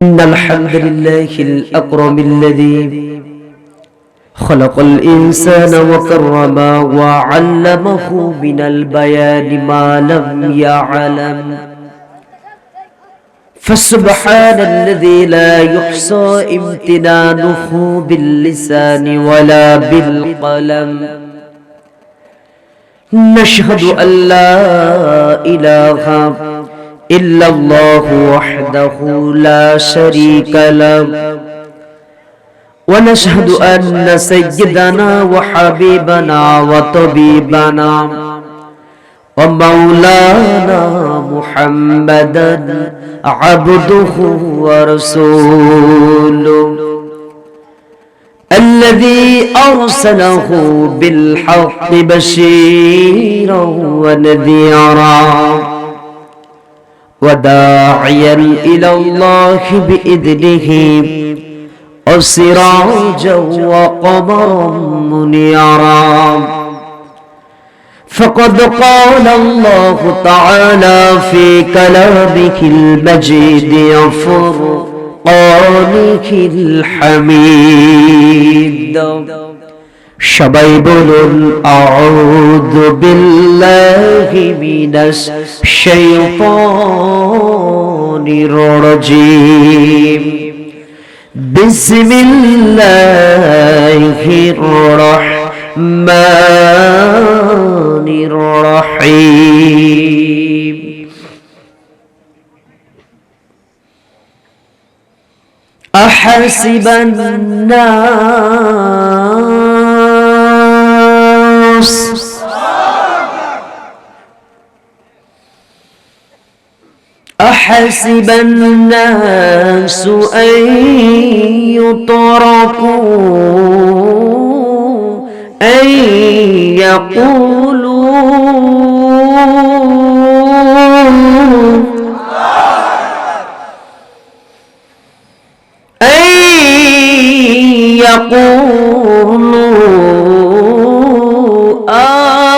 إن الحمد لله الأكرم الذي خلق الإنسان وكرمه وعلمه من البيان ما لم يعلم فسبحان الذي لا يحصى امتنانه باللسان ولا بالقلم نشهد أن لا إله إلا الله وحده لا شريك له ونشهد أن سيدنا وحبيبنا وطبيبنا ومولانا محمدا عبده ورسوله الذي أرسله بالحق بشيرا ونذيرا وداعيا إلى الله بإذنه وسراجا وقمرا منيرا فقد قال الله تعالى في كلامه المجيد وفرقانه الحميد সবাই বলুন আউযু বিল্লাহি মিনাশ শাইতানির রাজীম বিসমিল্লাহির রাহমানির রাহিম আহাসিবান أحسب الناس أن يتركوا أن يقولوا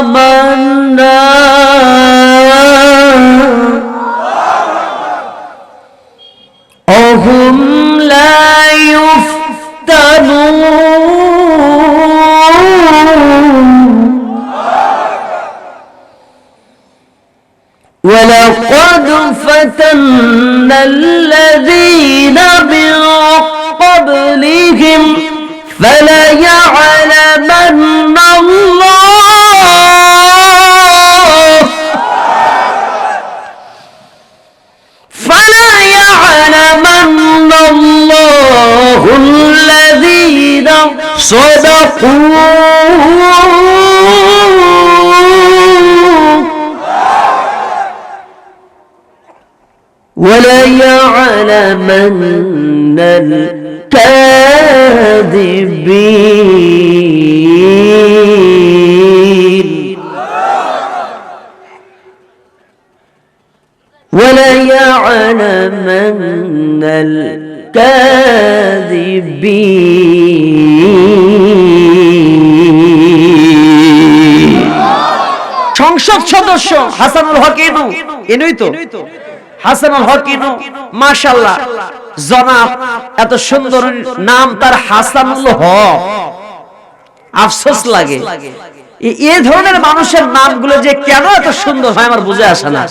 آمنا وهم لا يفتنون ولقد فتنا الذين من قبلهم فليعلمن الله الذين صدقوا وليعلمن الكاذبين وليعلمن الكاذبين সংসদ সদস্য হাসানুল হক ইনুই তো হাসানুল হক ইনু মাশাআল্লাহ জনাব এত সুন্দর নাম তার হাসানুল হক আফসোস লাগে এই ধরনের মানুষের নামগুলো যে কেন এত সুন্দর হয় আমার বুঝে আসে না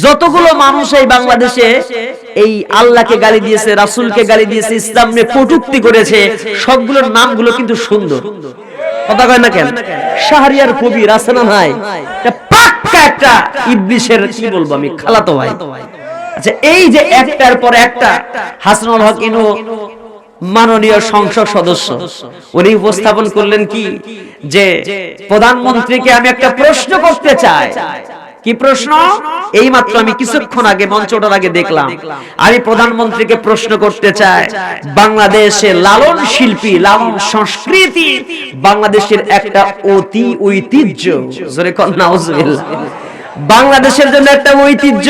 যতগুলো মানুষ এই বাংলাদেশে এই আল্লাহকে গালি দিয়েছে রাসূলকে গালি দিয়েছে ইসলাম নিয়ে কটূক্তি করেছে সবগুলোর নামগুলো কিন্তু সুন্দর কথা কয় না কেন শাহরিয়ার কবির আছে না ভাই এটা পাক্কা একটা ইবলিসের কি বলবো আমি খালাতো ভাই আচ্ছা এই যে একটার পর একটা হাসানুল হক ইনু মাননীয় সংসদ সদস্য উনি উপস্থাপন করলেন কি যে প্রধানমন্ত্রীকে আমি একটা প্রশ্ন করতে চাই কি প্রশ্ন এই মাত্র আমি কিছুক্ষণ আগে মঞ্চটার আগে দেখলাম আমি প্রধানমন্ত্রীকে প্রশ্ন করতে চাই বাংলাদেশে লালন শিল্পী লালন সংস্কৃতি বাংলাদেশের একটা অতি ঐতিহ্য জোরে কোন নাউজুবিল্লাহ বাংলাদেশের জন্য একটা ঐতিহ্য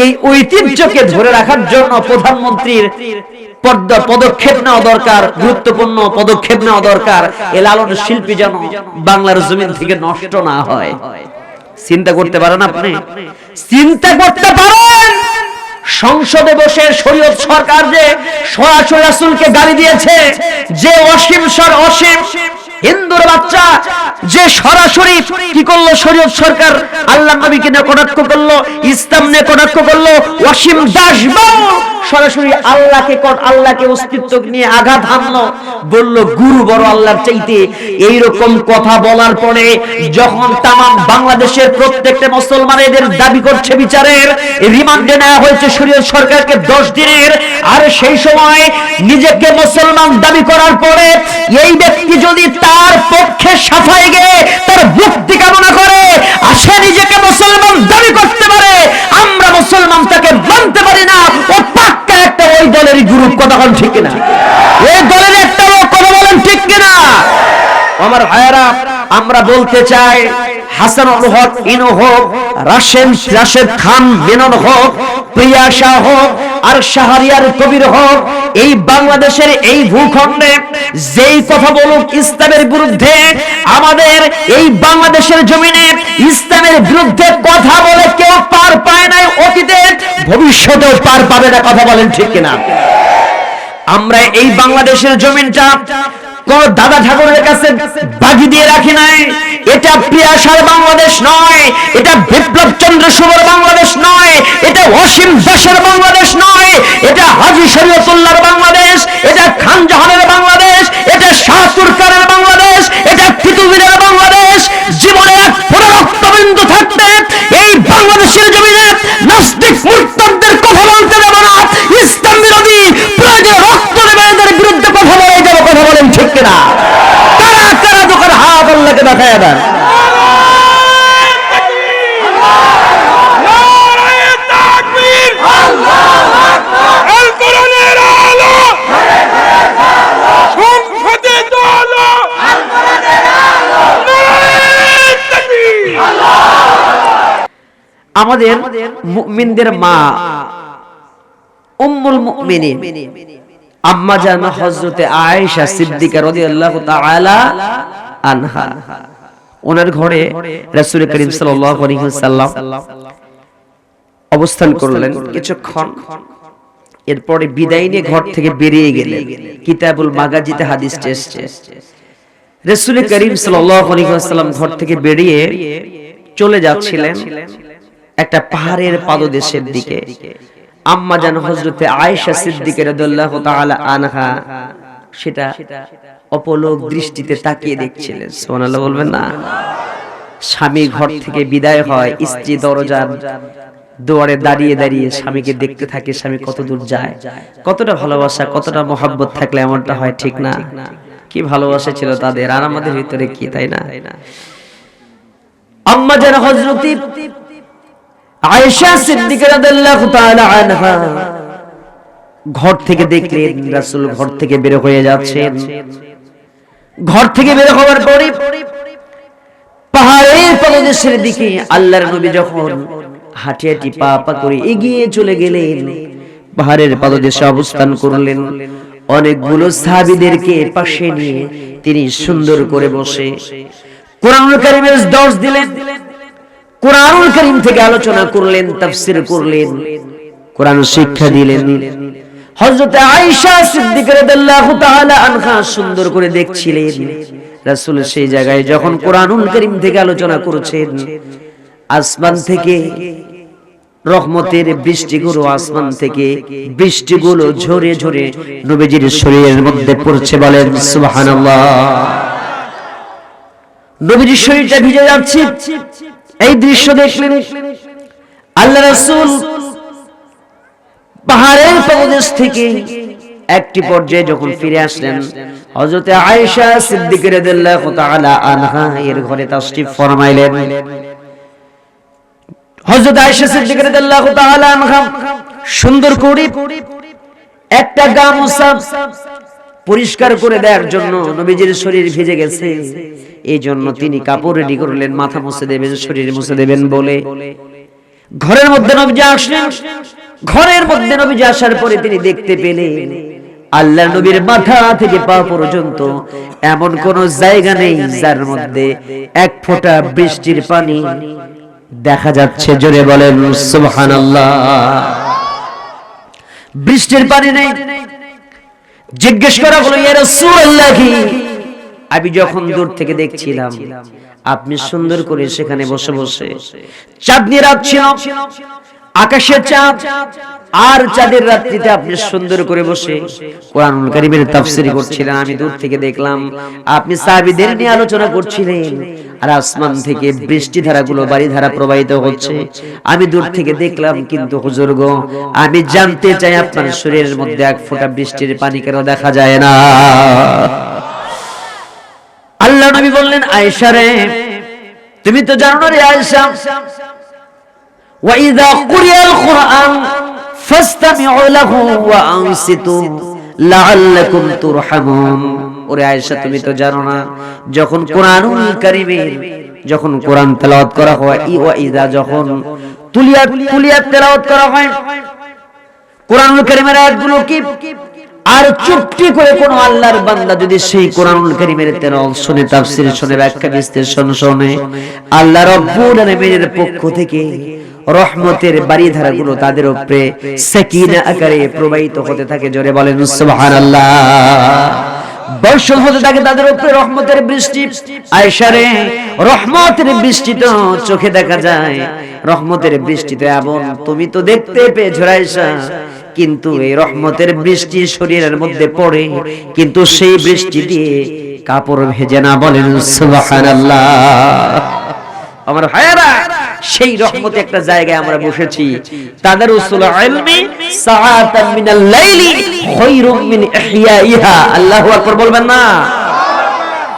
এই ঐতিহ্যকে ধরে রাখার জন্য প্রধানমন্ত্রীর পদক্ষেপ নেওয়া দরকার গুরুত্বপূর্ণ পদক্ষেপ নেওয়া দরকার এই লালন শিল্পী যেন বাংলার জমিন থেকে নষ্ট না হয় চিন্তা করতে পারেন আপনি চিন্তা করতে পারেন সংসদে বসে শরীয়ত সরকার যে সরাসরি রাসূলকে গালি দিয়েছে, যে অসীম হিন্দুর বাচ্চা যে সরাসরি কি করলো, শরীয়ত সরকার আল্লাহ নবীকে নিয়ে কটাক্ষ করলো, ইসলাম নিয়ে কটাক্ষ করলো, অসীম দাস সরাসরি আল্লাহকে অস্তিত্ব নিয়ে আঘাত হানলো, বলল গুরু বড় আল্লাহর চাইতে। এইরকম কথা বলার পরে যখন তামাম বাংলাদেশের প্রত্যেকটা মুসলমান এদের দাবি করছে বিচারের, রিমান্ডে নেওয়া হয়েছে শরীয়ত সরকারকে 10 দিনের। আর সেই সময় নিজেকে মুসলমান দাবি করার পরে এই ব্যক্তি যদি তার পক্ষে সাফাই গিয়ে তার মুক্তি কামনা করে আসে নিজেকে মুসলমান দাবি করতে পারে, আমরা মুসলমান তাকে মানতে পারি না। ও পাক্কা একটা ওই দলেরই গ্রুপ, কথা বলেন ঠিক কিনা? ওই দলের একটা লোক, কথা বলেন ঠিক কিনা? আমার ভাইয়েরা, আমরা বলতে চাই হাসানুল হক ইনু হোক, রাশেদ খান মেনন হোক, প্রিয়া শাহ হোক, আর শাহরিয়ার কবির হোক, এই বাংলাদেশের এই ভূখণ্ডে যেই কথা বলুক ইসলামের বিরুদ্ধে, আমাদের এই বাংলাদেশের জমিনে ইসলামের বিরুদ্ধে কথা বলে কেউ পার পায় নাই অতীতে, ভবিষ্যতেও পার পাবে না, কথা বলেন ঠিক কিনা? আমরা এই বাংলাদেশের জমিনটা কোন দাদা ঠাকুরের কাছে বাজি দিয়ে রাখি নাই। এটা প্রিয়াসার বাংলাদেশ নয়, এটা বিপ্লব চন্দ্র শুভর বাংলাদেশ নয়, এটা অসীম দাসের বাংলাদেশ নয়, এটা হাজী শরীয়তুল্লাহর বাংলাদেশ, এটা খান জাহানের বাংলাদেশ, এটা শাহ তুরকানের বাংলাদেশ, এটা কুতুবুদ্দিনের বাংলাদেশ। জীবনে এক ফোঁটা রক্তবিন্দু থাকতে এই বাংলাদেশের জমিনে নাস্তিক মুরতাদদের কথা বলতে দেব না। ইসলাম বিরোধী প্রয়োজনে রক্ত দেবে এদের বিরুদ্ধে কথা বলে যাব, কথা বলেন ঠিক কিনা? কারা কারা দোকান হাত আল্লাহকে দেখায় দেন। আমাদের মুমিনদের মা উম্মুল মুমিনিন আম্মা জান হযরতে আয়েশা সিদ্দিকা রাদিয়াল্লাহু তাআলা আনহা, ওনার ঘরে রাসূল করিম সাল্লাল্লাহু আলাইহি ওয়াসাল্লাম অবস্থান করলেন কিছুক্ষণ। এরপরে বিদায় নিয়ে ঘর থেকে বেরিয়ে গেলেন। কিতাবুল মাগাজিতে হাদিস এসেছে, রাসূল করিম সাল্লাল্লাহু আলাইহি ওয়াসাল্লাম ঘর থেকে বেরিয়ে চলে যাচ্ছিলেন একটা পাহাড়ের পাদদেশের দিকে। আম্মা জান হযরতে আয়েশা সিদ্দিকা রাদিয়াল্লাহু তাআলা আনহা সেটা অপলক দৃষ্টিতে তাকিয়ে দেখছিলেন। সুবহানাল্লাহ বলবেন না? স্বামী ঘর থেকে বিদায় হয়, স্ত্রী দরজার দুয়ারে দাঁড়িয়ে দাঁড়িয়ে স্বামীকে দেখতে থাকে, স্বামী কত দূর যায়। কতটা ভালোবাসা, কতটা মহব্বত থাকলে এমনটা হয়, ঠিক না? কি ভালোবাসা ছিল তাদের, আর আমাদের ভিতরে কি, তাই না? আম্মা জান হযরতে আয়েশা সিদ্দিকা রাদিয়াল্লাহু তাআলা আনহা ঘর থেকে দেখলেন রাসূল ঘর থেকে বের হয়ে যাচ্ছেন। ঘর থেকে বের হওয়ার পরে পাহাড়ের পাদদেশের দিকে আল্লাহর নবী যখন হাঁটি হাঁটি পা পা করে এগিয়ে চলে গেলেন, পাহাড়ের পাদদেশে অবস্থান করলেন। অনেকগুলো সাহাবীদেরকে পাশে নিয়ে তিনি সুন্দর করে বসে কোরআনুল কারীমের দর্শ দিলেন, কোরআনুল কারীম থেকে আলোচনা করলেন, তাফসীর করলেন, কোরআন শিক্ষা দিলেন। হযরত আয়েশা সিদ্দিকা রাদিয়াল্লাহু তাআলা আনহা সুন্দর করে দেখছিলেন রাসূল সেই জায়গায় যখন কোরআনুল কারীম থেকে আলোচনা করছেন। আসমান থেকে রহমতের বৃষ্টিগুলো, আসমান থেকে বৃষ্টিগুলো ঝরে ঝরে নবীজির শরীরের মধ্যে পড়ছে, বলেন সুবহানাল্লাহ। নবীজির শরীরটা ভিজে যাচ্ছে। এই দৃশ্য দেখলেন আল্লাহ রাসূল পাহাড়ের পাদদেশ থেকে একটি পর্যায়ে যখন ফিরে আসলেন, হযরত আয়েশা সিদ্দিকা রাদিয়াল্লাহু তাআলা আনহা এর ঘরে তাশরীফ ফরমাইলেন। হযরত আয়েশা সিদ্দিকা রাদিয়াল্লাহু তাআলা আনহা সুন্দর করে একটা গামছা পরিষ্কার করে দেওয়ার জন্য, নবীজির শরীর ভিজে গেছে এই জন্য তিনি কাপড় রেডি করলেন, মাথা মুছে দেবেন, শরীর মুছে দেবেন বলে ঘরের মধ্যে নবীজি আসলেন। ঘরের মধ্যে নবীজি আসার পরে তিনি দেখতে পেলেন আল্লাহর নবীর মাথা থেকে পা পর্যন্ত এমন কোন জায়গা নেই যার মধ্যে এক ফোঁটা বৃষ্টির পানি দেখা যাচ্ছে। জোরে বলেন সুবহানাল্লাহ। বৃষ্টির পানি নেই। জিজ্ঞেস করা হলো, ইয়া রাসূলুল্লাহ, আমি যখন দূর থেকে দেখছিলাম আপনি সুন্দর করে সেখানে বসে বসে, চাঁদনি রাত ছিল, আকাশের চাঁদ আর চাঁদের রাত্রিতে আপনি সুন্দর করে বসে কোরআনুল কারীমের তাফসীর করছিলেন। আমি দূর থেকে দেখলাম আপনি সাহাবীদের নিয়ে আলোচনা করছিলেন, আর আসমান থেকে বৃষ্টি ধারাগুলো বাড়ি ধারা প্রবাহিত হচ্ছে। আমি দূর থেকে দেখলাম, কিন্তু হুজুর গো, আমি জানতে চাই আপনার শরীরের মধ্যে এক ফোঁটা বৃষ্টির পানি কেন দেখা যায় না? আল্লাহ নবী বললেন, আয়েশা রে, তুমি তো জানো না রে আয়েশা, وَإِذَا قُرِئَ الْقُرْآنُ فَاسْتَمِعُوا لَهُ وَأَنصِتُوا لَعَلَّكُمْ تُرْحَمُونَ। ওরে আয়েশা, তুমি তো জানো না, যখন কোরআনুল কারীমের যখন কোরআন তেলাওয়াত করা হয়, ওয়াইদা যখন তুলিয়াত তেলাওয়াত করা হয় কোরআনুল কারীমের আয়াতগুলো কি, আর চুপটি করে কোন আল্লাহর বান্দা যদি সেই কোরআনুল কারীমের তেলাওয়াত শুনে, তাফসীর শুনে, ব্যাখ্যা বিশ্লেষণ শুনে, আল্লাহ রাব্বুল আলামিনের পক্ষ থেকে রহমতের বাড়িধারাগুলো তাদের উপরে সাকিনা আকারে প্রবাহিত হতে থাকে। জোরে বলেন সুবহানাল্লাহ। বর্ষণ হতে থাকে তাদের উপরে রহমতের বৃষ্টি। আয়েশা রে, রহমতের বৃষ্টি তো চোখে দেখা যায়, রহমতের বৃষ্টি তো এমন তুমি তো দেখতে পেয়েছো আয়েশা, কিন্তু এই রহমতের বৃষ্টি শরীরের মধ্যে পড়ে, কিন্তু সেই বৃষ্টি দিয়ে কাপড় ভেজে না। বলেন সুবহানাল্লাহ। আমার ভাইয়েরা, সেই রহমতে একটা জায়গায় আমরা বসেছি, তাদারুসুল ইলমি সাআতান মিনাল লাইলি খায়রুম মিন ইহইয়াইহা। আল্লাহু আকবার বলবেন না?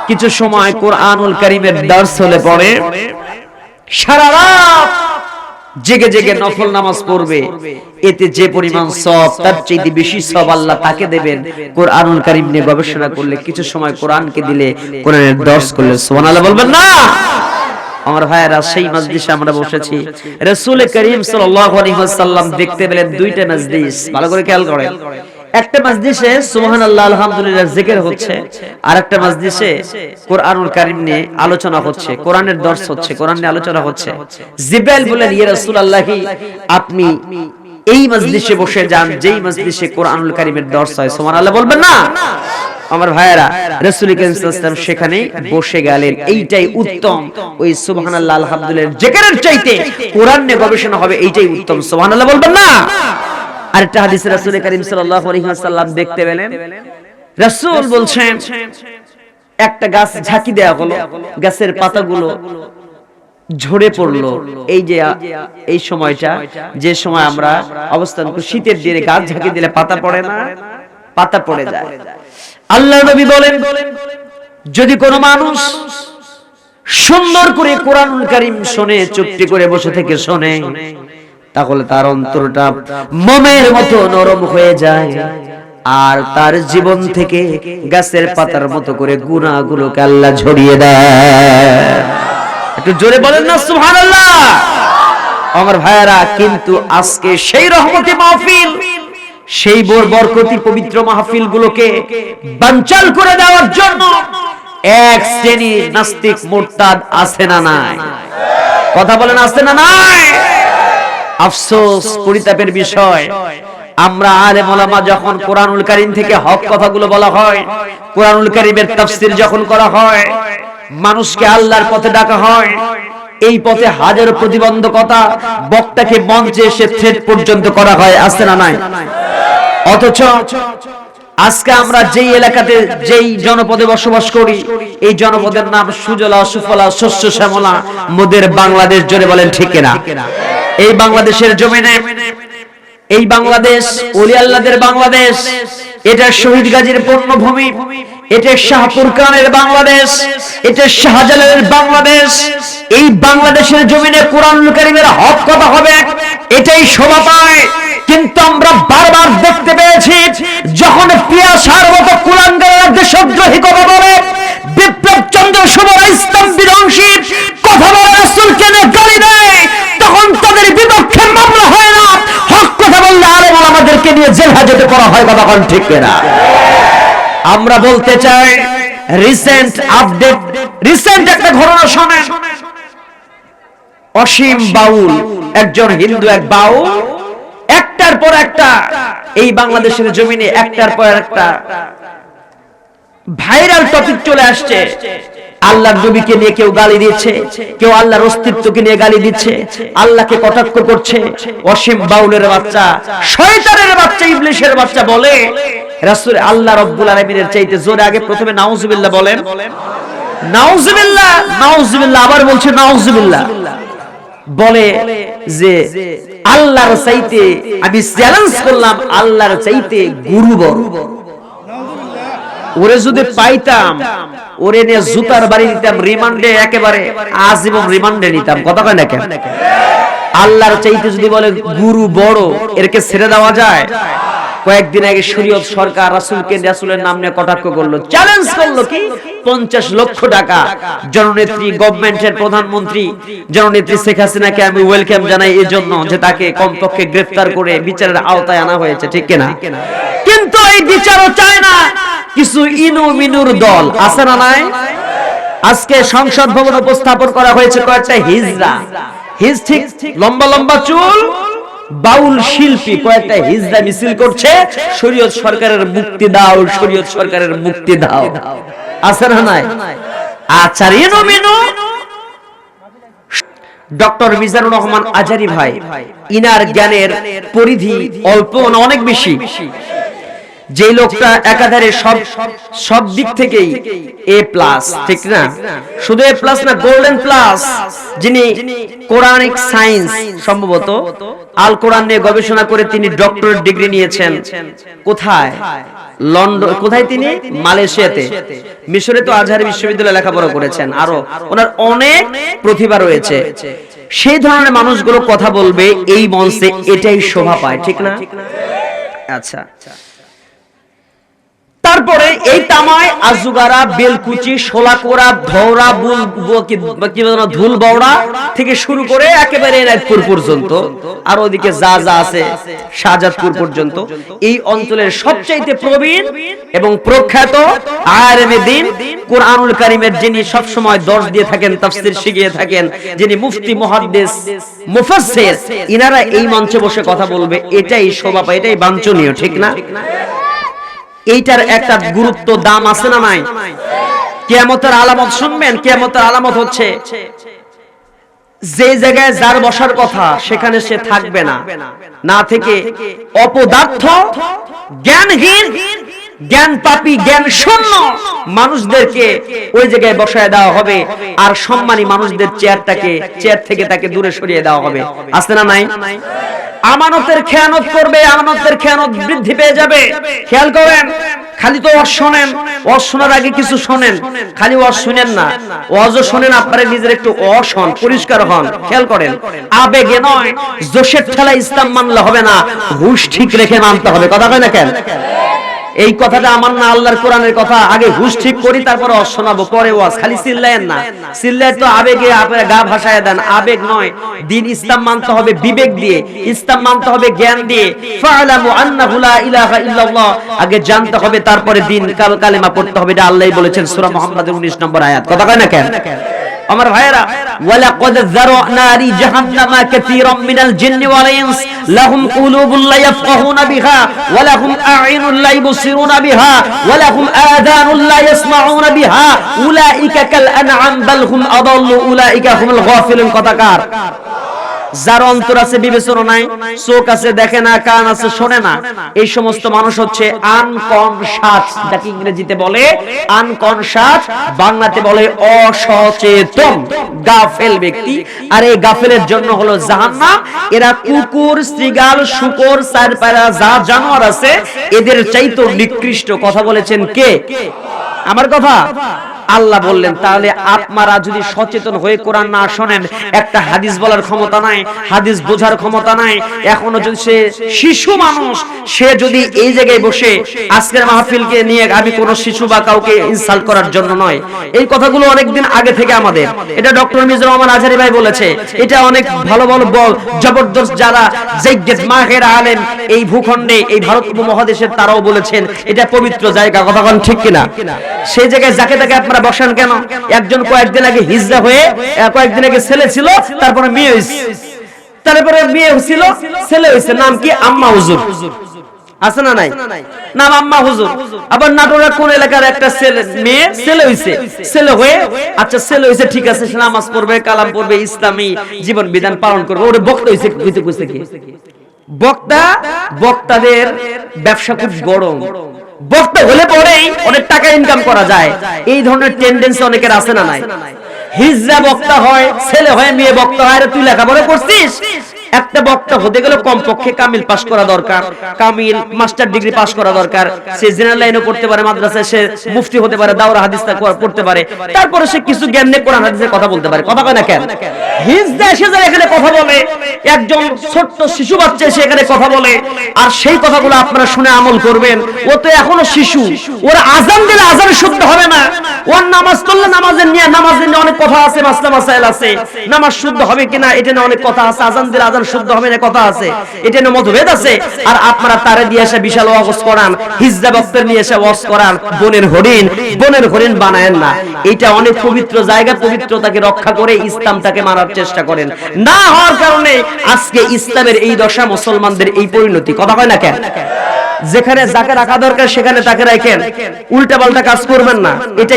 কিছু সময় কোরআনুল কারীমের দর্স হলে পড়ে সারা রাত জেগে জেগে নফল নামাজ পড়বে, এতে যে পরিমাণ সওয়াব, তার চেয়ে বেশি সওয়াব আল্লাহ তাকে দেবেন কোরআনুল কারীম নিয়ে গবেষণা করলে, কিছু সময় কোরআনকে দিলে, কোরআনের দর্স করলে। সুবহানাল্লাহ বলবেন না? আমার ভাইয়েরা, সেই মজলিসে আমরা বসেছি, রাসূল করিম সাল্লাল্লাহু আলাইহি ওয়াসাল্লাম দেখতে পেলেন দুইটা মজলিস। ভালো করে খেয়াল করেন, একটা মজলিসে সুবহানাল্লাহ আলহামদুলিল্লাহ জিকির হচ্ছে, আর একটা মজলিসে কোরআনুল কারীম নিয়ে আলোচনা হচ্ছে, কোরআনের দর্স হচ্ছে, কোরআন নিয়ে আলোচনা হচ্ছে। জিবরাইল বলেন, ইয়া রাসূলুল্লাহ, আপনি এই মজলিসে বসে যান যেই মজলিসে কোরআনুল কারীমের দর্স হয়। সুবহানাল্লাহ বলবেন না? আমার ভাইয়েরা, রাসূল করিম সাল্লাল্লাহু আলাইহি ওয়াসাল্লাম সেখানে বসে গেলেন। এইটাই উত্তম, ওই সুবহানাল্লাহ আলহামদুলিল্লাহ জিকিরের চাইতে কোরআন নিয়ে গবেষণা হবে, এইটাই উত্তম। সুবহানাল্লাহ বলবেন না? আরেকটা হাদিসে রাসূল করিম সাল্লাল্লাহু আলাইহি ওয়াসাল্লাম দেখতে পেলেন, রাসূল বলছেন, একটা গাছ ঝাঁকি দেয়া হলো, গাছের পাতাগুলো ঝরে পড়লো। এই যে এই সময়টা, যে সময় আমরা অবস্থান করি, শীতের দিনে গাছ ঝাঁকি দিলে পাতা পড়ে না, পাতা পড়ে যায়। আল্লাহ নবী বলেন, যদি কোনো মানুষ সুন্দর করে কোরআনুল কারীম শুনে, চুপটি করে বসে থেকে শুনে, তাহলে তার অন্তরটা মোমের মতো নরম হয়ে যায়, আর তার জীবন থেকে গাছের পাতার মতো করে গুনাহগুলোকে আল্লাহ ঝরিয়ে দেয়। একটু জোরে বলেন না সুবহানাল্লাহ। আমার ভাইয়েরা, কিন্তু আজকে সেই রহমতি মাহফিল, সেই বরকতি পবিত্র মাহফিল গুলোকে বানচাল করে দেওয়ার জন্য এক শ্রেণীর নাস্তিক মুরতাদ আছে না নাই? কথা বলেন, আছে না নাই? আফসোস, পরিতাপের বিষয়, আমরা আলেম ওলামা যখন কোরআনুল কারীম থেকে হক কথাগুলো বলা হয়, কোরআনুল কারীমের তাফসীর যখন করা হয়, মানুষকে আল্লাহর পথে ডাকা হয়, এই পথে হাজারো প্রতিবন্ধকতা, বক্তাকে মঞ্চে এসে থ্রেট পর্যন্ত করা হয়, আছে না নাই? অথচ আজকে আমরা যেই এলাকাতে, যেই জনপদে বসবাস করি, এই জনপদের নাম সুজলা সুফলা শস্য শ্যামলা মোদের বাংলাদেশ। জোরে বলেন ঠিক কিনা? এই বাংলাদেশের জমিনে, এই বাংলাদেশ ওলি আল্লাহদের বাংলাদেশ, এটা শহীদ গাজীর পূর্ণভূমি, এটা শাহপুর খানের বাংলাদেশ, এটা শাহজালালের বাংলাদেশ। এই বাংলাদেশের জমিনে কোরআনুল কারীমের হক কথা হবে, এটাই শোভা পায়। কিন্তু আমরা বারবার দেখতে পেয়েছি, যখন পিয়াসার মতো কুলাঙ্গারের দেশদ্রোহী কথা বলে, বিপ্লব চন্দ্র শুভর ইসলাম বিধ্বংসী কথা বলে, রাসূলকে গালি দেয়, তখন তাদের বিপক্ষে মামলা হয় না। হক কথা বললে আলেম ওলামাদেরকে নিয়ে জেল হাজতে করা হয়। কথা বলেন ঠিক কিনা? আমরা বলতে চাই, রিসেন্ট আপডেট, রিসেন্ট একটা ঘটনা শোনেন। অসীম বাউল, একজন হিন্দু, এক বাউল, একটা একটার পর একটা এই বাংলাদেশের জমিনে একটার পর একটা ভাইরাল টপিক চলে আসছে। আল্লাহর নবীকে নিয়ে কেউ গালি দিচ্ছে, কেউ আল্লাহর অস্তিত্বকে নিয়ে গালি দিচ্ছে, আল্লাহকে কটাক্ষ করছে। অসীম বাউলের বাচ্চা, শয়তানের বাচ্চা, ইবলিশের বাচ্চা বলে রাসূল আল্লাহ রাব্বুল আলামিনের চাইতে জোরে আগে প্রথমে নাউজুবিল্লাহ বলেন, নাউজুবিল্লাহ, নাউজুবিল্লাহ, আবার বলছে নাউজুবিল্লাহ। বলে যে আল্লাহর চাইতে, আমি চ্যালেঞ্জ করলাম, আল্লাহর চাইতে গুরু বড়। ওরে যদি পাইতাম, ওরে নিয়ে জুতার বাড়ি নিতাম, রিমান্ডে একেবারে আজীবন রিমান্ডে নিতাম। কথা কয় না কেন? আল্লাহর চাইতে যদি বলে গুরু বড়, এরকে ছেড়ে দেওয়া যায়? কয়েকদিন আগে শরীয়ত সরকার রাসূলকে রাসূলের নাম নিয়ে কটাক্ষ করলো, চ্যালেঞ্জ করলো। কি 50 লক্ষ টাকা জননেত্রী, গভর্নমেন্টের প্রধানমন্ত্রী জননেত্রী শেখ হাসিনাকে আমি ওয়েলকাম জানাই এই জন্য যে তাকে কমপক্ষে গ্রেফতার করে বিচারের আওতায় আনা হয়েছে, ঠিক কিনা? কিন্তু এই বিচারও চায় না কিছু ইনু মিনুর দল, আছে না নাই? আজকে সংসদ ভবন উপস্থাপন করা হয়েছে কয়েকটা হিজড়া, ঠিক লম্বা লম্বা চুল বাউল শিল্পী কয়েকটা হিজড়া মিছিল করছে, শরীয়ত সরকারের মুক্তি দাও, শরীয়ত সরকারের মুক্তি দাও, আছে না নাই? আচ্ছা, ইনু মিনু ডক্টর মিজানুর রহমান আজারি ভাই, ইনার জ্ঞানের পরিধি অল্প না অনেক বেশি। যে লোকটা একাধারে সব দিক থেকেই এ প্লাস, ঠিক না? শুধু এ প্লাস না, গোল্ডেন প্লাস, যিনি কোরআনিক সায়েন্স, সম্ভবত আল কোরআন নিয়ে গবেষণা করে তিনি ডক্টরেট ডিগ্রি নিয়েছেন। কোথায়? লন্ডন। কোথায় তিনি? মালয়েশিয়াতে। মিশরে তো আজহার বিশ্ববিদ্যালয়ে লেখাপড়া করেছেন। আরো ওনার অনেক প্রতিভা রয়েছে। সেই ধরনের মানুষগুলো কথা বলবে এই মঞ্চে, এটাই শোভা পায়, ঠিক না? আচ্ছা, তারপরে এই তামায় আজুগারা, বেলকুচি, শোলাকোড়া, ধৌরা, ধুল বওড়া থেকে শুরু করে একেবারে এনায়তপুর পর্যন্ত, আর ওদিকে যা যা আছে শাহজাদপুর পর্যন্ত, এই অঞ্চলের সবচাইতে প্রবীণ এবং প্রখ্যাত আলেমে দ্বীন, কোরআনুল কারীমের যিনি সব সময় দর্শ দিয়ে থাকেন, তাফসীর শিখিয়ে থাকেন, যিনি মুফতি, মুহাদ্দিস, মুফাসসির, ইনারা এই মঞ্চে বসে কথা বলবে, এটাই শোভা পায়, এটাই বাঞ্ছনীয়, ঠিক না? এইটার একটা গুরুত্ব, দাম আছে না নাই? কিয়ামতের আলামত শুনবেন। কিয়ামতের আলামত হচ্ছে যে জায়গায় যার বসার কথা সেখানে সে থাকবে না, না থেকে অপদার্থ, জ্ঞানহীন, জ্ঞান পাপী, জ্ঞান শূন্য মানুষদেরকে ওই জায়গায় বসায় দেওয়া হবে, আর সম্মানী মানুষদের চেয়ার থেকে তাকে দূরে সরিয়ে দেওয়া হবে, আছে না নাই? আমানতের খেয়ানত করবে, আমানতের খেয়ানত বৃদ্ধি পেয়ে যাবে। খেয়াল করেন, খালি তো ওয়াজ শোনেন, ওয়াজ শোনার আগে কিছু শোনেন, খালি ওয়াজ শুনেন না, ওয়াজও শোনেন, আপনারা নিজের একটু ওয়াজ হন, পরিষ্কার হন। খেয়াল করেন, আবেগে নয়, জোশের ঠেলা ইসলাম মানলে হবে না, হুঁশ ঠিক রেখে মানতে হবে। কথা কয় না কেন? এই কথাটা আমার না, আল্লাহর কোরআনের কথা। আগে হুঁশ ঠিক করি, তারপরে ওয়াজ শোনাবো, পরে ওয়াজ। খালি চিল্লায়েন না, চিল্লায় তো আবেগে আপনারা গা ভাসায় দেন। আবেগ নয়, দিন ইসলাম মানতে হবে বিবেক দিয়ে, ইসলাম মানতে হবে জ্ঞান দিয়ে। ফা'লামু আন্নাহু লা ইলাহা ইল্লাল্লাহ, আগে জানতে হবে, তারপরে দিন কালেমা পড়তে হবে। এটা আল্লাহই বলেছেন সূরা মুহাম্মাদের 19 নম্বর আয়াত। কথা কয় না কেন? আমার ভাইয়েরা, ওয়ালাকাদ যারানা লি জাহান্নামা কাসীরাম মিনাল জিন্নি ওয়াল ইনস লাহুম কুলুবুন লা ইয়াফকাহুনা বিহা ওয়া লাহুম আ'ইনুন লা ইবসিরুনা বিহা ওয়া লাহুম আযানুন লা ইয়াসমাউনা বিহা উলাইকা কাল আনআম বাল হুম আদাল্লু উলাইকা হুমুল গাফিলুন। কথাকার যার অন্তর আছে, বিবেচনা নাই, চোখ আছে, দেখে না, কান আছে, শোনে না, এই সমস্ত মানুষ হচ্ছে আনকনশাস, যাকে ইংরেজিতে বলে আনকনশাস, বাংলাতে বলে অসচেতন, গাফেল ব্যক্তি। আর এই গাফেলের জন্য হলো জাহান্নাম। এরা কুকুর, শৃগাল, শূকর, চারপায়া যা জানোয়ার আছে এদের চাইতেও নিকৃষ্ট। কথা বলেছেন কে? আমার কথা আল্লাহ বললেন। তাহলে আপনারা যদি সচেতন হয়ে কোরআন না শোনেন, একটা হাদিস বলার ক্ষমতা নাই, হাদিস বোঝার ক্ষমতা নাই, এখনো যদি সে শিশু মানুষ, সে যদি এই জায়গায় বসে, আজকের মাহফিলকে নিয়ে আমি কোনো শিশু বা কাউকে ইনসাল্ট করার জন্য নয়, এই কথাগুলো অনেকদিন আগে থেকে আমাদের, এটা ডক্টর মিজানুর রহমান আজহারী ভাই বলেছে, এটা অনেক ভালো ভালো জবরদস্ত যারা জায়গেত মাহের আলেম এই ভূখণ্ডে, এই ভারত উপমহাদেশের, তারাও বলেছেন এটা পবিত্র জায়গা। কথা বলেন ঠিক কিনা? সেই জায়গায় যাকে তাকে আপনারা বসেন কেন? একজন কয়েকদিন আগে হিজড়া হয়ে, কয়েকদিন আগে ছেলে ছিল, তারপরে মেয়ে হয়েছে, তারপরে বিয়ে ছিল, ছেলে হয়েছে, নাম কি? আম্মা হুজুর। আছে না নাই? নাম আম্মা হুজুর। আবার নাটোরের কোন এলাকার একটা ছেলে, মেয়ে ছেলে হয়েছে, ছেলে হয়ে আচ্ছা ছেলে হয়েছে ঠিক আছে, সে নামাজ পড়বে, কালাম পড়বে, ইসলামী জীবন বিধান পালন করবে, ওরে বক্তা হয়েছে। কইতে কি বক্তা? বক্তাদের ব্যবসা খুব গরম। বক্তা হলে পরেই অনেক টাকা ইনকাম করা যায়। এই ধরনের টেন্ডেন্সি অনেকের আছে না নাই? হিজড়া বক্তা হয়, ছেলে হয়, মেয়ে বক্তা হয়। তুই লেখাপড়া করছিস? একটা বক্তা হতে গেলে কমপক্ষে কামিল পাস করা দরকার, কামিল মাস্টার ডিগ্রি পাস করা দরকার। সে জেনারেল লাইনে পড়তে পারে, মাদ্রাসায় সে মুফতি হতে পারে, দাওরা হাদিস পড়তে পারে, তারপরে সে কিছু জ্ঞান নিয়ে কোরআন হাদিসের কথা বলতে পারে। কথা কয় না কেন? হিজড়া এসে যায় এখানে কথা বলে, একজন ছোট্ট শিশু বাচ্চা এসে এখানে কথা বলে, আর সেই কথাগুলো আপনারা শুনে আমল করবেন। ও তো এখনো শিশু, ওর আযান দিলে আযান শুদ্ধ হবে না, ওর নামাজ পড়লে নামাজের নিয়ে অনেক কথা আছে, মাসলা মাসাইল আছে, নামাজ শুদ্ধ হবে কিনা এটা নিয়ে অনেক কথা আছে, আযান দিলে আযান শুদ্ধ হবে না কথা আছে, এটা নিয়ে মতভেদ আছে। আর আপনারা তারে দিয়ে এসে বিশাল ওয়াজ করান, হিজড়া বক্তার নিয়ে এসে ওয়াজ করান, বনের হরিণ বানায়েন না। এটা অনেক পবিত্র জায়গা, পবিত্রতাকে রক্ষা করে ইসলামটাকে মারার চেষ্টা করেন। না হওয়ার কারণে আজকে ইসলামের এই দশা, মুসলমানদের এই পরিণতি। কথা কয় না কেন? যেখানে যাকে রাখা দরকার সেখানে তাকে রাখেন, উল্টা পাল্টা কাজ করবেন না। এটা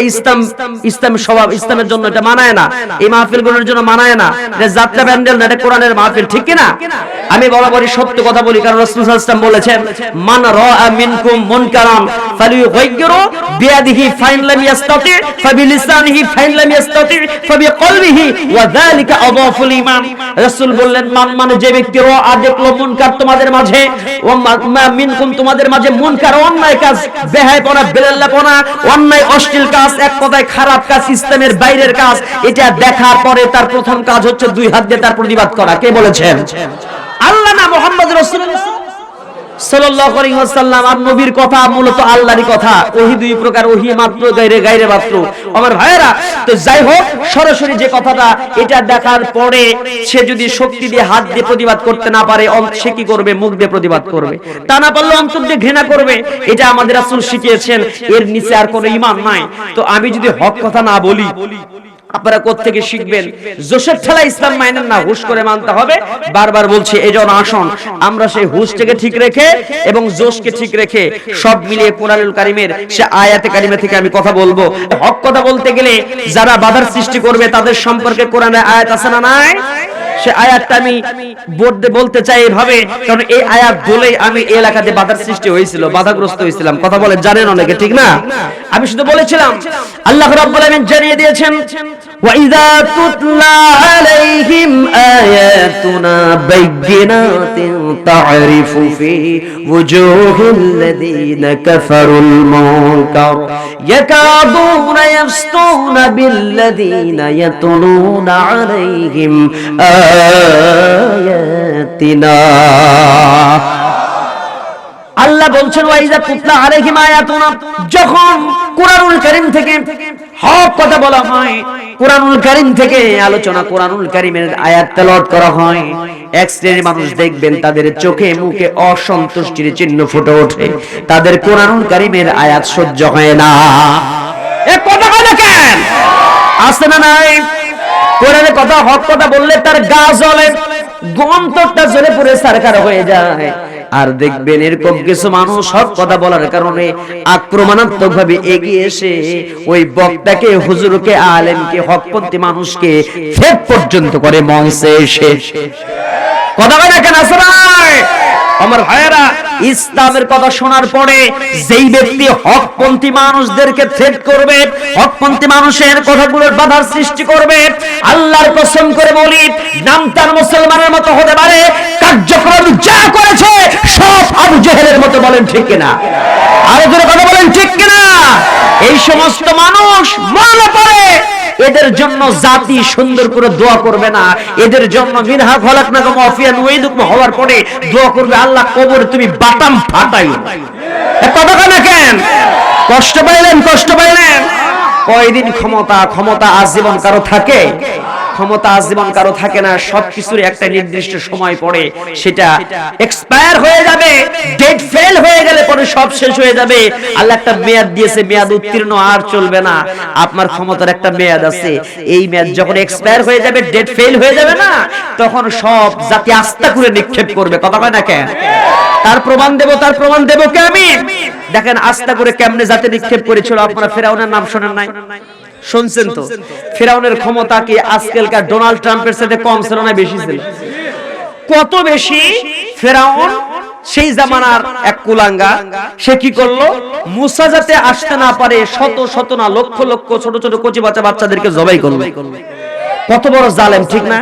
ইসলাম স্বভাব, ইসলামের জন্য এটা মানায় না, এই মাহফিলগুলোর জন্য মানায় না। এটা যাত্রা প্যান্ডেল না, এটা কোরআনের মাহফিল, ঠিক কি না? আমি বরাবরই সত্য কথা বলি, কারণ রাসূল সাল্লাল্লাহু আলাইহি ওয়াসাল্লাম বলেছেন, মান রাআ মিনকুম মুনকারান ফালিয়ুগাইয়িরু বিয়াদিহি ফাইন লাম ইয়াস্তাতি ফাবিলিসানিহি ফাইন লাম ইয়াস্তাতি ফাবিকলবিহি ওয়া যালিকা আযাফুল ঈমান। রাসূল বললেন, মান মানে যে ব্যক্তি রাআ দেখলো মুনকার তোমাদের মাঝে, ওয়া মা মিনকুম তোমাদের মাঝে মুনকার অন্যায় কাজ, বেহায়াপনা, বেলাল্লাপনা, অন্যায় অশ্লীল কাজ, এক কথায় খারাপ কাজ, ইসলামের বাইরের কাজ, এটা দেখার পরে তার প্রথম কাজ হচ্ছে দুই হাত দিয়ে তার প্রতিবাদ করা। কে বলেছেন? আল্লাহ না মুহাম্মদ রাসূলুল্লাহ সাল্লাল্লাহু আলাইহি ওয়াসাল্লাম। আর নবীর কথা মূলত আল্লাহরই কথা। ওহী দুই প্রকার, ওহী মাত্র, গায়রে মাত্র। আমার ভাইয়েরা, তো যাই হোক, সরাসরি যে কথাটা, এটা দেখার পরে সে যদি শক্তি দিয়ে হাত দিয়ে প্রতিবাদ করতে না পারে, সে কি করবে? মুখ দিয়ে প্রতিবাদ করবে। তা না পারলে অন্তর দিয়ে ঘৃণা করবে। এটা আমাদের রাসূল শিখিয়েছেন। এর নিচে আর কোনো ঈমান নাই। তো আমি যদি হক কথা না বলি, আপনারা কোত্থেকে শিখবেন? জোশের ঠেলা ইসলাম মানেন না, হুশ করে মানতে হবে। বারবার বলছি, এজন্য আসুন আমরা সেই হুশটাকে ঠিক রেখে এবং জোশকে ঠিক রেখে সব মিলিয়ে কোরআনুল কারীমের সে আয়াতে কারিমা থেকে আমি কথা বলবো। হক কথা বলতে গেলে যারা বাধার সৃষ্টি করবে তাদের সম্পর্কে কোরআনে আয়াত আছে না নাই? সে আয়াতটা আমি বলতে চাই এভাবে, কারণ এই আয়াত বলেই আমি এই এলাকাতে বাধার সৃষ্টি হয়েছিল, বাধাগ্রস্ত হয়েছিলাম। কথা বলে জানেন অনেকে, ঠিক না? আমি শুধু বলেছিলাম, আল্লাহ রাব্বুল আলামিন জানিয়ে দিয়েছেন, وَإِذَا تُتْلَى عَلَيْهِمْ آيَاتُنَا بَيِّنَاتٍ تَعْرِفُ فِي وُجُوهِ الَّذِينَ كَفَرُوا الْمُنكَرَ يَكَادُونَ يَسْطُونَ بِالَّذِينَ يَتْلُونَ عَلَيْهِمْ آيَاتِنَا। আল্লাহ বলছেন, ওয়াইজা তুতলা আলাইহিম আয়াতুনা, যখন কোরআনুল কারীম থেকে হক কথা বলা হয়, কোরআনুল কারীম থেকে আলোচনা, কোরআনুল কারীমের আয়াত তেলাওয়াত করা হয়, এক শ্রেণীর মানুষ দেখবেন তাদের চোখে মুখে অসন্তুষ্টির চিহ্ন ফুটে ওঠে, তাদের কোরআনুল কারীমের আয়াত সহ্য হয় না। এ কথা বলে কেন? আছে না নাই? কোরআনের কথা, হক কথা বললে তার গা জ্বলে, অন্তরটা জ্বলে পুরো সারকার হয়ে যায়। আর দেখবেন এরকম কিছু মানুষ হক কথা বলার কারণে আক্রমণাত্মক ভাবে এগিয়ে এসে ওই বক্তাকে, হুজুরকে, আলেমকে, হকপন্থী মানুষকে ফেক পর্যন্ত করে মঞ্চে এসে। কথা বলে কেন? আছে নাই? আমার ভাইয়েরা, ইসলামের কথা শোনার পরে যেই ব্যক্তি হকপন্থী মানুষদেরকে থ্রেট করবে, হকপন্থী মানুষের কথাগুলোর বাধার সৃষ্টি করবে, আল্লাহর কসম করে বলি, নাম তার মুসলমানের মতো হতে পারে, কার্যক্রম যা করেছে সব আবু জেহেলের মতো। বলেন ঠিক কিনা? আরো জোরে কথা বলেন, ঠিক কিনা? এই সমস্ত মানুষ মরলে পরে এদের জন্য জাতি সুন্দর করে দোয়া করবে না, এদের জন্য মিনহা খলাকনাকুম ওয়া ফিহা নুঈদুকুম হওয়ার পরে দোয়া করবে, আল্লাহ কবরে তুমি বাটাম ফাটাইও। কথা না কেন? কষ্ট পাইলেন? কয়দিন ক্ষমতা আজীবন কারো থাকে? ক্ষমতা আজীবন কারো থাকে না, সবকিছুর একটা নির্দিষ্ট সময় পড়ে সেটা এক্সপায়ার হয়ে যাবে, ডেট ফেল হয়ে গেলে পরে সব শেষ হয়ে যাবে। আল্লাহ একটা মেয়াদ দিয়েছে, মেয়াদ উত্তীর্ণ আর চলবে না। আপনার ক্ষমতার একটা মেয়াদ আছে, এই মেয়াদ যখন এক্সপায়ার হয়ে যাবে, ডেট ফেল হয়ে যাবে না, তখন সব জাতি আস্থা করে নিক্ষেপ করবে। কথা কয় না কেন? তার প্রমাণ দেব কে আমি? দেখেন আস্থা করে কেমনে জাতি নিক্ষেপ করেছিল। আপনারা ফেরাউনের নাম শোনেন নাই? শুনছেন তো? ফেরাউনের ক্ষমতা কি আজকালকার ডোনাল্ড ট্রাম্পের সাথে কম ছিল না বেশি ছিল? কত বেশি! ফেরাউন সেই জামানার এক কুলাঙ্গা, সে কি করলো? মুসা যাতে আসতে না পারে শত শত না লক্ষ লক্ষ ছোট ছোট কচি বাচ্চাদেরকে জবাই করলো। কত বড় জালেম, ঠিক না?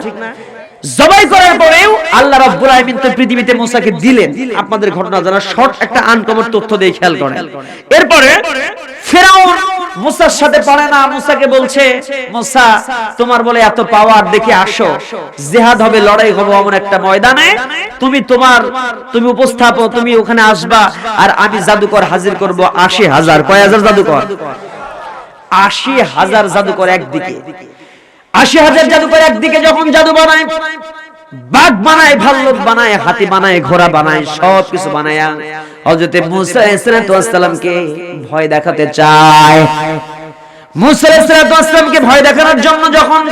জবাই করার পরেও আল্লাহ রাব্বুল আলামিন তো পৃথিবীতে মুসাকে দিলেন। আপনাদের ঘটনা জানা, শর্ট একটা আনকমন তথ্য দিয়ে খেয়াল করেন। এরপরে ফেরাউন মুসার সাথে পারে না, মুসাকে বলছে, মুসা তোমার বলে এত পাওয়ার, দেখি আসো, জিহাদ হবে, লড়াই হবে এমন একটা ময়দানে, তুমি উপস্থাপক, তুমি ওখানে আসবা, আর আমি জাদুকর হাজির করব ৮০,০০০। কয় হাজার জাদুকর? ৮০,০০০ জাদুকর একদিকে। ৮০,০০০ জাদুকর একদিকে যখন জাদু বানায়, বাঘ বানায়, ভাল্লুক বানায়, হাতি বানায়, ঘোড়া বানায়, সব কিছু বানায় হযরত মুসা আলাইহিস সালামকে ভয় দেখাতে চায়। মুসা আলাইহিস সালামকে ভয় দেখানোর জন্য যখন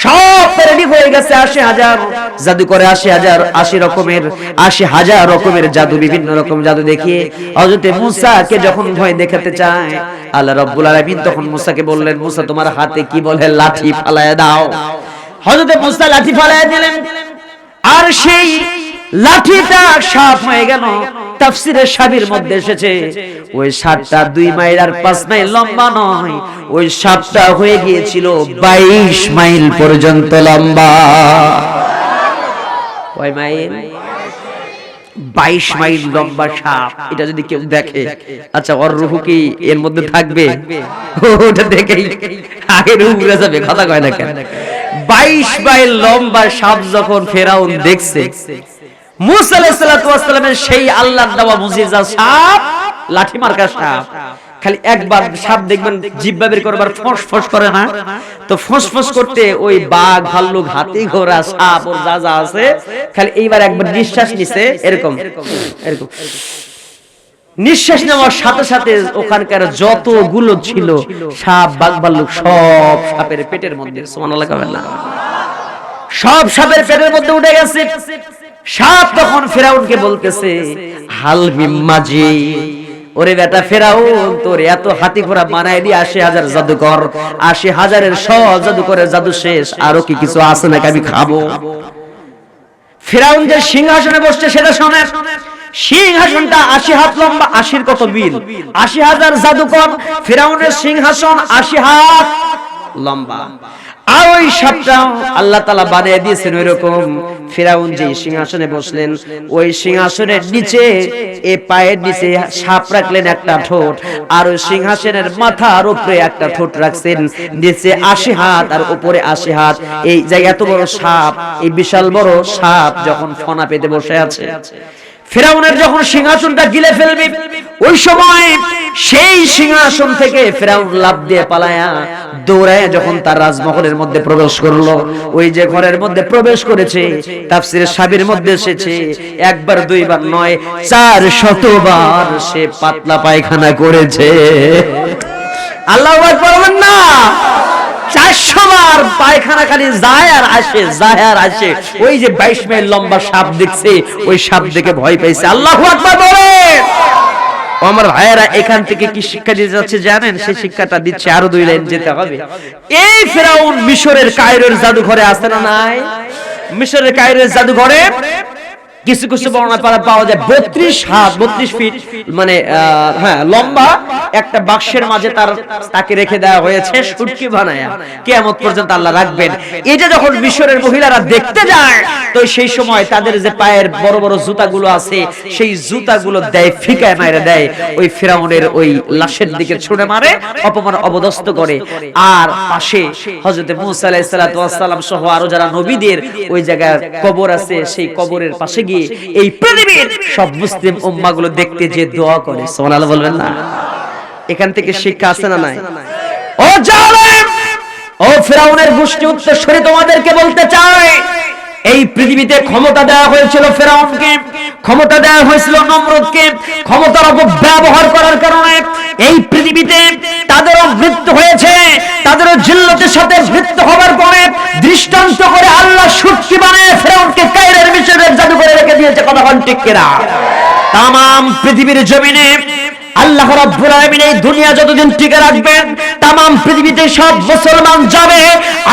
সব রেডি হয়ে গেছে, ৮০,০০০ জাদু করে, ৮০,০০০ রকমের জাদু, বিভিন্ন রকম জাদু দেখিয়ে হযরত মুসাকে যখন ভয় দেখাতে চায়, আল্লাহ রাব্বুল আলামিন তখন মুসাকে বললেন, মুসা তোমার হাতে কি বলে লাঠি ফালায়া দাও। হযরত মুসা লাঠি ফালায়া দিলেন, আর সেই লাঠিটা সাপ হয়ে গেল। তাফসীরে সাবির মধ্যে এসেছে ওই সাপটা 2 মাইল আর 5 মাইল লম্বা নয়, ওই সাপটা হয়ে গিয়েছিল 22 মাইল পর্যন্ত লম্বা। কয় মাইল? 22 মাইল লম্বা সাপ। এটা যদি কেউ দেখে, আচ্ছা ওর রূহ কি এর মধ্যে থাকবে? ওটা দেখেই আগে রূহ উড়ে যাবে। কথা কয় না কেন? 22 মাইল লম্বা সাপ যখন ফেরাউন দেখছে, মুসা আলাইহিস সালামের সেই আল্লাহর দেওয়া মুজিজা সাপ, লাঠি মার্কা সাপ, খালি একবার সাপ দেখবেন জিহ্বা বের করবার ফস ফস করে না, তো ফস ফস করতে ওই বাঘ, ভাল্লুক, হাতি, ঘোড়া, সাপ ওর যা যা আছে, খালি এইবার একবার নিঃশ্বাস নিছে, এরকম এরকম নিঃশ্বাস নেওয়ার সাথে সাথে ওখানকার যতগুলো ছিল সাপ, বাঘ, ভাল্লুক, সব সাপের পেটের মধ্যে, সুবহানাল্লাহ কবেন না, সব সাপের পেটের মধ্যে উঠে গেছে। সাপ তখন ফেরাউনকে বলতেছে, হাল মিম্মাজি, ওরে বেটা ফেরাউন, তোর এত হাতি ঘোড়া বানায় দি ৮০,০০০ জাদুকর, ৮০,০০০-এর সব জাদুকরের জাদু শেষ, আরো কি কিছু আছে নাকি আমি খাবো? ফেরাউন যে সিংহাসনে বসছে সেটা শোনে। সিংহাসনটা ৮০ হাত লম্বা, ৮০ কত মিল, ৮০,০০০ জাদুকর, ফেরাউনের সিংহাসন ৮০ হাত লম্বা। আর ওই সাপটা আল্লাহ তাআলা বানিয়ে দিয়েছেন ওইরকম। ফেরাউন যে সিংহাসনে বসলেন, ওই সিংহাসনের নিচে পায়ের নিচে সাপ রাখলেন একটা ঠোঁট, আর ওই সিংহাসনের মাথার উপরে একটা ঠোঁট রাখছেন, নিচে ৮০ হাত আর উপরে ৮০ হাত। এই জায়গা এত বড় সাপ, এই বিশাল বড় সাপ যখন ফনা পেতে বসে আছে, ফেরাউনের যখন সিংহাসনটা গিলে ফেলবে, ওই সময় সেই সিংহাসন থেকে ফেরাউন লাফ দিয়ে পালায়া দৌড়ায় যখন তার রাজমহলের মধ্যে প্রবেশ করলো, ওই যে ঘরের মধ্যে প্রবেশ করেছে, তাফসীরে সাবির মধ্যে এসেছে একবার দুইবার নয়, ৪০০ বার সে পাতলা পায়খানা করেছে। আল্লাহু আকবার বলেন না? ৪০০ বার পায়খানা খালি যায় আর আসে, যায় আর আসে। ওই যে 22 মাইল লম্বা সাপ দেখছে, ওই সাপ দেখে ভয় পাইছে। আল্লাহু আকবার বলেন। আমার ভাইয়েরা, এখান থেকে কি শিক্ষা দিতে যাচ্ছে জানেন? সেই শিক্ষাটা দিচ্ছে, আরো 2 লাইন যেতে হবে। এই ফেরাউন মিশরের কায়রোর জাদুঘরে আছে না নাই? মিশরের কায়রোর জাদুঘরে কিছু কিছু বর্ণনা পাওয়া যায় 32 হাত 32 ফিট মানে হ্যাঁ লম্বা একটা বাক্সের মাঝে তাকে রেখে দেওয়া হয়েছে শুটকি বানায়া, কিয়ামত পর্যন্ত আল্লাহ রাখবেন। এটা যখন মিশরের মহিলারা দেখতে যায়, তো সেই সময় তাদের যে পায়ের বড় বড় জুতাগুলো আছে, সেই জুতাগুলো দেয় ফিকায় মাইরে দেয়, ওই ফিরাউনের ওই লাশের দিকে ছুঁড়ে মারে, অপমান অবদস্ত করে। আর পাশে হযরত মুসা আলাইহিস সালাম সহ আরো যারা নবীদের ওই জায়গায় কবর আছে, সেই কবরের পাশে গিয়ে এই পৃথিবীর সব মুসলিম উম্মাহগুলো দেখতে যে দোয়া করে। সুবহানাল্লাহ বলবেন না? এখান থেকে শিক্ষা আছে না নাই? ও জালেম, ও ফেরাউনের গোষ্ঠী উত্তরসূরি, তোমাদেরকে বলতে চাই, এই পৃথিবীতে ক্ষমতা দেওয়া হয়েছিল ফেরাউনকে, ক্ষমতা দেওয়া হয়েছিল নমরুদকে। ক্ষমতার অপব্যবহার করার কারণে এই পৃথিবীতে তাদেরও মৃত্যু হয়েছে। তাদেরও জিল্লতের সাথে মৃত্যু হবার পরে দৃষ্টান্ত করে আল্লাহ সুটকি বানায় ফেরাউনকে কায়রের মিশরের জাদু করে রেখে দিয়েছে। কথা বল ঠিক কিনা? তামাম পৃথিবীর জমিনে আল্লাহ রাব্বুল আলামিন এই দুনিয়া যতদিন টিকে রাখবেন, তামাম পৃথিবীতে সব মুসলমান যাবে,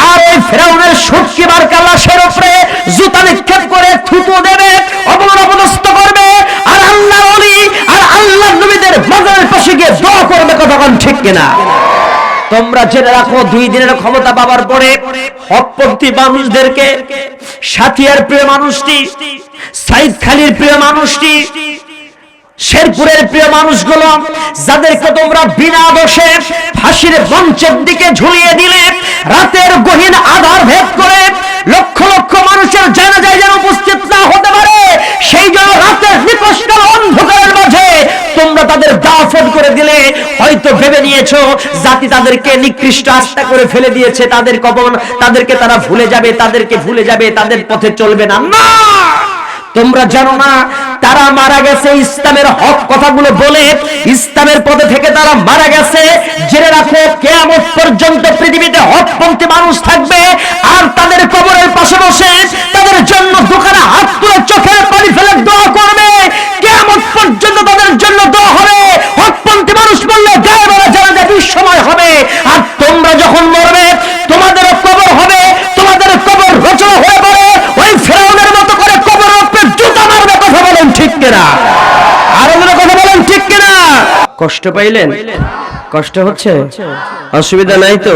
আর এই ফেরাউনের সুটকি মার্কা লাশের উপরে জুতা নিক্ষেপ করে থুতু দেবে, অপমানস্ত করবে, আর আল্লাহর ওলি আর আল্লাহর নবীদের মাজারের পাশে গিয়ে দোয়া করবে। কথা বল ঠিক কিনা? তোমরা জেনে রাখো, 2 দিনের ক্ষমতা পাবার পরে হকপন্থী মানুষদেরকে, সাথিয়ার প্রিয় মানুষটি, সাইদ খালির প্রিয় মানুষটি, শেরপুরের প্রিয় মানুষগুলো, যাদেরকে তোমরা বিনা দোষে ফাঁসির মঞ্চের দিকে ঝুলিয়ে দিলে, রাতের গহীন আধার ভেদ করে লক্ষ লক্ষ মানুষের জানাজায় যেন উপস্থিত না হতে পারে, সেই জন্য রাতের নিকটকাল অন্ধকারের মাঝে তোমরা তাদের দাফন করে দিলে। হয়তো ভেবে নিয়েছো জাতি তাদেরকে নিকৃষ্ট আস্থা করে ফেলে দিয়েছে, তাদের কবর, তাদেরকে তারা ভুলে যাবে, তাদেরকে ভুলে যাবে, তাদের পথে চলবে না। না, তোমরা জানো না তারা মারা গেছে ইসলামের হক কথাগুলো বলে, ইসলামের পথে থেকে তারা মারা গেছে। জেনে রাখো, কিয়ামত পর্যন্ত পৃথিবীতে হকপন্থী মানুষ থাকবে, আর তাদের কবরের পাশে বসে তাদের জন্য দোকানে হাত তুলে চোখের পানি ফেলে দোয়া করবে। কিয়ামত পর্যন্ত তাদের জন্য দোয়া হবে। হকপন্থী মানুষ বললে গায়ে মারা জানাজা দুঃসময় হবে, আর তোমরা যখন মরবে তোমাদের কবর হবে, তোমাদের কবর রচনা হয়ে পড়ে ওই ফেরাউনের মতো করে কবর উপরে জুতা মারবে। কথা বলেন ঠিক কিনা? আরো কথা বলেন ঠিক কিনা? কষ্ট পাইলেন? কষ্ট হচ্ছে? অসুবিধা নাই তো?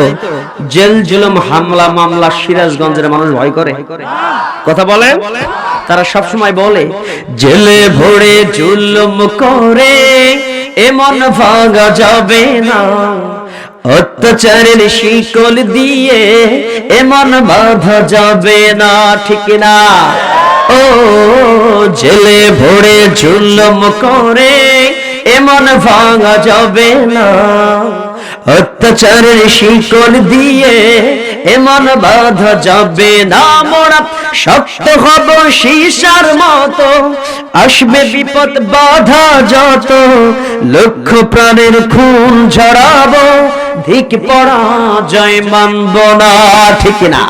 জেল জুলুম হামলা মামলা সিরাজগঞ্জের মানুষ ভয় করে। কথা বলেন, তারা সব সময় বলে জেলে ভরে জুলুম করে এমন ভাঙা যাবে না, অত্যাচারের শিকল দিয়ে এমন বাঁধা যাবে না। ঠিক না? ও জেলে ভরে জুলুম করে এমন ভাঙা যাবে না, অত্যাচারের শিকল দিয়ে এমন বাঁধা যাবে না। মোরা শক্ত হব সীসার মতো, আসবে বিপদ বাধা যত, লক্ষ প্রাণের খুন ঝরাবো, ধিক পরাজয় মানব না। ঠিক না?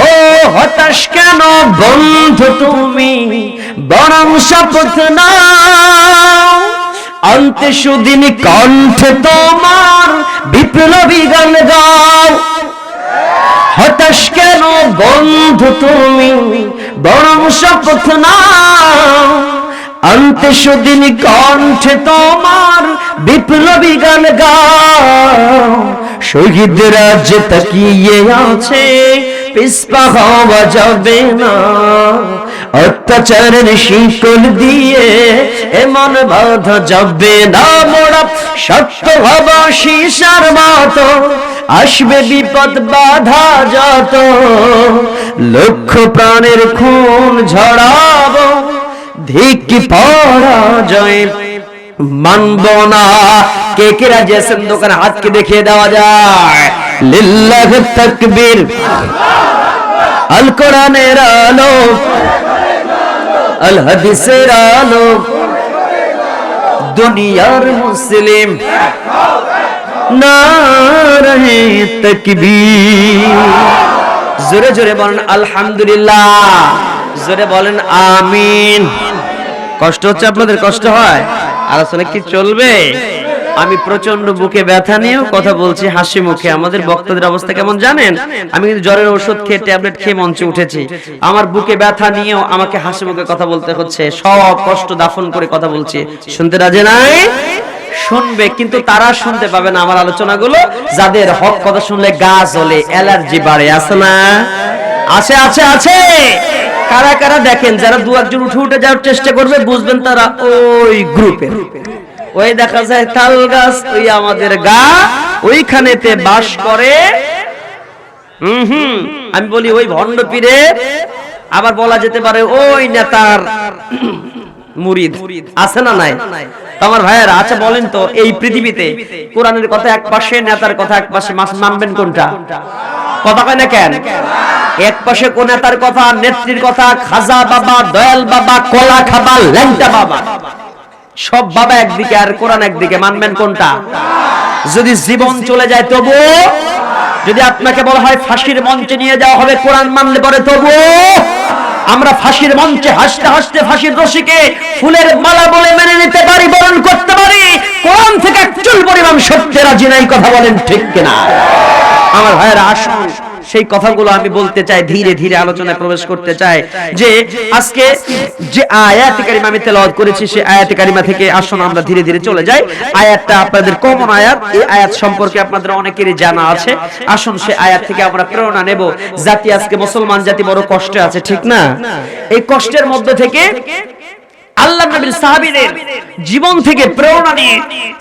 ও হতাশ কেন বন্ধু তুমি, বরং শপথ নাও, অন্তে সুদিন কণ্ঠে তোমার বিপ্লবী গান গাও। হতাশ কেন বন্ধু তুমি, বরং শপথ নাও, অন্তে সুদিন কণ্ঠে তোমার বিপ্লবী গান গাও। শহীদ রাজ তাকিয়ে আছে, পিছপা হওয়া যাবে না, অত্যাচারের শিকল দিয়ে এমন বাঁধা যাবে না। মোরা শক্ত হব সীসার মতো, আসবে বিপদ বাধা যত, লক্ষ প্রাণের খুন ঝরাবো, ধিক পরাজয় মানব না। কে কে রাজি আছেন? দোকানে হাতকে দেখিয়ে দেওয়া যায়। লিল্লাহ তাকবীর। আল কোরআনের আলো, আল হাদিসের আলো, দুনিয়ার মুসলিম নারে তাকবীর। জোরে জোরে বলেন আলহামদুলিল্লাহ, জোরে বলেন আমিন। কষ্ট হচ্ছে আপনাদের? কষ্ট হয়? আলোচনা কি চলবে? আমি প্রচন্ড বুকে ব্যথা নিয়েও কথা বলছি হাসি মুখে। আমাদের বক্তাদের অবস্থা কেমন জানেন? আমি কিন্তু জ্বরের ওষুধ খেয়ে ট্যাবলেট খেয়ে মঞ্চে উঠেছি, আমার বুকে ব্যথা নিয়েও আমাকে হাসি মুখে কথা বলতে হচ্ছে। সব কষ্ট দাফন করে কথা বলছি। শুনতে রাজি নাই? শুনবে, কিন্তু তারা শুনতে পাবে না আমার আলোচনাগুলো যাদের হক কথা শুনলে গা জ্বলে, অ্যালার্জি বাড়ে। আছে না? আছে আছে আছে। কারা কারা দেখেন, যারা দু একজন উঠে উঠে যাওয়ার চেষ্টা করবে বুঝবেন তারা ওই গ্রুপের। ওই দেখা যায় তাল গাছ, ওই আমাদের গা, ওইখানেতে বাস করে। আমি বলি ওই ভণ্ড পীরে, আবার বলা যেতে পারে ওই নেতার মুরিদ আছে না নাই? আমার ভাইয়েরা, আচ্ছা বলেন তো, এই পৃথিবীতে কোরআনের কথা এক পাশে, নেতার কথা এক পাশে, মানবেন কোনটা? কথা কয় না কেন? এক পাশে কোন নেতার কথা, নেত্রীর কথা, খাজা বাবা, দয়াল বাবা, কলা খাবা, ল্যাংটা বাবা, সব বাবা একদিকে আর কোরআন একদিকে, মানবেন কোনটা? যদি জীবন চলে যায় তবুও, যদি আপনাকে বলা হয় ফাঁসির মঞ্চে নিয়ে যাওয়া হবে, কোরআন মানলে পরে তবুও আমরা ফাঁসির মঞ্চে হাসতে হাসতে ফাঁসির রশিকে ফুলের মালা বলে মেনে নিতে পারি, বরণ করতে পারি। কোরআন থেকে একচুল পরিমাণ সত্যে রাজি নাই, কথা বলেন ঠিক কিনা? আমার ভাইয়েরা, আসুন সেই কথাগুলো আমি বলতে চাই, ধীরে ধীরে আলোচনায় প্রবেশ করতে চাই। যে আজকে যে আয়াত কারিমা আমি তেলাওয়াত করেছি, সেই আয়াত কারিমা থেকে আসুন আমরা ধীরে ধীরে চলে যাই। আয়াতটা আপনাদের কমন আয়াত, এই আয়াত সম্পর্কে আপনাদের অনেকেরই জানা আছে। আসুন সেই আয়াত থেকে আমরা প্রেরণা নেব। জাতি, আজকে মুসলমান জাতি বড় কষ্টে আছে, ঠিক না? এই কষ্টের মধ্যে থেকে আল্লাহ নবীর সাহাবীদের জীবন থেকে প্রেরণা নিয়ে,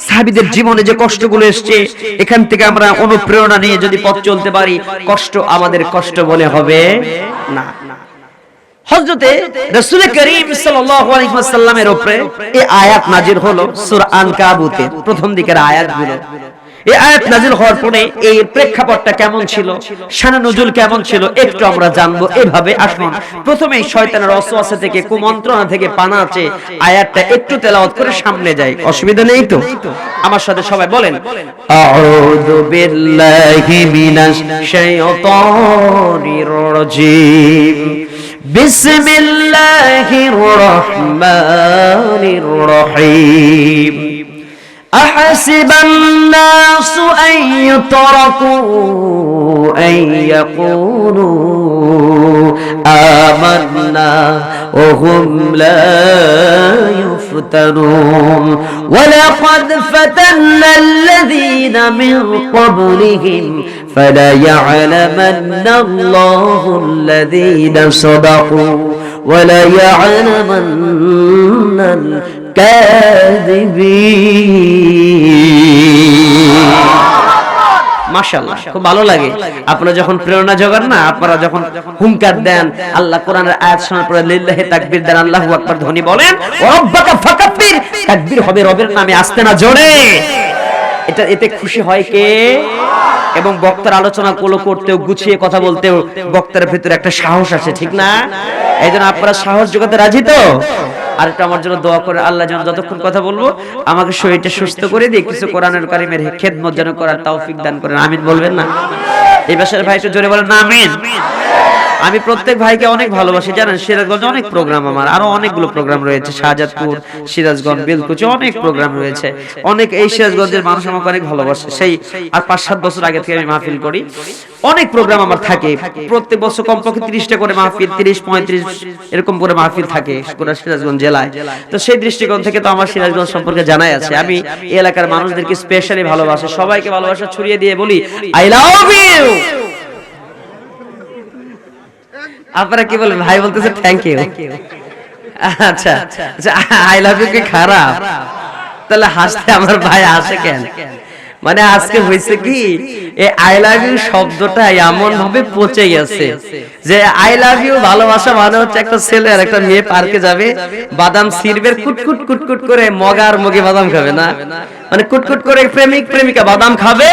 সাহাবীদের জীবনে যে কষ্টগুলো এসেছে, এখান থেকে আমরা অনুপ্রেরণা নিয়ে যদি পথ চলতে পারি, কষ্ট আমাদের কষ্ট বলে হবে না। হযরতে রাসূল করিম সাল্লাল্লাহু আলাইহি ওয়াসাল্লামের উপরে এই আয়াত নাজিল হলো সূরা আনকাবুতের প্রথম দিকের আয়াতগুলো। এই আয়াত নাজিল হওয়ার পরে এই প্রেক্ষাপটটা কেমন ছিল, শানে নজুল কেমন ছিল, একটু আমরা জানবো। এভাবে আসুন প্রথমেই শয়তানের ওয়াসওয়াসা থেকে, কুমন্ত্রণা থেকে পানা আছে, আয়াতটা একটু তেলাওয়াত করে সামনে যাই, অসুবিধা নেই তো? আমার সাথে সবাই বলেন, আউযু বিল্লাহি মিনাশ শাইতানির রাজীম, বিসমিল্লাহির রহমানির রহিম। أحسب الناس أن يتركوا أن يقولوا آمنا وهم لا يفتنون ولقد فتنا الذين من قبلهم فليعلمن الله الذين صدقوا وليعلمن মাশাআল্লাহ, খুব ভালো লাগে আপনারা যখন প্রেরণা জোগান না, আপনারা যখন হুঙ্কার দেন, আল্লাহ কোরআনের আয়াত শোনার পরে লিল্লাহি তাকবীর দেন, আল্লাহু আকবার ধ্বনি বলেন, রব্বাকা ফাকাব্বির, তাকবীর হবে রবের নামে, আস্তে না জোরে। এতে খুশি হয় কে? এবং বক্তার আলোচনা করতেও, গুছিয়ে কথা বলতেও বক্তার ভিতরে একটা সাহস আছে, ঠিক না? এইজন্য আপনারা সাহস জোগাতে রাজি তো? আর একটু আমার জন্য দোয়া করে, আল্লাহ যেন যতক্ষণ কথা বলবো আমাকে শরীরটা সুস্থ করে দিয়ে কিছু কোরআনের কারিমের খেদমত যেন করার তৌফিক দান করেন। আমিন বলবেন না? এই বাসার ভাই একটু জোরে বলেন না আমিন। আমি প্রত্যেক ভাইকে অনেক ভালোবাসি, জানেন সিরাজগঞ্জে অনেক প্রোগ্রাম, আমার আরো অনেকগুলো প্রোগ্রাম রয়েছে, শাহজাদপুর, সিরাজগঞ্জ, বেলকুচি অনেক প্রোগ্রাম রয়েছে। অনেক এই সিরাজগঞ্জের মানুষ আমাকে অনেক ভালোবাসে। সেই আর 5-7 বছর আগে থেকে আমি মাহফিল করি, অনেক প্রোগ্রাম আমার থাকে। প্রত্যেক বছর কমপক্ষে 30টা করে মাহফিল, 30-35 এরকম করে মাহফিল থাকে গোটা সিরাজগঞ্জ জেলায়। তো সেই দৃষ্টিকোণ থেকে তো আমার সিরাজগঞ্জ সম্পর্কে জানাই আছে। আমি এই এলাকার মানুষদেরকে স্পেশালি ভালোবাসি, সবাইকে ভালোবাসা ছড়িয়ে দিয়ে বলি আই লাভ ইউ। আপনারা কি বলেন? ভাই বলতেছে থ্যাংক ইউ। আচ্ছা আচ্ছা, আই লাভ ইউ কি খারাপ? তাহলে হাসতে আমার ভাই আসে কেন? মানে আজকে হয়েছে কি, এই আই লাভ ইউ শব্দটা এমন ভাবে পচে গেছে যে আই লাভ ইউ ভালোবাসা মানে হচ্ছে একটা ছেলে আর একটা মেয়ে পার্কে যাবে, বাদাম ছিঁড়বে, কুটকুট কুটকুট করে মগার মগে বাদাম খাবে না, মানে কুটকুট করে প্রেমিক প্রেমিকা বাদাম খাবে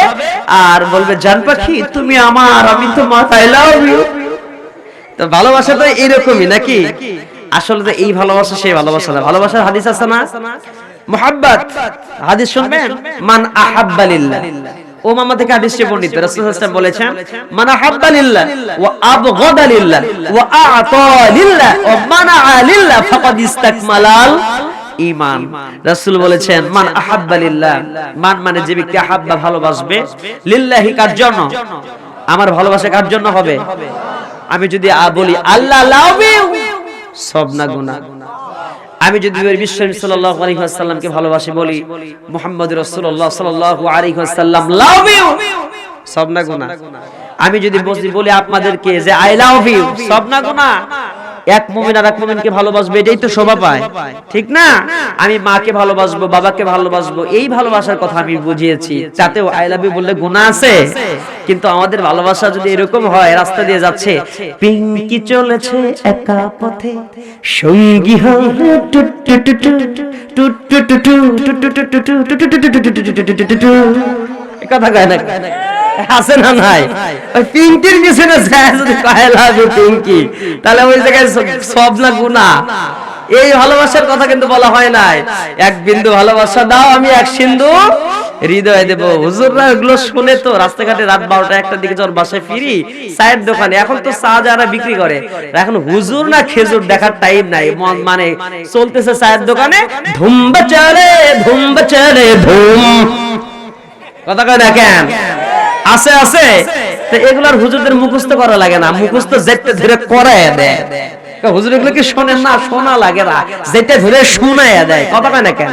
আর বলবে জান পাখি তুমি আমার, আমি তোমার, আই লাভ ইউ। তো ভালোবাসা তো এরকমই নাকি? আসলে এই ভালোবাসা সেই ভালোবাসা না। ভালোবাসার হাদিস আছে না, মুহাব্বত হাদিস শুনবেন, মান আহাব্বা লিল্লাহ, ও মামা থেকে হাদিসটি বর্ণিত, রাসূল সাল্লাল্লাহু আলাইহি ওয়াসাল্লাম বলেছেন মান আহাব্বা লিল্লাহ ওয়া আবগাদা লিল্লাহ ওয়া আ'তা লিল্লাহ ওয়া মানা'a লিল্লাহ ফাকাদ ইসতাকমালাল ঈমান। রাসূল বলেছেন মান আহাব্বা লিল্লাহ, মান মানে যে ব্যক্তি আহাব্বা ভালোবাসবে, লিল্লাহি কার জন্য? আমার ভালোবাসা কার জন্য হবে? আমি যদি বলি আল্লাহ লাভ ইউ, সব না গুনাহ। আমি যদি বিশ্বনবী সাল্লাল্লাহু আলাইহি ওয়াসাল্লামকে ভালোবাসি, বলি মুহাম্মদ রাসূলুল্লাহ সাল্লাল্লাহু আলাইহি ওয়াসাল্লাম লাভ ইউ, সব না গুনাহ। আমি যদি বলি আপনাদেরকে যে আই লাভ ইউ, সব না গুনাহ। এক মুমিন আর এক মুমিনকে ভালোবাসবে, এটাই তো শোভা পায়, ঠিক না? আমি মাকে ভালোবাসবো, বাবাকে ভালোবাসবো, এই ভালোবাসার কথা আমি বুঝিয়েছি। তাতেও আই লাভ ইউ বললে গুনাহ আছে? কিন্তু আমাদের ভালোবাসা যদি এরকম হয়, রাস্তা দিয়ে যাচ্ছে, পিঙ্কি চলেছে একা পথে, সঙ্গী হলে টুট টুট টুট টুট টুট টুট, কথা কয় না আছে না নাই? ওই পিঙ্কির পিছনে যায় যদি আই লাভ ইউ পিঙ্কি, তাহলে ওই জায়গায় সব না গুনাহ। এই ভালোবাসার কথা কিন্তু বলা হয় নাই, এক বিন্দু ভালোবাসা দাও আমি এক সিন্ধু হৃদয় দেব। হুজুররা এগুলো শুনে তো রাস্তাঘাটে রাত 12টা 1টার দিকে যখন বাসায় ফিরি, চায়ের দোকানে এখন তো চা যারা বিক্রি করে, এখন হুজুর না খেজুর দেখার টাইম নাই, মানে চলতেছে চায়ের দোকানে ধুম বাচারে ধুম, কথা কয় না কেন? আছে আছে। তো এগুলার হুজুরদের মুখস্থ করা লাগে না, মুখস্থ যেতে ধরে করায় দেয়। হুজুর এগুলো কি শোনেন না? শোনা লাগে না, যেটা ধরে শোনায়া দেয়। কথা কয় না কেন?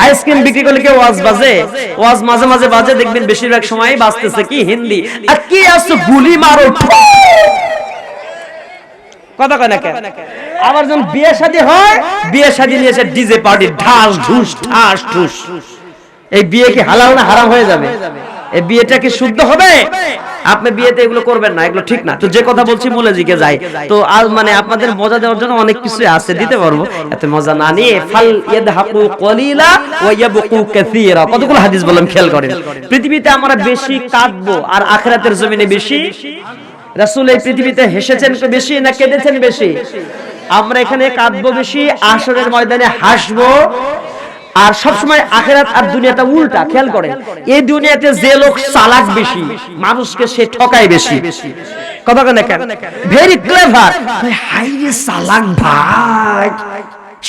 আইসক্রিম বিক্রি করলে কেউ ওয়াজ বাজে, ওয়াজ মাঝে মাঝে বাজে, দেখবেন বেশিরভাগ সময় বাজতেছে কি হিন্দি, আর কি আসো গুলি মারো, কথা কয় না কেন? আবার যখন বিয়ে শাদী হয়, বিয়ে শাদী নিয়ে এসে ডিজে পার্টি, ঢাস ঢুস ঢাস ঢুস। এই বিয়ে কি হালাল না হারাম হয়ে যাবে? এই বিয়েটা কি শুদ্ধ হবে? আপনি বিয়েতে এগুলো করবেন না, এগুলো ঠিক না। তো যে কথা বলছি মূলে দিকে যাই। তো আজ মানে আপনাদের মজা দেওয়ার জন্য অনেক কিছু আছে, দিতে পারবো, এত মজা না নিয়ে ফাল ইয়াদহাকু কলিলা ওয়া ইয়াবকু কাসীরা, কতগুলো হাদিস বললাম খেয়াল করেন। পৃথিবীতে আমরা বেশি কাঁদবো আর আখিরাতের জমিনে বেশি। রাসূল এই পৃথিবীতে হেসেছেন বেশি না কেঁদেছেন বেশি? আমরা এখানে কাঁদবো বেশি, আসরের ময়দানে হাসবো। আর সবসময় আখিরাত আর দুনিয়াটা উল্টা, খেয়াল করেন। এই দুনিয়াতে যে লোক চালাক বেশি, মানুষকে সে ঠকায় বেশি, কথা কেন? ভেরি ক্লেভার, হাইরে চালাক ভাই,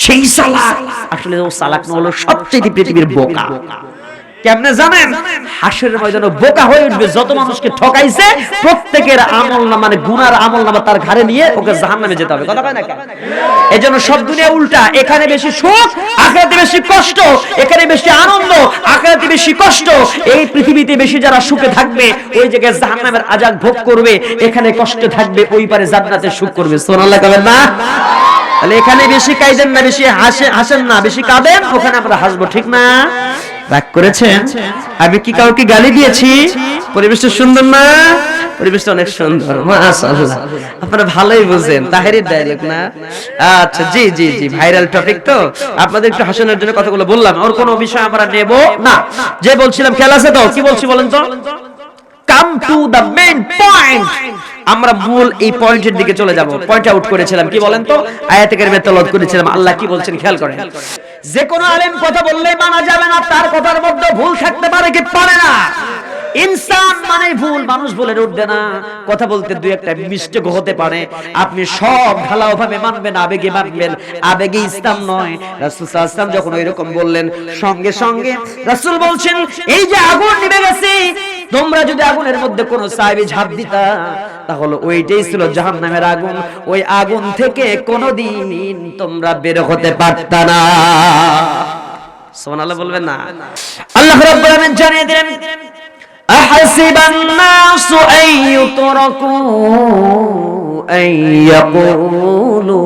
সেই চালাক। আসলে ও চালাক না, হলো সবচেয়ে পৃথিবীর বোকা। কেমনে জানেন? হাসরের ময়দানে বোকা হয়ে উঠবে যত মানুষকে ঠকাইছে, প্রত্যেকের আমলনামা মানে গুনার আমলনামা তার ঘাড়ে নিয়ে ওকে জাহান্নামে যেতে হবে, কথা কয় না কেন? এজন্য সব দুনিয়া উল্টা, এখানে বেশি সুখ, আখিরাতে বেশি কষ্ট, এখানে বেশি আনন্দ, আখিরাতে বেশি কষ্ট। এই পৃথিবীতে বেশি যারা সুখে থাকবে, ওই জায়গায় জাহান্নামের আযাব ভোগ করবে, এখানে কষ্ট থাকবে, ওই পারে জান্নাতে সুখ করবে। সুবহানাল্লাহ কবেন না? তাহলে এখানে বেশি কাঁদেন না, বেশি হাসেন না, বেশি কাঁদেন, ওখানে আমরা হাসবো, ঠিক না? রাগ করেছেন? আমি কি কাউকে গালি দিয়েছি? পরিবেশটা সুন্দর না? পরিবেশটা অনেক সুন্দর, মাশাআল্লাহ। আপনারা ভালোই বুঝেন, তাহেরের ডায়লগ না? আচ্ছা, জি জি জি, ভাইরাল টপিক তো, আপনাদের একটু হাসানোর জন্য কথাগুলো বললাম, আর কোনো বিষয় আমরা নেব না। যে বলছিলাম খেয়াল আছে তো? কি বলছি বলেন তো? Come to the main point. আমরা মূল এই পয়েন্টের দিকে চলে যাব। পয়েন্ট আউট করেছিলাম, কি বলেন তো? আয়াতে কারিমে তেলাওয়াত করেছিলাম, আল্লাহ কি বলছেন খেয়াল করেন। যে কোনো আলেম কথা বললেই মানা যাবে না, তার কথার মধ্যে ভুল থাকতে পারে কি পারে না? ইনসান মানে ভুল, মানুষ বলে উঠবে না, কথা বলতে দুই একটা মিস্টেক হতে পারে। আপনি সব ঢালাও ভাবে মানবেন, আবেগে মানবেন, আবেগে ইসলাম নয়। রাসূল সাল্লাল্লাহু আলাইহি ওয়াসাল্লাম যখন এরকম বললেন, সঙ্গে সঙ্গে রাসূল বলছেন, এই যে আগুন নিভে গেছে, তোমরা যদি আগুনের মধ্যে কোনো সাহাবী ঝাঁপ দিতা, তাহলে ওইটাই ছিল জাহান্নামের আগুন, ওই আগুন থেকে কোনোদিন তোমরা বের হতে পারতা না। সুবহানাল্লাহ বলবেন না? আল্লাহ রাব্বুল আলামিন জানিয়ে দিলেন, আহাসিবান নাসু আন ইউতরাকু আন ইয়াকুলু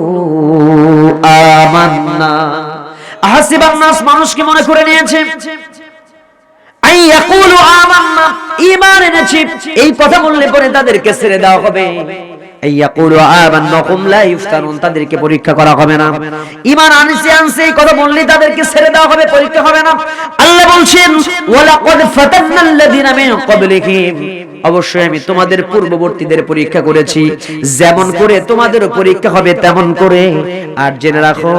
আমান্না। আহাসিবান নাস, মানুষ কি মনে করে নিয়েছে, আন ইয়াকুলু আমান্না, ঈমান এনেছি, এই কথা বললে পরে তাদেরকে ছেড়ে দেওয়া হবে। ইয়াকুলু আমান্না হুম লা ইফতানুন, তাদেরকে পরীক্ষা করা হবে না। ঈমান আনছে এই কথা বললে তাদেরকে ছেড়ে দেওয়া হবে, পরীক্ষা হবে না। আল্লাহ বলছেন, ওয়ালাকাদ ফাতান্নাল্লাযিনা মিন ক্বাবলিহিম, অবশ্যই আমি তোমাদের পূর্ববর্তীদের পরীক্ষা করেছি, যেমন করে তোমাদেরও পরীক্ষা হবে তেমন করে। আর জেনে রাখো,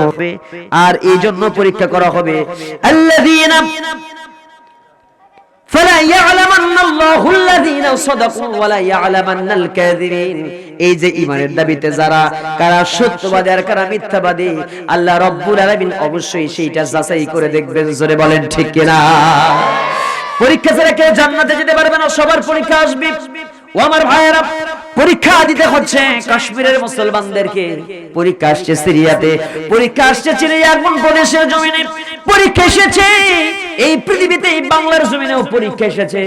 আর এই জন্য পরীক্ষা করা হবে, আল্লাযিনা ফালা ইয়ালামান্নাল্লাহু আল্লাযিনা সাদাকু ওয়া লা ইয়ালামান্নাল কাযিবিন। এই যে ঈমানের দাবিতে যারা, কারা সত্যবাদী আর কারা মিথ্যাবাদী, আল্লাহ রাব্বুল আলামিন অবশ্যই সেইটা যাচাই করে দেখবেন। জোরে বলেন ঠিক কি না? পরীক্ষা ছাড়া কেউ জান্নাতে যেতে পারবে না, সবার পরীক্ষা আসবে। ও আমার ভাইয়েরা, পরীক্ষা দিতে হচ্ছে কাশ্মীরের মুসলমানদেরকে, পরীক্ষা আসছে সিরিয়াতে, পরীক্ষা আসছে সিরিয়ার কোন প্রদেশের জমিনে, পরীক্ষা এসেছে এই পৃথিবীতে, এই বাংলার জমিনেও পরীক্ষা এসেছে।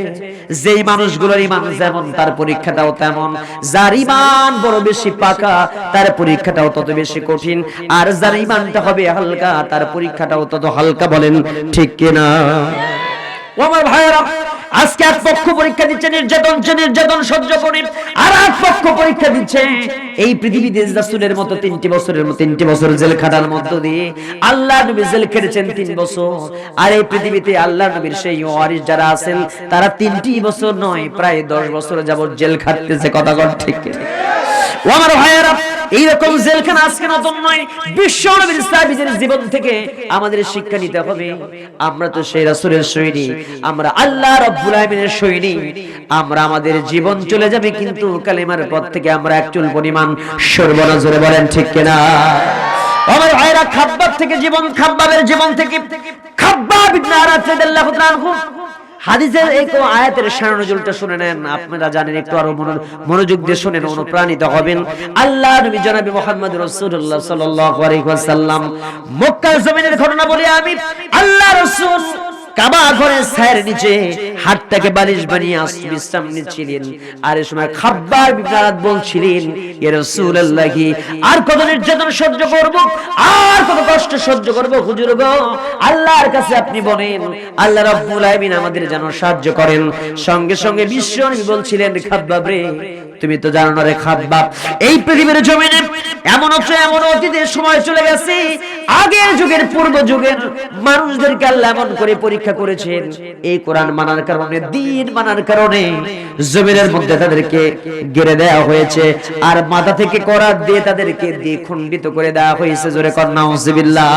যেই মানুষগুলোর ঈমান যেমন তার পরীক্ষাটাও তেমন, যার ঈমান বড় বেশি পাকা তার পরীক্ষাটাও তত বেশি কঠিন, আর যার ঈমানটা হবে হালকা তার পরীক্ষাটাও তত হালকা। বলেন ঠিক কিনা? ও আমার ভাইরা, আজকে এক পক্ষ পরীক্ষা দিচ্ছে নির্যাতন সহ্য করে, আর এক পক্ষ পরীক্ষা দিচ্ছে এই পৃথিবীতে রাসূলের মতো 3 বছর জেল খাটার মধ্য দিয়ে আল্লাহ নবী জেল খেটেছেন 3 বছর। আর এই পৃথিবীতে আল্লাহ নবীর সেই ওয়ারিস যারা আছেন তারা 3টি বছর নয় প্রায় 10 বছর যাবত জেল খাটতেছে। কথা বল ঠিক কিনা? ও আমার ভাইয়েরা, এইরকম জেলখানা আজকে নতুন নয়। বিশ্ব নবীর সাহাবীদের জীবন থেকে আমাদের শিক্ষা নিতে হবে। আমরা তো সেই রাসূলের সৈনিক, আমরা আল্লাহ রাব্বুল আলামিনের সৈনিক। আমরা আমাদের জীবন চলে যাবে কিন্তু কালেমার পথ থেকে আমরা এক চুল পরিমাণ সরব না। জোরে বলেন ঠিক কিনা? আমার ভাইয়েরা, খাব্বাবের জীবন থেকে খাব্বাব ইবনে আরাত রাদিয়াল্লাহু তাআলা আনহু হাদিসের এই কোন আয়াতের শাননুজুলটা শুনে নেন। আপনারা জানেন, একটু আরো মনোযোগ দিয়ে শুনেন, অনুপ্রাণিত হবেন। আল্লাহ নবী জনাবে মুহাম্মদ রাসূলুল্লাহ সাল্লাল্লাহু আলাইহি ওয়াসাল্লাম মক্কার জমিনের ঘটনা বলি আমি। আল্লাহ রাসূল কাবা ঘরের ছায়ের নিচে হাতটাকে বালিশ বানিয়ে বিশ্রাম নিচ্ছিলেন। আর এই সময় খাব্বাব ইবনে আরাত বলছিলেন, ইয়া রাসূলুল্লাহ, আর কত নির্যাতন সহ্য করব, আর কত কষ্ট সহ্য করব হুজুর গো, আল্লাহর কাছে আপনি বলেন, আল্লাহ রাব্বুল আলামিন আমাদের যেন সাহায্য করেন। সঙ্গে সঙ্গে বিশ্বনবী বলছিলেন, খাব্বাব রে, তুমি তো জানো না রে খাব্বাব, এই পৃথিবীর জমিনে এমন অতীতের সময় চলে গেছে, আগের যুগের পূর্ব যুগের মানুষদেরকে আল্লাহ এমন করে পরীক্ষা করেছেন। এই কোরআন মানার কারণে, দ্বীন মানার কারণে জমিনের মধ্যে তাদেরকে গেড়ে দেওয়া হয়েছে, আর মাথা থেকে করাত দিয়ে তাদেরকে খণ্ডিত করে দেওয়া হয়েছে। জোরে কর নাউযুবিল্লাহ।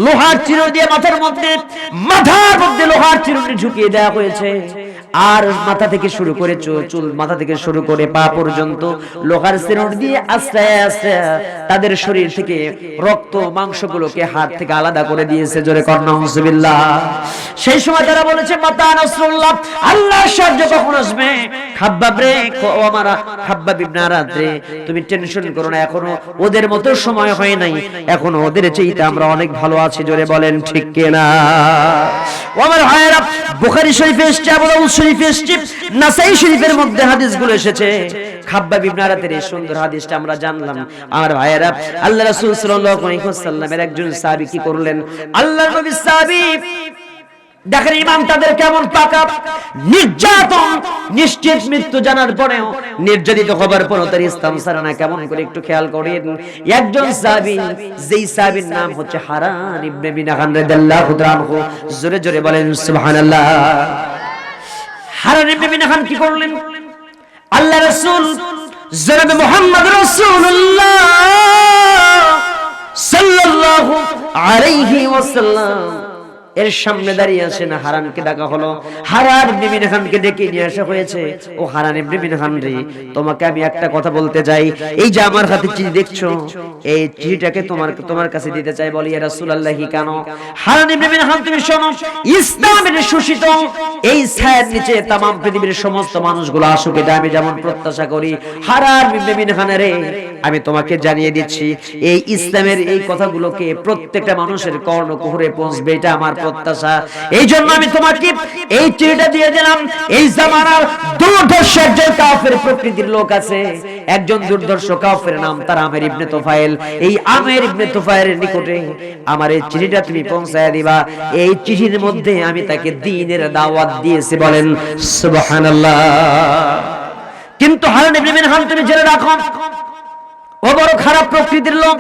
লোহার চিরুনি দিয়ে মাথার মধ্যে লোহার চিরুনি ঢুকিয়ে দেওয়া হয়েছে, আর মাথা থেকে শুরু করে চুল, মাথা থেকে শুরু করে পা পর্যন্ত লোহার চিরুনি দিয়ে আস্তে আস্তে তাদের শরীর থেকে রক্ত মাংসগুলোকে হাত থেকে আলাদা করে দিয়েছে। জোরে কর নাউযুবিল্লাহ। সেই সময় তারা বলেছে, মাতা নাসরুল্লাহ, আল্লাহর সাহায্য কখন আসবে? খাব্বাব রে, ও আমার খাব্বাব ইবনে আরাত রে, তুমি টেনশন করো না, এখনো ওদের মতো সময় হয় নাই, এখনো ওদের চাইতে আমরা অনেক ভালো আছি। জোরে বলেন ঠিক কিনা? ও আমার ভাইয়েরা, বুখারী শরীফে এসেছে, আবু দাউদ শরীফে এসেছে, নাসাই শরীফের মধ্যে হাদিসগুলো এসেছে। খাব্বাব ইবনে আরাতের এই সুন্দর হাদিসটা আমরা জানলাম। আমার ভাইয়েরা, আল্লাহ রাসূল সাল্লাল্লাহু আলাইহি ওয়াসাল্লামের একজন সাহাবী কি করলেন? আল্লাহর নবীর সাহাবী, দেখেন ঈমান তাদের কেমন পাকা। নির্যাতন, নিশ্চিত মৃত্যু জানার পরেও, নির্যাতিত হবার পরেও তার ইসলাম ছাড়ে না। কেমন করে একটু খেয়াল করেন। একজন সাহাবী, যেই সাহাবীর নাম হচ্ছে হারান ইবনে মিনাহান রাদিয়াল্লাহু তাআলা আনহু। জোরে জোরে বলেন সুবহানাল্লাহ। হারান ইবনে মিনাহান কি করলেন? আল্লাহ রাসূল জনাবে মুহাম্মদ রাসূলুল্লাহ সাল্লাল্লাহু আলাইহি ওয়াসাল্লাম এর সামনে দাঁড়িয়ে আছেন। হারানকে ডাকা হলো, হারান ইবনে মিনহানকে ডেকে নিয়ে আসা হয়েছে। ও হারান ইবনে মিনহান রে, তোমাকে আমি একটা কথা বলতে চাই। এই যে আমার হাতে চিঠি দেখছো, এই চিঠিটাকে তোমার কাছে দিতে চাই। বলি, ইয়া রাসূলুল্লাহ, কেন? হারান ইবনে মিনহান, তুমি শোনো, ইসলামের শোষিত এই ছায়ার নিচে তামাম পৃথিবীর সমস্ত মানুষগুলো আসুক, এটা আমি যেমন প্রত্যাশা করি। হারান ইবনে মিনহান রে, আমি তোমাকে জানিয়ে দিচ্ছি, এই ইসলামের এই কথাগুলোকে প্রত্যেকটা মানুষের কর্ণকুহরে পৌঁছবে, এটা আমার প্রত্যাশা। এই জন্য আমি তোমাকে এই চিঠিটা দিয়ে দিলাম। এই জামানার দুর্ধর্ষ একজন কাফের প্রকৃতির লোক আছে, একজন দুর্ধর্ষ কাফের, নাম তার আমের ইবনে তুফাইল। এই আমের ইবনে তুফাইলের নিকটে আমার এই চিঠিটা তুমি পৌঁছায় দিবা। এই চিঠির মধ্যে আমি তাকে দ্বীনের দাওয়াত দিয়েছি। বলেন সুবহানাল্লাহ। কিন্তু হারান ইবনে মিনহান, তুমি জেনে রাখো, ও বড় খারাপ প্রকৃতির লোক,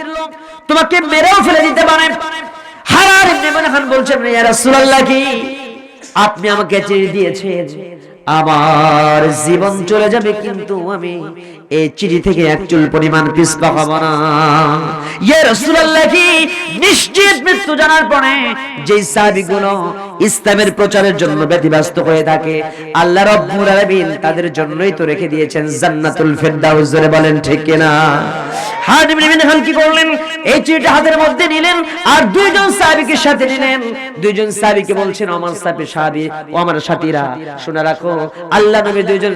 তোমাকে মেরেও ফেলে দিতে পারে। হারান ইবনে মিনহান বলছেন, ইয়া রাসূলুল্লাহ, কি আপনি আমাকে চিঠি দিয়েছেন, আমার জীবন চলে যাবে কিন্তু আমি এই চিঠি থেকে এক চুল পরিমাণ পিছপা হব না। ইয়া রাসূলুল্লাহ, কি নিশ্চিত মৃত্যু জানার পরে যেই সাহাবীগুলো ইসলামের প্রচারের জন্য ব্যতিব্যস্ত হয়ে থাকে, আল্লাহ রাব্বুল আলামিন তাদের জন্যই তো রেখে দিয়েছেন জান্নাতুল ফেরদাউস। জোরে বলেন ঠিক কিনা? হারান ইবনে মিনহান কি করলেন? এই চিঠিটা হাতের মধ্যে নিলেন, আর দুইজন সাহাবীকে সাথে নিলেন। দুইজন সাহাবীকে বলছেন, আমার সাহাবী ও আমার সাথীরা, শুনে রাখো, আল্লাহ নবী দুইজন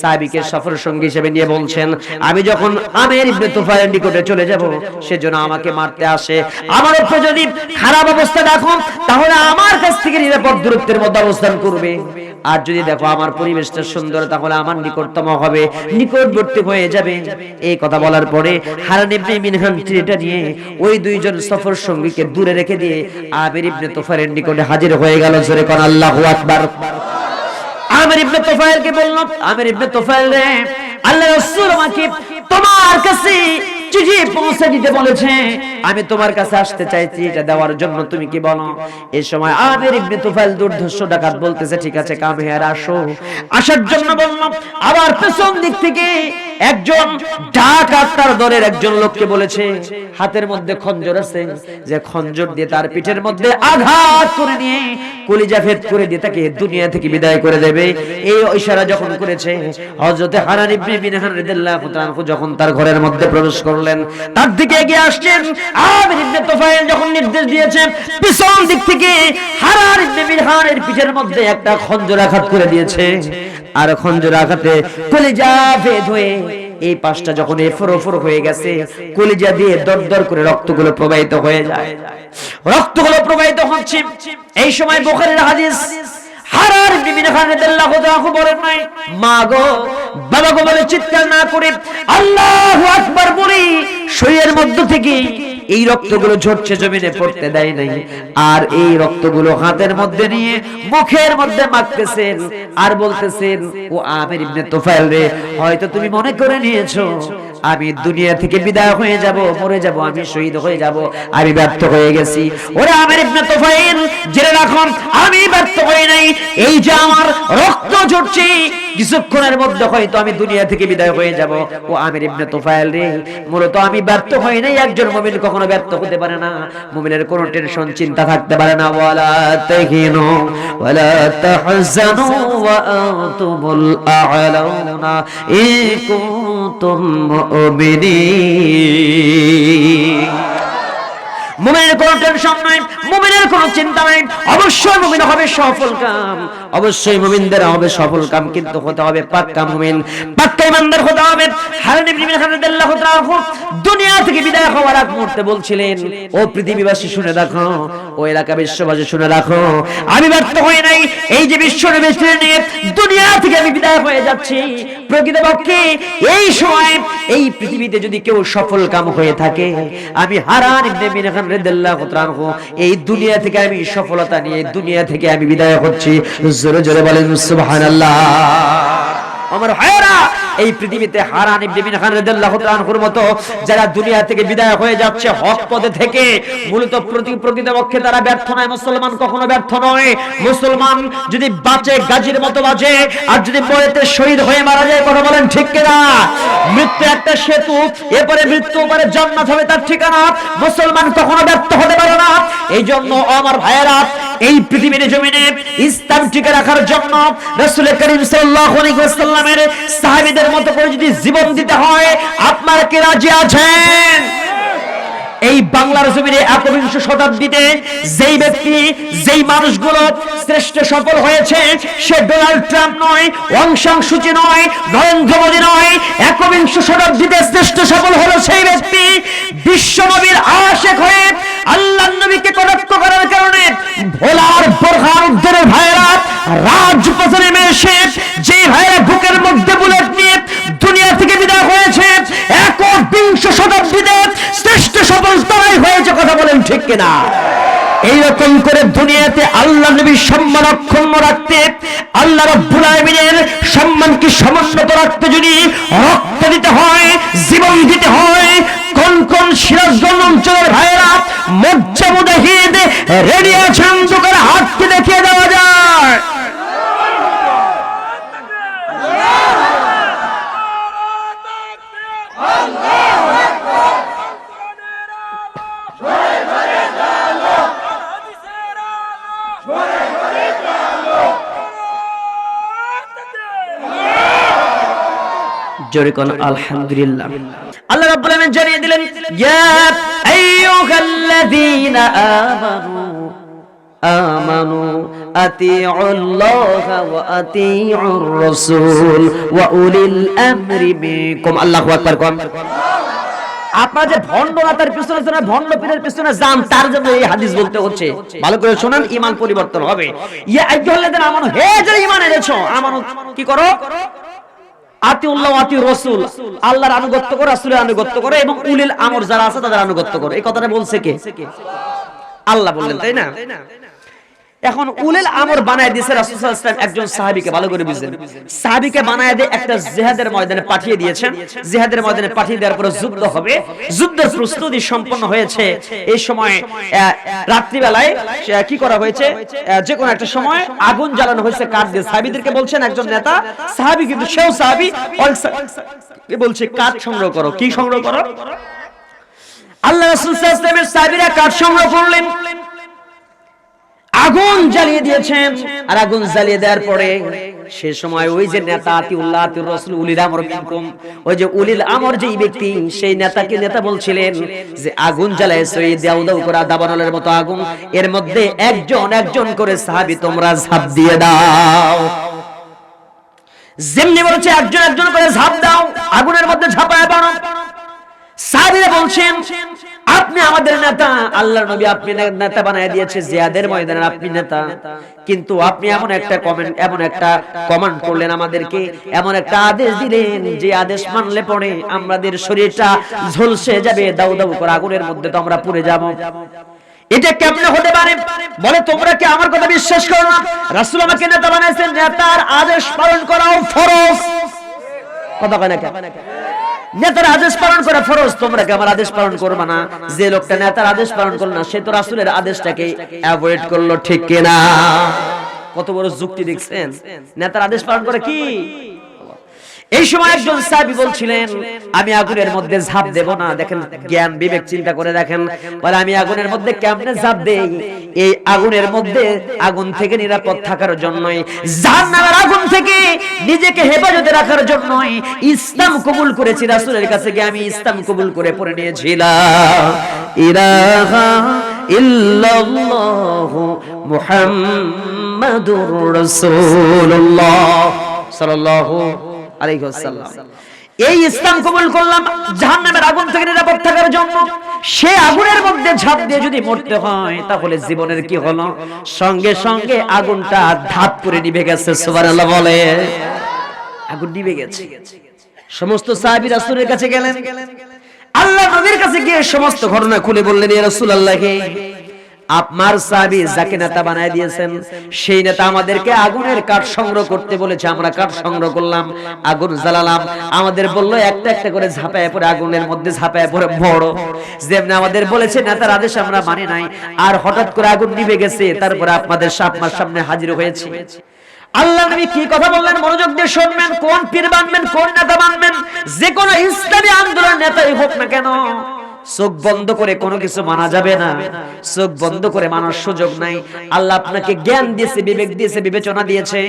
সাহাবীকে সফর সঙ্গী হিসেবে নিয়ে বলছেন, আমি যখন আমের ইবনে তুফাইলের নিকটে চলে যাব, সেজন্য আমাকে মারতে আসে, আমার উপর যদি খারাপ অবস্থা দেখো তাহলে আমার কাছ থেকে নিরাপদ দূরত্বের মধ্যে অবস্থান করবে। আর যদি দেখো আমার পরিবেশটা সুন্দর তাহলে আমার নিকটতম হবে, নিকটবর্তী হয়ে যাবে। এই কথা বলার পরে হারান ইবনে মিনহান তীরটা নিয়ে ওই দুইজন সফর সঙ্গীকে দূরে রেখে দিয়ে আমির ইবনে তুফাইলের নিকটে হাজির হয়ে গেল। জোরে কোন আল্লাহু আকবার। আমির ইবনে তুফাইলকে বলল, আমির ইবনে তুফাইল রে, আল্লাহর রাসূল আমাকে তোমার কাছে চিঠি পৌঁছে দিতে বলেছে, আমি তোমার কাছে আসতে চাইছি, এটা দেওয়ার জন্য তুমি কি বলো? এই সময় আমির ইবনে তুফাইল দুর্ধর্ষ ডাকাত বলতেছে, ঠিক আছে কামেহার আসো। আসার জন্য বলল, আবার পেছন দিক থেকে একজন ডাকাত তার দলের একজন লোককে বলেছে, হাতের মধ্যে খঞ্জর আছে, যে খঞ্জর দিয়ে তার পিঠের মধ্যে আঘাত করে নিয়ে কলিজা ভেদ করে দিয়ে তাকে দুনিয়া থেকে বিদায় করে দেবে। এই ইশারা যখন করেছে, হযরতে হারান ইবনে মিনহান রাদিয়াল্লাহু তাআলা যখন তার ঘরের মধ্যে প্রবেশ করলেন, তার দিকে এগিয়ে আসছেন। আমির ইবনে তুফাইল যখন নির্দেশ দিয়েছেন, পিছন দিক থেকে হারান ইবনে মিনহানের পিঠের মধ্যে একটা খঞ্জর আঘাত করে দিয়েছে। আর খঞ্জর আঘাতে কলিজা ভেদ হয়ে এই পাশটা যখন এফরোফর হয়ে গেছে, কলিজা দিয়ে দরদর করে রক্তগুলো প্রবাহিত হয়ে যায়, রক্তগুলো প্রবাহিত হচ্ছে। এই সময় বুখারীর হাদিস, হারান ইবনে মিনহান রাদিয়াল্লাহু তাআলা বলেন নাই, মা গো বাবা গো বলে চিৎকার না করে আল্লাহু আকবার বলি শরীরের মধ্য থেকে এই রক্তগুলো ঝরছে, জমিনে পড়তে দেয় নাই। আর এই রক্তগুলো হাতের মধ্যে নিয়ে মুখের মধ্যে মাখতেছেন আর বলতেছেন, ও আমির ইবনে তুফাইল রে, হয়তো তুমি মনে করে নিয়েছো আমি দুনিয়া থেকে বিদায় হয়ে যাব, মরে যাব, আমি শহীদ হয়ে যাব, আমি ব্যর্থ হয়ে গেছি। ওরে আমির ইবনে তুফাইল, জেনে রাখুন আমি ব্যর্থ হই নাই। এই যে আমার রক্ত ঝরছে, কিছুক্ষণের মধ্যে হয়তো আমি দুনিয়া থেকে বিদায় হয়ে যাব। ও আমির ইবনে তুফাইল রে, মূলত আমি ব্যর্থ হই নাই। একজন মুমিন কখনো ব্যর্থ হতে পারে না, মুমিনের কোনো টেনশন চিন্তা থাকতে পারে না। ওয়ালা তাহিনু ওয়ালা তাহজানু ওয়া আনতুমুল আ'লাউনা ইন কুনতুম মুমিনিন। মুমিনের কোনো টেনশন নাই, মুমিনের কোনো চিন্তা নাই। অবশ্যই মুমিন হবে সফল কাম, অবশ্যই মুমিনদের হবে সফল কাম, কিন্তু হতে হবে পাক্কা মুমিন, পাক্কা ইমানদার হতে হবে। হারান ইবনে মিনহান রাদিয়াল্লাহু তাআলা দুনিয়া থেকে বিদায় হওয়ার আগ মুহূর্তে বলছিলেন, ও পৃথিবীবাসী শুনে রাখো, ও এলাকা বিশ্ববাসী শুনে রাখো, আমি ব্যর্থ হই নাই। এই যে বিশ্বরে বেঁচে নিয়ে দুনিয়া থেকে আমি বিদায় হয়ে যাচ্ছি, প্রকৃতপক্ষে এই সময় এই পৃথিবীতে যদি কেউ সফল কাম হয়ে থাকে, আমি হারান ইবনে মিনহান রাদিয়াল্লাহু তাআলা এই দুনিয়া থেকে আমি সফলতা নিয়ে দুনিয়া থেকে আমি বিদায় হচ্ছি। জোরে জোরে বলেন সুবহানাল্লাহ। আমার ভাইরা, এই পৃথিবীতে হারান ইবনে মিনহান রাদিয়াল্লাহু তাআলার মতো যারা দুনিয়া থেকে বিদায় হয়ে যাচ্ছে হক পথে থেকে, মূলত প্রকৃতপক্ষে তারা ব্যর্থ নয়। মুসলমান কখনো ব্যর্থ নয়। মুসলমান যদি বাঁচে গাজীর মতো বাঁচে, আর যদি মরেতে শহীদ হয়ে মারা যায়, কথা বলেন ঠিক কিনা? মৃত্যু একটা সেতু, এরপরে মৃত্যু, পরে জান্নাত হবে তার ঠিকানা। মুসলমান কখনো ব্যর্থ হতে পারে না। এই জন্য আমার ভাইয়েরা, এই পৃথিবীর জমিনে ইসলাম টিকে রাখার জন্য রাসূল করিম সাল্লাল্লাহু আলাইহি ওয়াসাল্লামের সাহাবীদের মতো করে যদি জীবন দিতে হয়, আপনারা কি রাজি আছেন? এই বাংলার জমিনে একবিংশ শতাব্দীতে যেই ব্যক্তি, যেই মানুষগুলো শ্রেষ্ঠ সফল হয়েছে, সে ডোনাল্ড ট্রাম্প নয়, ওয়াং সাং সুচি নয়, নরেন্দ্র মোদী নয়। একবিংশ শতাব্দীতে শ্রেষ্ঠ সফল হলো সেই ব্যক্তি বিশ্ব নবীর আশিক হয়ে আল্লাহর নবীকে কটাক্ষ করার কারণে ভোলার বোরহান উদ্দিনের ভাইয়েরা রাজপথে নেমে এসে যে ভাইয়েরা বুকের মধ্যে বুলেট নিয়ে দুনিয়া থেকে বিদায় হয়েছে, একবিংশ শতাব্দীতে শ্রেষ্ঠ সফল তারাই হয়েছে, কথা বলেন ঠিক কিনা? এইরকম করে দুনিয়াতে আল্লাহ নবীর সম্মান অক্ষুণ্ণ রাখতে, আল্লাহ রাব্বুল আলামিনের সম্মানকে সমুন্নত রাখতে যদি রক্ত দিতে হয়, জীবন দিতে হয়, কোন কোন সিরাজগঞ্জ অঞ্চলের ভাইয়েরা মজ্জা মুজাহিদ রেডি আছেন? দোকানে হাতকে দেখিয়ে দেওয়া যায়। জোরে কোন আলহামদুলিল্লাহ। আল্লাহ রাব্বুল আলামিন জানিয়ে দিলেন, ইয়া আইয়ুহাল্লাযীনা আমানু আতিউল্লাহা ওয়া আতিউর রাসূল ওয়া উলিল আমরি মিনকুম। আল্লাহু আকবার। আপনারা যে ভণ্ড নেতার পিছনে যান, ভণ্ড পীরের পিছনে যান, তার জন্য এই হাদিস বলতে হচ্ছে। ভালো করে শুনেন, ঈমান পরিবর্তন হবে। ইয়া আইয়ুহাল্লাযিনা আমানু, হে যারা ঈমান এনেছো, আমানু কি করো? আতিউল্লাহ ওয়া আতিউর রাসূল, আল্লাহর আনুগত্য করো, রাসূলের আনুগত্য করো, এবং উলিল আমর যারা আছে তাদের আনুগত্য করো। এই কথাটা বলছে কে? আল্লাহ বললেন, তাই না? এখন উলিল আমর বানায় দিয়েছে রাসূল সাল্লাল্লাহু আলাইহি ওয়াসাল্লাম একজন সাহাবীকে। ভালো করে বুঝেন, সাহাবীকে বানায় দিয়ে একটা জিহাদের ময়দানে পাঠিয়ে দিয়েছেন। জিহাদের ময়দানে পাঠিয়ে দেওয়ার পরে যুদ্ধ হবে, যুদ্ধের প্রস্তুতি সম্পন্ন হয়েছে। এই সময় রাত্রি বেলায় কি করা হয়েছে, যে কোনো একটা সময় আগুন জ্বালানো হয়েছে কাঠ দিয়ে। সাহাবীদেরকে বলছেন, একজন নেতা সাহাবী, কিন্তু সেও সাহাবী, বলছে কাঠ সংগ্রহ করো। কি সংগ্রহ করো? আল্লাহ রাসূল সাল্লাল্লাহু আলাইহি ওয়াসাল্লামের সাহাবীরা কাঠ সংগ্রহ করলেন, আগুন জ্বালিয়ে দিয়েছেন। আর আগুন জ্বালিয়ে দেওয়ার পরে সে সময় ওই যে নেতা আতিউল্লাহ আতিউর রাসূল উলিল আমর মিনকুম, ওই যে উলিল আমর যেই ব্যক্তি, সেই নেতাকে নেতা বলছিলেন যে আগুন জ্বালাইছো, এই দাউ দাউ করে দাবানলের মতো আগুন, এর মধ্যে একজন একজন করে সাহাবী তোমরা ঝাঁপ দিয়ে দাও। যেমনি বলছে একজন একজন করে ঝাঁপ দাও, আগুনের মধ্যে ঝাঁপায় পড়ো। সাহাবীরা বলছেন, আপনি আমাদের নেতা, আল্লাহর নবী আপনি নেতা বানায় দিয়েছে, জিহাদের ময়দানে আপনি নেতা, কিন্তু আপনি এমন একটা কমান্ড করলেন আমাদেরকে, এমন একটা আদেশ দিলেন যে আদেশ মানলে পরে আমাদের শরীরটা ঝলসে যাবে, দাউ দাউ করে আগুনের মধ্যে তো আমরা পুড়ে যাব। এটা কেমনে হতে পারে? বলে, তোমরা কি আমার কথা বিশ্বাস করো না? রাসূল আমাকে নেতা বানাইছেন, নেতার আদেশ পালন করাও ফরজ। কথা কয় না কেন? নেতার আদেশ পালন করা ফরজ, তোমরা কি আমার আদেশ পালন করবে না? যে লোকটা নেতার আদেশ পালন করলো না, সে তো রাসূলের আদেশটাকে অ্যাভয়েড করলো, ঠিক কিনা? কত বড় যুক্তি দেখছেন? নেতার আদেশ পালন করে কি? এই সময় একজন সাহাবী বলছিলেন, আমি আগুনের মধ্যে ঝাঁপ দেব না। দেখেন জ্ঞান বিবেক চিন্তা করে দেখেন, বলে আমি আগুনের মধ্যে কেমনে ঝাঁপ দেই? এই আগুনের মধ্যে আগুন থেকে নিরাপদ থাকার জন্যই, জাহান্নামের আগুন থেকে নিজেকে হেফাজতে রাখার জন্যই ইসলাম কবুল করেছি। রাসূলের কাছে গিয়ে আমি ইসলাম কবুল করে পড়ে নিয়েছিলাম, ইলাহা ইল্লাল্লাহু মুহাম্মাদুর রাসূলুল্লাহ সাল্লাল্লাহু আলাইহি ওয়াসাল্লাম। এই ইসলাম কবুল করলাম জাহান্নামের আগুন থেকে নিরাপদ থাকার জন্য। সে আগুনের মধ্যে ঝাঁপ দিয়ে যদি মরতে হয়, তাহলে জীবনের কি হলো? সঙ্গে সঙ্গে আগুনটা ধাপ করে নিভে গেছে। সুবহানাল্লাহ বলে, আগুন নিভে গেছে। সমস্ত সাহাবী রাসূলের কাছে গেলেন, আল্লাহ নবীর কাছে গিয়ে সমস্ত ঘটনা খুলে বললেন, ইয়া রাসূলুল্লাহ, আপনার সাহাবী যাকে নেতা বানায় দিয়েছেন, সেই নেতা আমাদেরকে আগুনের কাঠ সংগ্রহ করতে বলেছে। আমরা কাঠ সংগ্রহ করলাম, আগুন জ্বালালাম। আমাদের বললো একটা একটা করে ঝাঁপায় পড়ে আগুনের মধ্যে ঝাঁপায় পড়ে বড়। যেমনি আমাদের বলেছে নেতার আদেশ আমরা মানি নাই, আর হঠাৎ করে আগুন নিভে গেছে। তারপরে আপনাদের সামনে হাজির হয়েছে। আল্লাহ নবী কি কথা বললেন মনোযোগ দিয়ে শুনবেন। কোন পীর মানবেন, কোন নেতা মানবেন, যে কোনো ইসলামী আন্দোলন নেতাই হোক না কেন, চোখ বন্ধ করে কোনো কিছু মানা যাবে না। চোখ বন্ধ করে মানার সুযোগ নাই। আল্লাহ আপনাকে জ্ঞান দিয়েছে, বিবেক দিয়েছে, বিবেচনা দিয়েছে,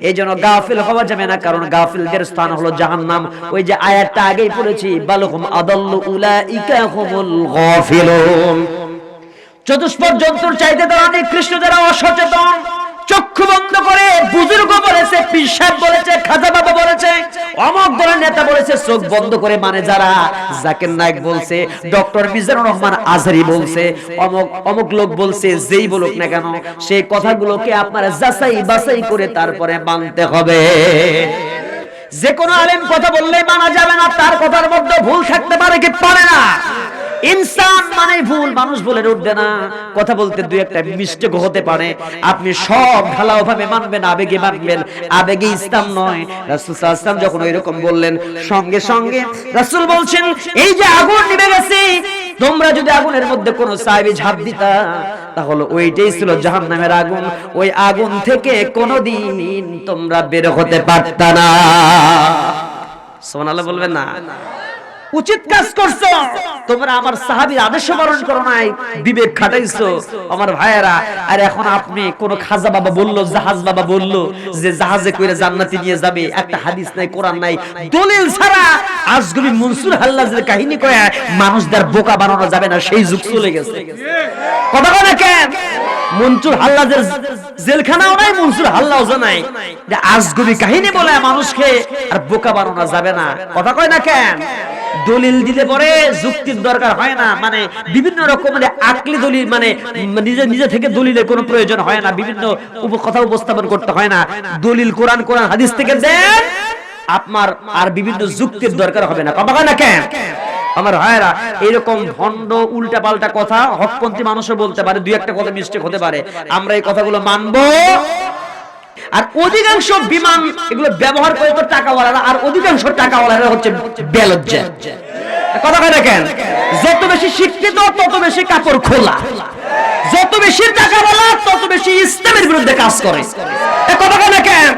এই জন্য গাফিল হওয়া যাবে না, কারণ গাফিলদের স্থান হলো জাহান্নাম। ওই যে আয়াতটা আগেই পড়েছি, বালহুম আদাল্লু উলাইকা হুমুল গাফিলুন। চতুষ্পদ জন্তুর চাইতে তারা নিকৃষ্ট, যারা অসচেতন। চক্ষু বন্ধ করে বুজুর্গ বলেছে, পীর সাহেব বলেছে, খাজা বাবা বলেছে, অমক দলের নেতা বলেছে, চোখ বন্ধ করে মানে যারা, জাকির নায়েক বলছে, ডক্টর মিজানুর রহমান আজহারী বলছে, অমক লোক বলছে, যেই বলুক না কেন, সেই কথাগুলোকে আপনারা যাচাই বাছাই করে তারপরে মানতে হবে। যে কোনো আলেম কথা বললেই মানা যাবে না, তার কথার মধ্যে ভুল থাকতে পারে কি পারে না। ইনসান মানে ভুল, মানুষ বলে উঠবে না। কথা বলতে দুই একটা মিস্টেক হতে পারে, আপনি সব ঢালাও ভাবে মানবেন, আবেগে মানবেন, আবেগে ইসলাম নয়। রাসূল সাল্লাল্লাহু আলাইহি ওয়াসাল্লাম যখন এরকম বললেন, সঙ্গে সঙ্গে রাসূল বলছেন, এই যে আগুন নিভে গেছে, তোমরা যদি আগুনের মধ্যে কোন সাহাবী ঝাঁপ দিতা, তাহলে ওইটাই ছিল জাহান্নামের আগুন। ওই আগুন থেকে কোনোদিন তোমরা বের হতে পারতা না। সুবহানাল্লাহ বলবেন না? উচিত কাজ করছো তোমরা, আমার সাহাবীর আদেশ পালন করো নাই, বিবেক খাটাইছো আমার ভাইয়েরা। আর এখন আপনি কোন খাজা বাবা বললো, জাহাজ বাবা বললো যে জাহাজে কইরা জান্নাতে নিয়ে যাবে, একটা হাদিস নাই, কোরআন নাই, দলিল ছাড়া আজগবি মনসুর হাল্লাজের কাহিনী কয়ে মানুষদের বোকা বানানো যাবে না, সেই যুগ চলে গেছে। কথা কয় না কেন? মনসুর হাল্লাজের জেলখানাও নাই, মনসুর হাল্লাও নাই, যে আজগবি কাহিনী বলে মানুষকে আর বোকা বানানো যাবে না। কথা কয় না কেন? দলিল দিলে পরে যুক্তির দরকার হয় না, মানে বিভিন্ন রকমের আকলি দলিল, মানে নিজে থেকে দলিলের কোনো প্রয়োজন হয় না, বিভিন্ন কথা উপস্থাপন করতে হয় না। দলিল কোরআন হাদিস থেকে দেন, আপনার আর বিভিন্ন যুক্তির দরকার হবে না। কথা হয় না কেন আমার ভাইরা? এরকম ভণ্ড উল্টা পাল্টা কথা হকপন্থী মানুষও বলতে পারে, দুই একটা কথা মিস্টেক হতে পারে, আমরা এই কথাগুলো মানবো। আর অধিকাংশ বিমান এগুলো ব্যবহার করে তো টাকাওয়ালারা, আর অধিকাংশ টাকাওয়ালারা হচ্ছে বেলজ্জা। কথা কয় না কেন? যত বেশি শিক্ষিত তত বেশি কাপড় খোলা, যত বেশি টাকাওয়ালা তত বেশি ইসলামের বিরুদ্ধে কাজ করে। কথা কয় না কেন?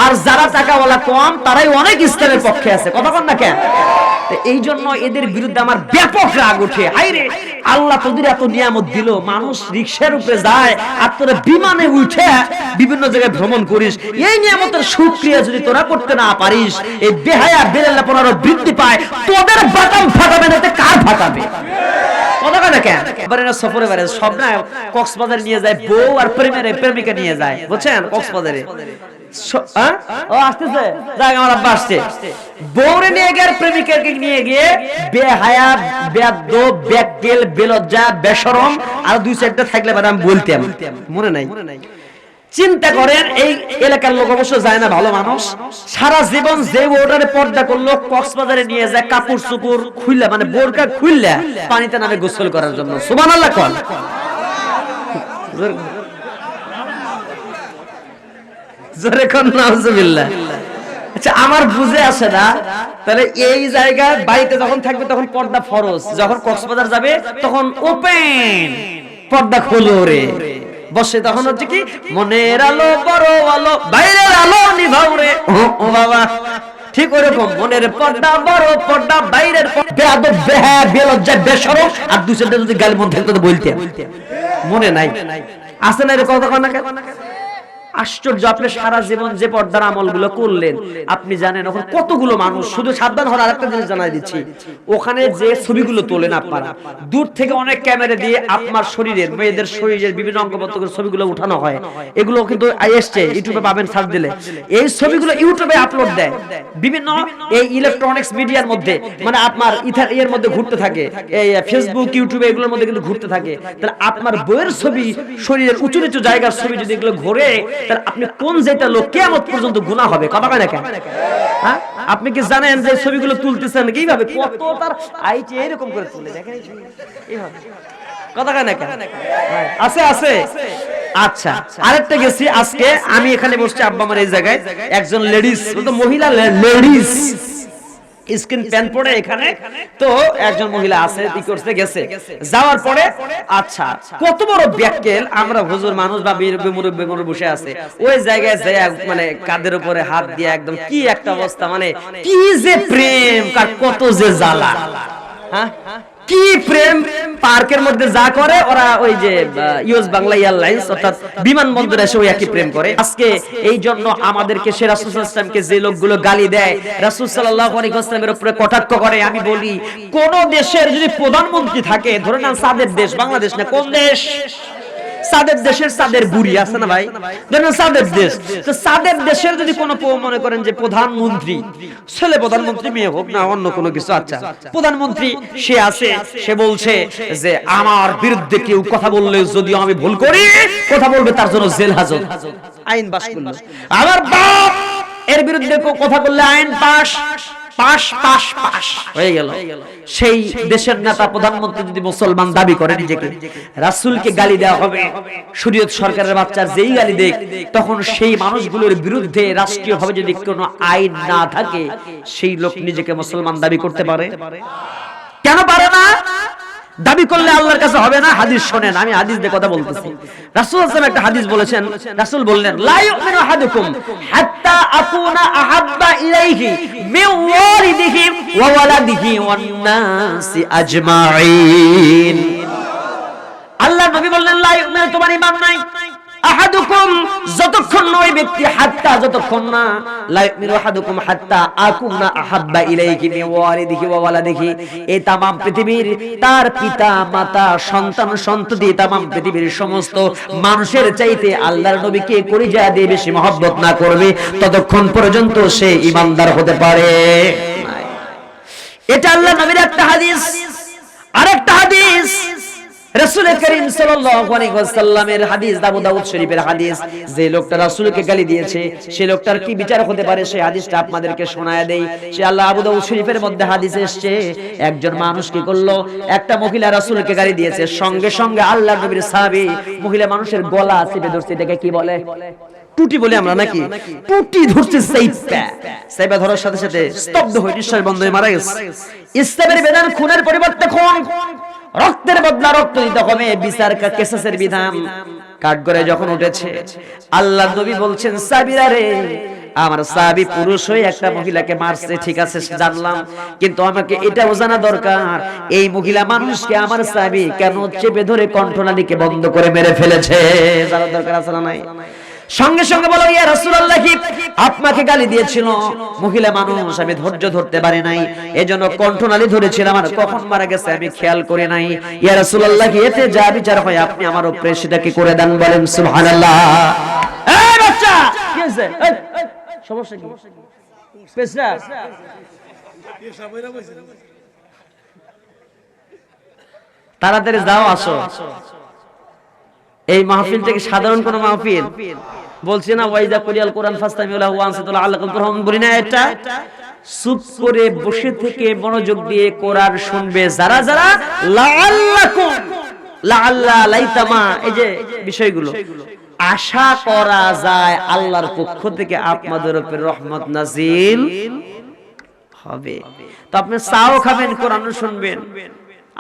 আর যারা টাকাওয়ালা কম তারাই অনেক ইসলামের পক্ষে আছে। কথা কন না কেন? এই জন্য এদের বিরুদ্ধে আমার ব্যাপক রাগ ওঠে। হাইরে, আল্লাহ তোদের এত নিয়ামত দিল, মানুষ রিকশার উপরে যায় আর তোরা বিমানে উঠে বিভিন্ন জায়গায় ভ্রমণ করিস, এই নিয়ামতের শুকরিয়া যদি তোরা করতে না পারিস, এই বেহায়া বেরেল্লাপনারও বৃদ্ধি পায়। তোদের বাটাম ফাটাবে না, কার ফাটাবে? কথা কয় না কেন? এবারে না সফরে বাইরে সব না কক্সবাজার নিয়ে যায়, বউ আর প্রেমিকা নিয়ে যায়, বুঝছেন? কক্সবাজারে আসতেছে, আমার আব্বা আসছে, বউরে নিয়ে গিয়ে প্রেমিকাকে নিয়ে গিয়ে বেহায়া বেয়াদব বেকেল বেলজ্জা বেশরম আর দুই চারটা থাকলে আমি বলতাম, মনে নাই? চিন্তা করেন, এই এলাকার লোক অবশ্য যায় না, ভালো মানুষ, সারা জীবন যে ওটারে পর্দা করলো কক্সবাজারে নিয়ে যায় কাপড় চুপুর খুললা, মানে বোরকা খুললা পানিতে নামে গোসল করার জন্য। সুবহানাল্লাহ কোন? জোরে কোন নাউজুবিল্লাহ। আচ্ছা, আমার বুঝে আসে না, তাহলে এই জায়গায় বাড়িতে যখন থাকবে তখন পর্দা ফরজ, যখন কক্সবাজার যাবে তখন ওপেন পর্দা খোলো রে বসে, তখন হচ্ছে কি মনের আলো বড় আলো বাইরের আলো নিভাও রে। ও বাবা, ঠিক ওরকম মনের পর্দা বড় পর্দা বাইরের বেয়াদব বেহায়া বেলজ্জা বেশরম আর দুসেরটা যদি গালি মন থাকতো তো বলতে, মনে নাই? আসে না রে কথা কয় না কেন? আশ্চর্য, আপনি সারা জীবন যে পর্দার আমলগুলো করলেন, আপনি জানেন ওখানে কতগুলো মানুষ। শুধু সাবধান হওয়ার আরেকটা জিনিস জানাই দিচ্ছি, ওখানে যে ছবিগুলো তোলেন আপনারা, দূর থেকে অনেক ক্যামেরা দিয়ে আপনার শরীরের, মেয়েদের শরীরের বিভিন্ন অঙ্গপ্রত্যঙ্গের ছবিগুলো উঠানো হয়। এগুলো কিন্তু এসছে, ইউটিউবে পাবেন, সার্চ দিলে এই ছবিগুলো ইউটিউবে আপলোড দেয় বিভিন্ন এই ইলেকট্রনিক্স মিডিয়ার মধ্যে, মানে আপনার এর মধ্যে ঘুরতে থাকে, এই ফেসবুক ইউটিউবে এগুলোর মধ্যে কিন্তু ঘুরতে থাকে। তাহলে আপনার বইয়ের ছবি, শরীরের উঁচু নিচু জায়গার ছবি যদি এগুলো ঘোরে, তাহলে আপনি কোন যেটা লোক কিয়ামত পর্যন্ত গুনাহ হবে। কথা কয় না কেন? হ্যাঁ, আপনি কি জানেন যে ছবিগুলো তুলতেছেন কিভাবে? কত তার আইটি এরকম করে তুলে দেখেন এইভাবে। কথা কয় না কেন? আছে আছে। আচ্ছা, আরেকটা গেছি আজকে আমি এখানে বসছি, আব্বা আমার এই জায়গায় একজন লেডিস, তো মহিলা লেডিস স্কিন প্যান্ট পরে এখানে, তো একজন মহিলা আছে, কি করতে গেছে, যাওয়ার পরে আচ্ছা কত বড় ব্যাককেল, আমরা হুজুর মানুষ বা বেমুর বসে আছে, ওই জায়গায় যায় মানে কাদের উপরে হাত দিয়ে একদম কি একটা অবস্থা, মানে কি যে প্রেম কার কত যে জ্বালা। হ্যাঁ, কি প্রেম! পার্কের মধ্যে যা করে ওরা, ওই যে ইউএস বাংলা এয়ারলাইন্স অর্থাৎ বিমানবন্দরে এসে ওই একই প্রেম করে। আজকে এই জন্য আমাদেরকে সে রাসূল সাল্লাল্লাহু আলাইহি ওয়াসাল্লামকে যে লোকগুলো গালি দেয়, রাসূল সাল্লাল্লাহু আলাইহি ওয়াসাল্লামের উপরে কটাক্ষ করে, আমি বলি কোন দেশের যদি প্রধানমন্ত্রী থাকে, ধরে নেন সাদের দেশ, বাংলাদেশ না, কোন দেশ, সাদের দেশের সাদের বুড়ি আছে না ভাই, ধরেন সাদের দেশ, তো সাদের দেশের যদি কোনো মনে করেন যে প্রধানমন্ত্রী, ছেলে প্রধানমন্ত্রী, মেয়ে হোক না অন্য কোনো কিছু, আচ্ছা প্রধানমন্ত্রী সে আছে, সে বলছে যে আমার বিরুদ্ধে কেউ কথা বললে যদি আমি ভুল করি, কথা বলবে তার জন্য জেল হাজত, আইন পাস করলো। আমার বাপ এর বিরুদ্ধে কথা বললে আইন পাস পাস পাস পাস হয়ে গেল। সেই দেশের নেতা প্রধানমন্ত্রী যদি মুসলমান দাবি করে নিজেকে, রাসূলকে গালি দেওয়া হবে, শরীয়ত সরকারের বাচ্চার যেই গালি দেখ, তখন সেই মানুষগুলোর বিরুদ্ধে রাষ্ট্রীয়ভাবে যদি কোনো আইন না থাকে, সেই লোক নিজেকে মুসলমান দাবি করতে পারে? কেন পারে না? দাবি করলে আল্লাহর কাছে হবে না। হাদিস শোনেন, আমি হাদিস দিয়ে কথা বলতেছি। রাসূল সাল্লাল্লাহু আলাইহি ওয়াসাল্লাম একটা হাদিস বলেছেন, রাসূল বললেন লা ইউমিনু আহাদুকুম হাত্তা আকুনা আহাব্বা ইলাইহি মিন ওয়ালিদিহি ওয়া ওয়ালাদিহি ওয়ান নাসি আজমাইন। আল্লাহ নবী বললেন লা ইউমিনু, তোমার ঈমান নাই, আহাদুকুম যতক্ষণ ওই ব্যক্তি, হাত্তা যতক্ষণ না, লা ইউমিনু আহাদুকুম হাত্তা আকুনা আহাব্বা ইলাইহি মিন ওয়ালিদিহি ওয়া ওয়ালাদিহি, এই तमाम পৃথিবীর তার পিতা মাতা সন্তান সন্ততি तमाम পৃথিবীর সমস্ত মানুষের চাইতে আল্লাহর নবীকে কলিজা দিয়ে বেশি মহব্বত না করবে, ততক্ষণ পর্যন্ত সে ঈমানদার হতে পারে। এটা আল্লাহ নবীর একটা হাদিস। আরেকটা হাদিস রাসূল করিম সাল্লাল্লাহু আলাইহি ওয়াসাল্লামের হাদিস, আবু দাউদ শরীফের হাদিস। যে লোকটা রাসূলকে গালি দিয়েছে সে লোকটার কি বিচার হতে পারে সেই হাদিসটা আপনাদেরকে শোনায়া দেই। সে আল্লাহ আবু দাউদ শরীফের মধ্যে হাদিস এসেছে, একজন মানুষ কি করলো, একটা মহিলা রাসূলকে গালি দিয়েছে, সঙ্গে সঙ্গে আল্লাহর নবীর সাহাবী মহিলা মানুষের গলা চেপে ধরছে। এটাকে কি বলে? টুটি বলে আমরা নাকি? টুটি ধরছে, সাইবা ধরার সাথে সাথে স্তব্ধ হয়ে নিঃশ্বাস বন্ধ হয়ে মারা গেছে। ইসলামের বিধান খুনের পরিবর্তে খুন, রক্তের বদলা রক্ত দিতে হবে, বিচার কেসাসের বিধান কাঠগড়ায় যখন উঠেছে আল্লাহর নবী বলছেন, সাহাবীরা রে, আমার সাহাবী পুরুষ হয়ে একটা মহিলাকে মারছে, ঠিক আছে জানলাম, কিন্তু আমাকে এটাও জানা দরকার এই মহিলা মানুষকে আমার সাহাবী কেন চেপে ধরে কণ্ঠনালীকে বন্ধ করে মেরে ফেলেছে, জানা দরকার আছে না নাই? সঙ্গে সঙ্গে বলো, ইয়া রাসূলুল্লাহ, কি আপনাকে গালি দিয়েছিল মহিলা মানুষ, আমি ধৈর্য ধরতে পারি নাই, এজন্য কণ্ঠনালী ধরেছিলাম, আর কখন মারা গেছে আমি খেয়াল করে নাই। ইয়া রাসূলুল্লাহ, কি এতে যা বিচার হয় আপনি আমার উপরে সেটা কি করে দেন, বলেন সুবহানাল্লাহ। এই বাচ্চা কি হইছে? সমস্যা কি? পেছরা তাড়াতাড়ি যাও, আসো। এই মাহফিল থেকে সাধারণ কোন মাহফিল বলছি না, ওয়াইজা কুরিয়াল কোরআন ফাস্তামিউ লাহু ওয়া আনসিতু লাআল্লাকুম তুরহামুন, বলি না? এটা চুপ করে বসে থেকে মনোযোগ দিয়ে কোরআন শুনবে যারা যারা, লাআল্লাকুম, লাআল্লা, লাইতামা, এই যে বিষয়গুলো আশা করা যায় আল্লাহর পক্ষ থেকে আপনাদের উপর রহমত নাজিল হবে। তো আপনি চাও খাবেন, কোরআনও শুনবেন।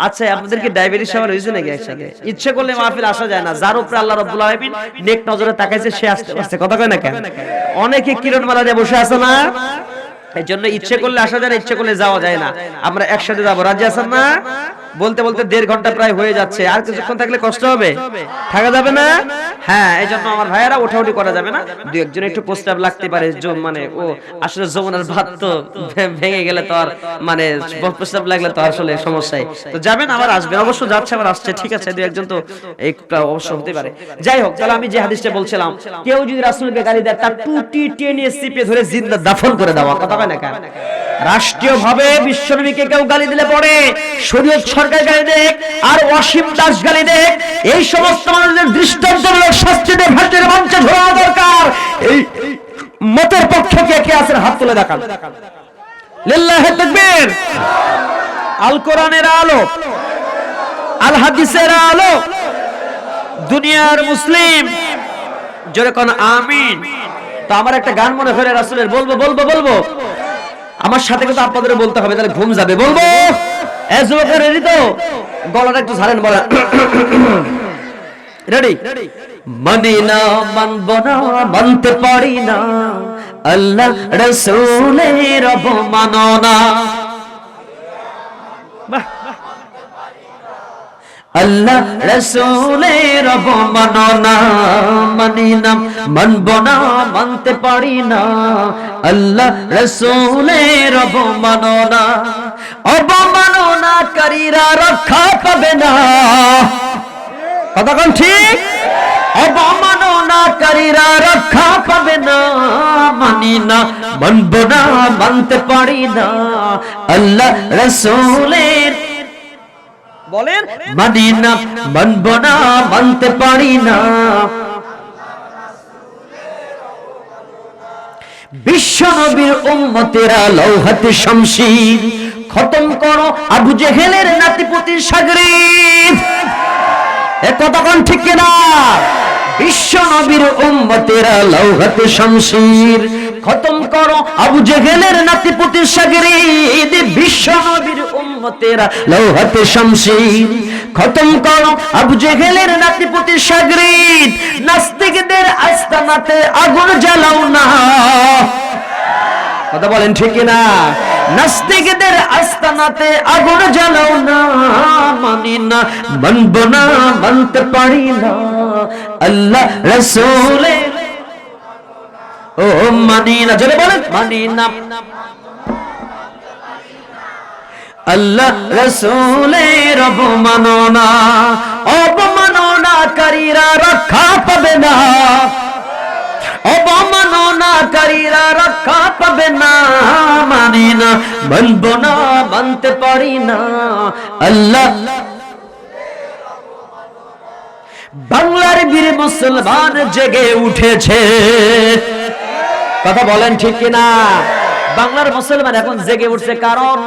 আচ্ছা, আপনাদেরকে ডায়াবেটিস হওয়ার হয়েছে নাকি একসাথে? ইচ্ছে করলে মাহফিল আসা যায় না, যার উপরে আল্লাহ রাব্বুল আলামিন নেক নজরে তাকাইছে সে আসতে পারছে, কথা কয় না কেন? অনেকে কিরণ মালা দিয়ে বসে আছে না, এই জন্য ইচ্ছে করলে আসা যায় না, ইচ্ছে করলে যাওয়া যায় না। আমরা একসাথে যাবো, রাজি আছেন না? বলতে বলতে 1.5 ঘন্টা প্রায় হয়ে যাচ্ছে, আর কিছুক্ষণ থাকলে কষ্ট হবে, থাকা যাবে না। হ্যাঁ, এই জন্য আমার ভাইয়েরা ওঠাউঠি করা যাবে না, দু একজন একটু প্রস্তাব লাগতে পারে, মানে ও আসলে যমুনার ভাত তো ভেঙে গেলে তো আর মানে প্রস্তাব লাগলে তো আসলে সমস্যাই, তো যাবেন আবার আসবেন, অবশ্য যাচ্ছে আবার আসছে, ঠিক আছে, দু একজন তো একটা অবশ্য হতে পারে। যাই হোক, তাহলে আমি যে হাদিসটা বলছিলাম, কেউ যদি রাসূলকে গালি দেয় তার টুটি টেনে চিপে ধরে জিন্দা দাফন করে দেওয়া, কথা হয় না কেন? রাষ্ট্রীয়ভাবে বিশ্বনবীকে কেউ গালি দিলে পড়ে, শরীয়ত সরকার গালি দেখ আর অসীম দাস গালি দেখ, এই সমস্ত মানুষদের দৃষ্টান্তমূলক শাস্তি দিয়ে ভারতের মঞ্চে ধরা দরকার। এই মতের পক্ষে কে কে আছেন হাত তুলে দেখান। লিল্লাহি তাকবীর। আল কোরআনের আলো, আল হাদিসের আলো, দুনিয়ার মুসলিম জোরে কোন আমিন। তো আমার একটা গান মনে করে রাসূলের, বলবো বলবো বলবো, আমার সাথে কিন্তু আপনাদের বলতে হবে, তাহলে ঘুম যাবে। বলবো, এ যুবক রেডি তো? গলাটা একটু ছাড়েন, বলেন রেডি? মানি না, মানব না, মানতে পারি না, আল্লাহ রাসূলের অবমাননা, আল্লাহ রাসূলের অবমাননা, মানি না, মানব না, মানতে পারি না, আল্লাহ রাসূলের অবমাননা, অবমাননাকারীরা রক্ষা পাবে না, কথা কোন ঠিক? অবমাননাকারীরা রক্ষা পাবে না, মানি না, মানব না, মানতে পারি না, আল্লাহ রাসূলের, বলেন, মানি না, মানব না, মানতে পারি না। বিশ্ব নবীর উম্মতেরা লৌহাতে শামশির, খতম করো আবু জেহেলের নাতিপুতির শাগরিদ, এ কথা কোন ঠিক কিনা? বিশ্ব নবীর উম্মতেরা লৌহাতে শামশির, খতম করো আবু জেহেলের নাতিপুতির শাগরিদ, বিশ্ব নবীর উম্মতেরা লৌহাতে শামশির, খতম করো আবু জেহেলের নাতিপুতির শাগরিদ, নাস্তিকদের আস্তানাতে আগুন জ্বালাও না, কথা বলেন ঠিক কিনা? নাস্তিকদের আস্তানাতে আগুন জ্বালাও না, মানি না, মানব না, মানতে পারি না, আল্লাহ রাসূলের, ও মানি না, জোরে বলেন, মানি না, আল্লাহ রাসূলের অবমাননা, অবমাননাকারীরা রক্ষা পাবে না, অবমাননাকারীরা রক্ষা পাবে না, মানে মানি না, মানব না, মানতে পারি না। আল্লাহ বাংলার বীর মুসলমান জেগে উঠেছে। কথা বলেন ঠিক কিনা? বাংলার মুসলমান এখন জেগে উঠছে, কারণ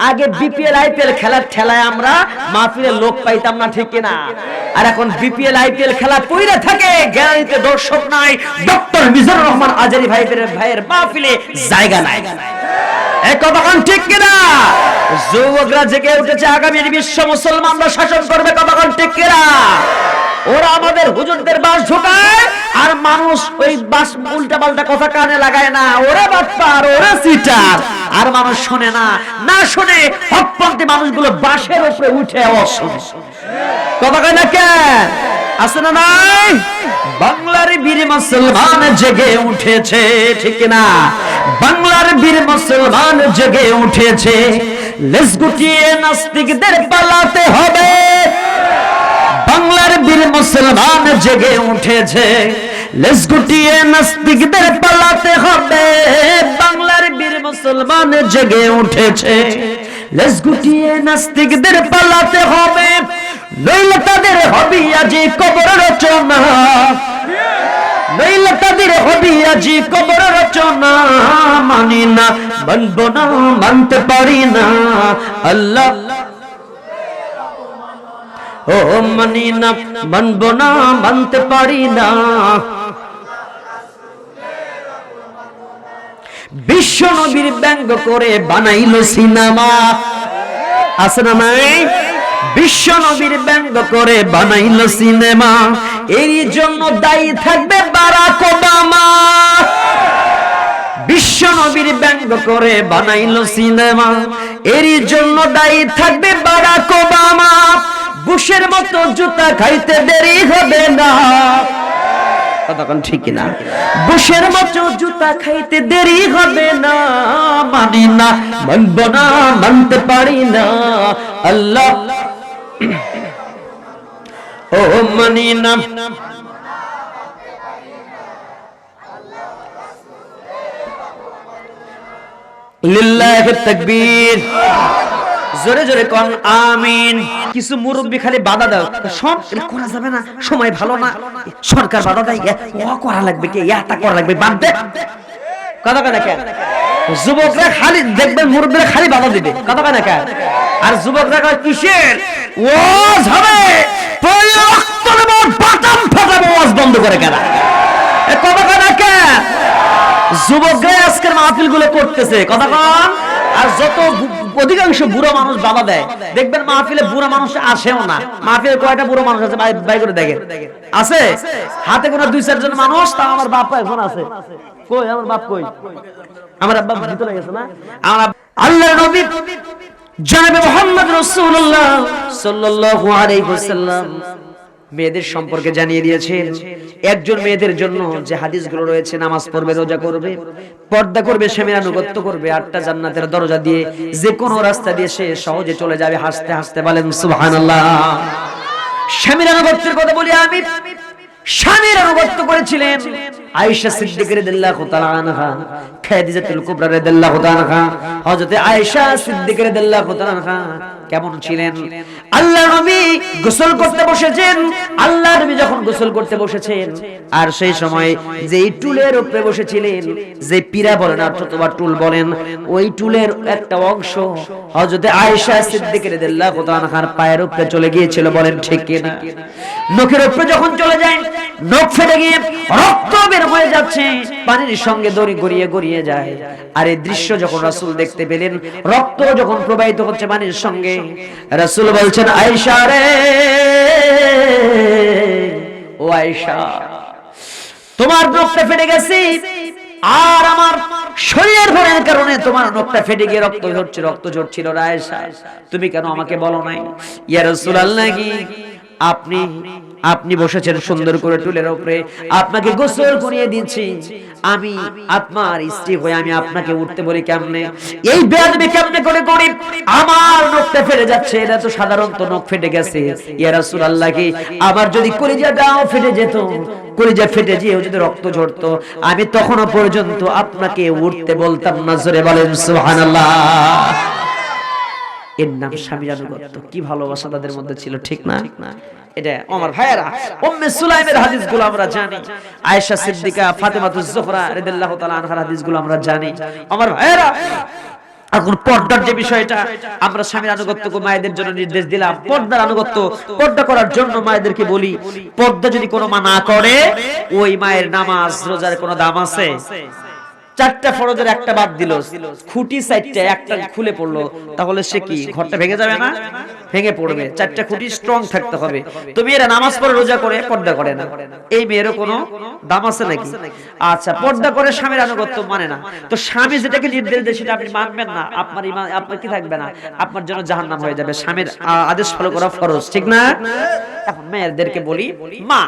আগে বিপিএল আইপিএল খেলার ঠেলায় আমরা মাহফিলে লোক পাইতাম না, ঠিক কিনা? আর এখন বিপিএল আইপিএল খেলা পইরা থাকে, গ্যালারিতে দর্শক নাই, ডক্টর মিজানুর রহমান আজারি ভাইয়ের মাহফিলে জায়গা নাই। এই কথা কোন ঠিক কিনা? যুবকরা জেগে উঠেছে, আগামীর বিশ্ব মুসলমানরা শাসন করবে। কথা কোন ঠিক কিনা? ওরা আমাদের হুজুরদের বাস ঢোকায়, আর মানুষ ওই বাস উল্টা পাল্টা কথা কানে লাগায় না। ওরা বাটপার, ওরা সিটার, আর মানুষ শুনে না। না শুনে হকপন্থী মানুষগুলো বাসের উপরে উঠে অশুনে। কথা কয় না কেন? আছে না নাই? বাংলার বীর মুসলমান জেগে উঠেছে, ঠিক না? বাংলার বীর মুসলমান জেগে উঠেছে। লেজ গুটিয়ে নাস্তিকদের পালাতে হবে। বাংলার বীর মুসলমান জেগে উঠেছে, লেজ গুটিয়ে নাস্তিকদের পালাতে হবে। বাংলার বীর মুসলমান জেগে উঠেছে, লেজ গুটিয়ে নাস্তিকদের পালাতে হবে। নইলে তাদের হবি আজি কবর রচনা, নইলে তাদের হবি আজি কবর রচনা। মানি না, মানব না, মানতে পারি না। আল্লাহ ও মানি না, মানব না, মানতে পারি না। বিশ্ব নবীর ব্যঙ্গ করে বানাইলো সিনেমা। আছে না নাই? বিশ্ব নবীর ব্যঙ্গ করে বানাইলো সিনেমা। এর জন্য দায়ী থাকবে বারাক ওবামা। বিশ্ব নবীর ব্যঙ্গ করে বানাইলো সিনেমা, এর জন্য দায়ী থাকবে বারাক ওবামা। বুশের মতো জুতা খাইতে দেরি হবে না। তখন ঠিক না? বুশের মতো জুতা খাইতে দেরি হবে না। মানি না, মানব না, মানতে পারি না। আল্লাহ ও মানি না, লিল্লাহি তাকবীর। জোরে জোরে কোন আমিন। কিছু মুরব্বি খালি বাধা দাও, সব করা যাবে না, সময় ভালো না, সরকার বাধা দেয়, ও করা লাগবে, কে এটা করা লাগবে, বাদ দে। কথা কয় না কেন? যুবকরা খালি দেখবেন মুরব্বিরা খালি বাধা দিবে। কথা কয় না কেন? আর যুবকরা কয় কিসের ওয়াজ হবে, রক্ত দেব, বাটাম ফাটাবো, ওয়াজ বন্ধ করে কেন? কথা কয় না কেন? যুবকরা আজকের মাহফিল গুলো করতেছে। কথা কন। আর যত অধিকাংশ বুড়ো মানুষ বাধা দেয়, দেখবেন মাহফিলে বুড়ো মানুষ আসেও না। মাহফিলে কয়টা বুড়ো মানুষ আছে বাই করে দেখেন? আছে হাতে গোনা 2-4 জন মানুষ। তা আমার বাপ এখন আছে কই? আমার বাপ কই? আমার আব্বা ভিতরে গেছে না? আমার আল্লাহর নবী জনাবে মুহাম্মদ রাসূলুল্লাহ সাল্লাল্লাহু আলাইহি ওয়াসাল্লাম মেয়েদের সম্পর্কে জানিয়ে দিয়েছেন। একজন মেয়েদের জন্য যে হাদিসগুলো রয়েছে, নামাজ পড়বে, রোজা করবে, পর্দা করবে, স্বামীর আনুগত্য করবে, 8টা জান্নাতের দরজা দিয়ে যে কোনো রাস্তা দিয়ে সে সহজে চলে যাবে। হাসতে হাসতে বলেন সুবহানাল্লাহ। স্বামীর আনুগত্যের কথা বলি আমি। স্বামীর আনুগত্য করেছিলেন আয়েশা সিদ্দিকা রাদিয়াল্লাহু তাআলা আনহা, খাদিজাতুল কুবরা রাদিয়াল্লাহু তাআলা আনহা, হযরত আয়েশা সিদ্দিকা রাদিয়াল্লাহু তাআলা আনহা কেমন ছিলেন? আল্লাহর নবী গোসল করতে বসেছেন। আল্লাহর নবী যখন গোসল করতে বসেছেন, আর সেই সময় যেই টুলের উপরে বসেছিলেন, যে পীরা বলেন অথবা টুল বলেন, ওই টুলের একটা অংশ হযরত আয়েশা সিদ্দিকা রাদিয়াল্লাহু তাআলা আনহার পায়ের উপরে চলে গিয়েছিল। বলেন ঠিক কি না? নখের উপরে যখন চলে যায়, নখ ফেটে গিয়ে রক্ত বের হয়ে যাচ্ছে, পানির সঙ্গে দড়ি গড়িয়ে গড়িয়ে যায়। আর এই দৃশ্য যখন রাসূল দেখতে পেলেন, রক্ত যখন প্রবাহিত হচ্ছে পানির সঙ্গে, রাসূল বলছেন, আয়েশা রে, ও আয়েশা, তোমার নখটা ফেটে গেছে, আর আমার শরীরের ভরের কারণে তোমার নখটা ফেটে গিয়ে রক্ত ঝরছিল। আয়েশা, তুমি কেন আমাকে বলো নাই? ইয়া রাসূলুল্লাহ, আপনি আপনি বসেছেন সুন্দর করে টুলের উপরে, আপনাকে গোসল করিয়ে দিচ্ছি, আমি আপনার স্ত্রী হয়ে আমি আপনাকে উঠতে বলি কেমনে? এই বেয়াদবি কেমনে করে করি? আমার নখটা ফেটে যাচ্ছে, এটা তো সাধারণত নখ ফেটে গেছে। ইয়া রাসূলুল্লাহ, কি আমার যদি কলিজাটাও ফেটে যেত, কলিজা ফেটে যেও যদি রক্ত ঝরতো, আমি তখনও পর্যন্ত আপনাকে উঠতে বলতাম না। জোরে বলেন সুবহানাল্লাহ। এর নাম স্বামীর আনুগত্য। কি ভালোবাসা তাদের মধ্যে ছিল, ঠিক না? এটা আমার ভাইয়েরা, উম্মে সুলাইমের হাদিসগুলো আমরা জানি, আয়েশা সিদ্দিকা, ফাতেমাতুজ জোহরা রাদিয়াল্লাহু তাআলা আনহার হাদিসগুলো আমরা জানি। আমার ভাইয়েরা, এখন পর্দার যে বিষয়টা, আমরা স্বামীর আনুগত্য মায়েদের জন্য নির্দেশ দিলাম, পর্দার আনুগত্য, পর্দা করার জন্য মায়েদেরকে বলি, পর্দা যদি কোনো মা না করে, ওই মায়ের নামাজ রোজার কোনো দাম আছে? চারটা ফরজের একটা বাদ দিল, খুঁটি চারটা, একটা খুলে পড়লো, তাহলে সে কি ঘরটা ভেঙে যাবে না? ভেঙে পড়বে। চারটা খুঁটি স্ট্রং থাকতে হবে। তো মেয়েরা নামাজ পড়ে, রোজা করে, পর্দা করে না, এই মেয়েরও কোনো দাম আছে নাকি? আচ্ছা, পর্দা করে স্বামীর আনুগত্য মানে না, তো স্বামী যেটাকে নির্দেশ দেয় সেটা আপনি মানবেন না, আপনার ঈমান আপনার কি থাকবে না? আপনার জন্য জাহান্নাম হয়ে যাবে। স্বামীর আদেশ ফলো করা ফরজ, ঠিক না? এখন মেয়েদেরকে বলি, মা